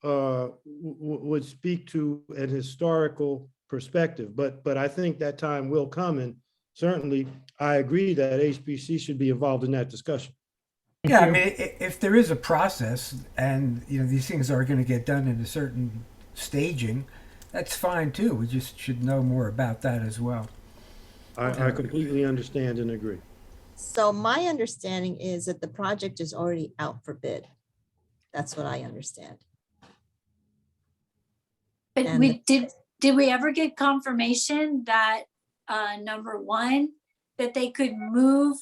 would speak to an historical perspective. But I think that time will come, and certainly I agree that HPC should be involved in that discussion. Yeah, I mean, if there is a process and, you know, these things are going to get done in a certain staging, that's fine too. We just should know more about that as well. I completely understand and agree. So my understanding is that the project is already out for bid. That's what I understand. But And we did we ever get confirmation that, number one, that they could move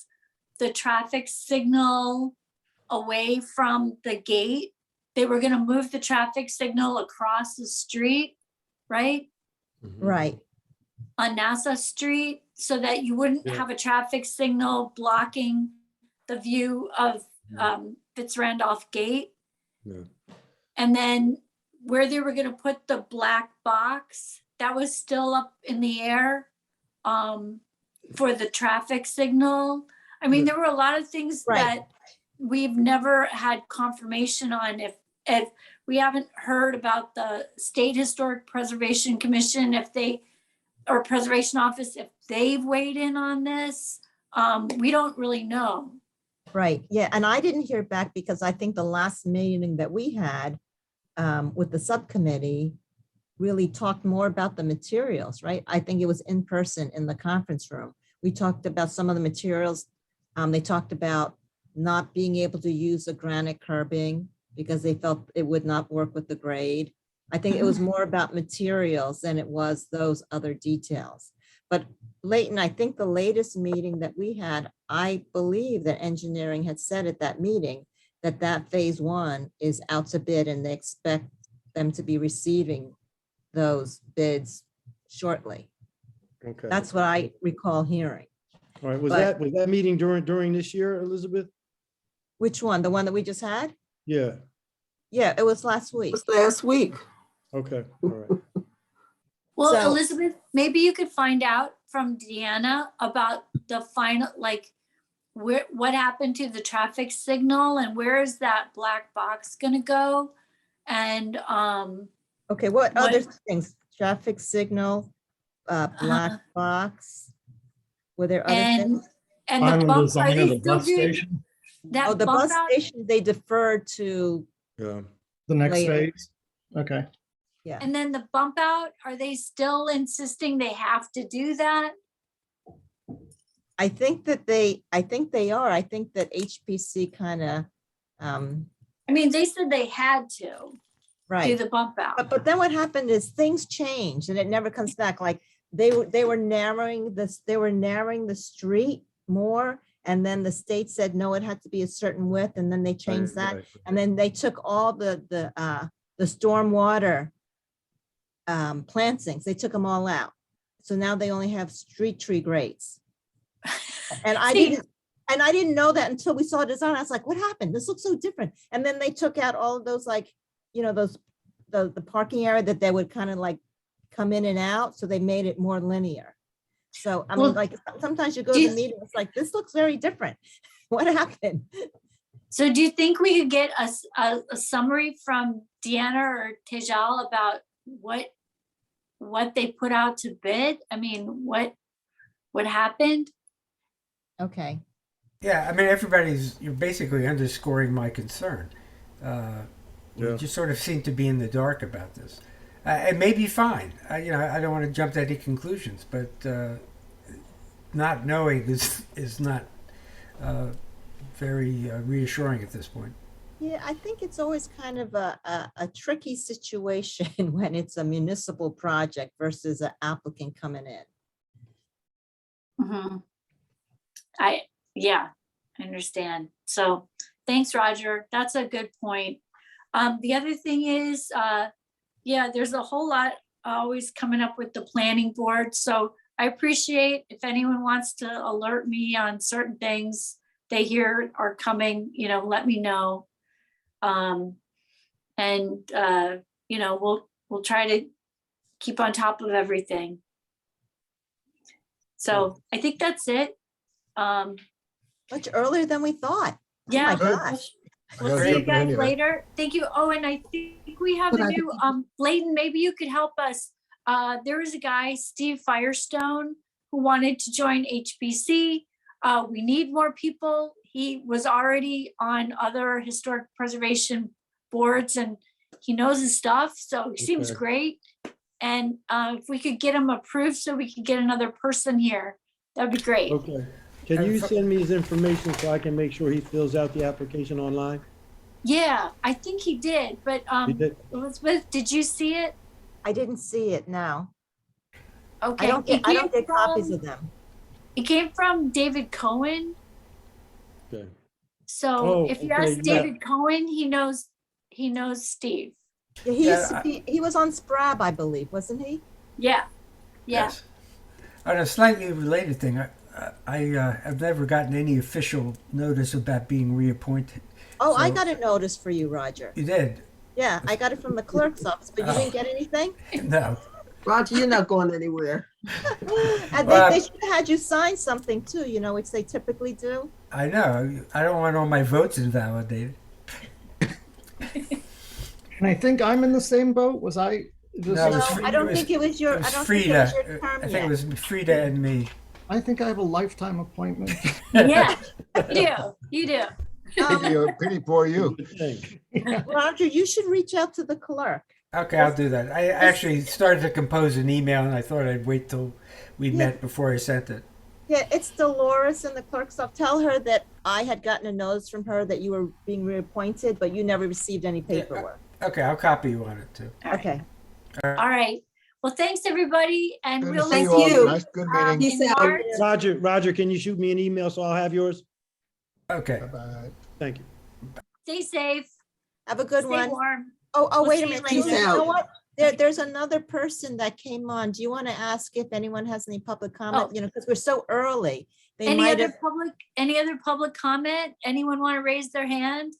the traffic signal away from the gate? They were gonna move the traffic signal across the street, right? Right. On Nassau Street, so that you wouldn't Yeah. have a traffic signal blocking the view of Fitz-Randolph Gate. Yeah. And then where they were gonna put the black box, that was still up in the air for the traffic signal. I mean, there were a lot of things Right. that we've never had confirmation on. If we haven't heard about the State Historic Preservation Commission, or Preservation Office, if they've weighed in on this, we don't really know. Right, yeah, and I didn't hear back because I think the last meeting that we had with the subcommittee really talked more about the materials, right? I think it was in person in the conference room. We talked about some of the materials. They talked about not being able to use the granite curbing because they felt it would not work with the grade. I think it was more about materials than it was those other details. But Leighton, I think the latest meeting that we had, I believe that engineering had said at that meeting that phase one is out to bid and they expect them to be receiving those bids shortly. Okay. That's what I recall hearing. All right, was but- that meeting during this year, Elizabeth? Which one? The one that we just had? Yeah, Yeah, it was last week. Last week. okay, all right. Well, So- Elizabeth, maybe you could find out from Deanna about the final, like, what happened to the traffic signal and where is that black box gonna go? And, Okay, what What- other things? Traffic signal, black box? Were there other things? and the Final bump, are design of they the still bus doing station, that Oh, the bump bus out? station, they deferred to, Yeah. the next Later. phase. Okay. yeah. And then the bump out, are they still insisting they have to do that? I think they are. I think that HPC kind of, I mean, they said they had to do right. the bump out. But then what happened is things changed and it never comes back. Like they were narrowing this, they were narrowing the street more. And then the state said, no, it had to be a certain width. And then they changed that. Right. And then they took all the stormwater plantings, they took them all out. So now they only have street tree grades. And I See, And I didn't know that until we saw design. I was like, what happened? This looks so different. And then they took out all of those, like, you know, those, the parking area that they would kind of like come in and out. So they made it more linear. So, I mean, Well, like, sometimes you go do to you- the meeting, it's like, this looks very different. What happened? So do you think we could get a summary from Deanna or Tejal about what they put out to bid? I mean, what happened? Okay. Yeah, I mean, you're basically underscoring my concern. We Yeah. just sort of seem to be in the dark about this. It may be fine. I don't want to jump to any conclusions, but not knowing is not very reassuring at this point. Yeah, I think it's always kind of a tricky situation when it's a municipal project versus an applicant coming in. Mhm. Yeah, I understand. So thanks, Roger. That's a good point. The other thing is, yeah, there's a whole lot always coming up with the planning board. So I appreciate if anyone wants to alert me on certain things they hear are coming, let me know. We'll try to keep on top of everything. So I think that's it. Much earlier than we thought. Yeah. Oh my gosh. We'll see you guys later. Thank you. Oh, and I think we have a new, Layton, maybe you could help us. There was a guy, Steve Firestone, who wanted to join HBC. We need more people. He was already on other historic preservation boards and he knows his stuff, so he seems Okay. great. And if we could get him approved so we could get another person here, that'd be great. Okay. Can you send me his information so I can make sure he fills out the application online? Yeah, I think he did, but He did? Elizabeth, did you see it? I didn't see it now. Okay. I don't it get came copies from- of them. It came from David Cohen. Okay. So Oh, if you okay, ask yeah. David Cohen, he knows Steve. Yeah, he used to be, he was on Sprab, I believe, wasn't he? Yeah. Yeah. Yes. On a slightly related thing, I have never gotten any official notice about being reappointed. Oh, I So- got a notice for you, Roger. You did? Yeah, I got it from the clerk's office, but you didn't get anything? No. Roger, you're not going anywhere. And Well, they should have had you sign something too, which they typically do. I know. I don't want all my votes invalidated. And I think I'm in the same boat. Was I? No, it was No, I don't think it was your, It was I don't think it Frida. was your term I think yet. it was Frida and me. I think I have a lifetime appointment. Yeah, you do. You do. Pity poor you. Roger, you should reach out to the clerk. Okay, I'll do that. I actually started to compose an email and I thought I'd wait till we met before I sent it. Yeah, it's Dolores in the clerk's office. Tell her that I had gotten a notice from her that you were being reappointed, but you never received any paperwork. Okay, I'll copy you on it too. Okay. All right. Well, thanks, everybody. And Good to we'll see let you all. Nice, good meeting. in March. Roger, can you shoot me an email so I'll have yours? Okay. Bye-bye. Thank you. Stay safe. Have a good Stay one. warm. Oh, We'll wait see a you minute. later. You know what? There's another person that came on. Do you want to ask if anyone has any public comment? Oh. Because we're so early. They Any might other have, public comment? Anyone want to raise their hand?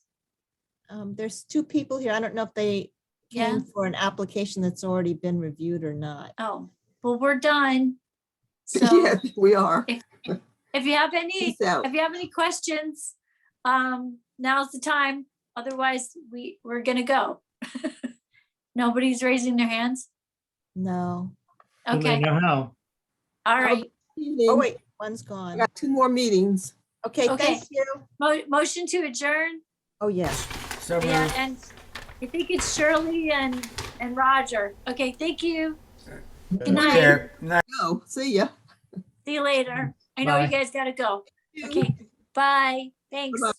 there's two people here. I don't know if they Yeah. came for an application that's already been reviewed or not. Oh, well, we're done. So Yes, we are. if you have any, Peace out. if you have any questions, now's the time. Otherwise, we're gonna go. Nobody's raising their hands? No. And I Okay, know how. all right. Oh, wait, one's I gone. got 2 more meetings. Okay, Okay. thank you. Motion to adjourn? Oh, yes. So Yeah, moved. and I think it's Shirley and Roger. Okay, thank you. Good night. Care. Night. No, see ya. See you later. I know you Bye. guys gotta go. Okay, bye. Thanks. Bye-bye.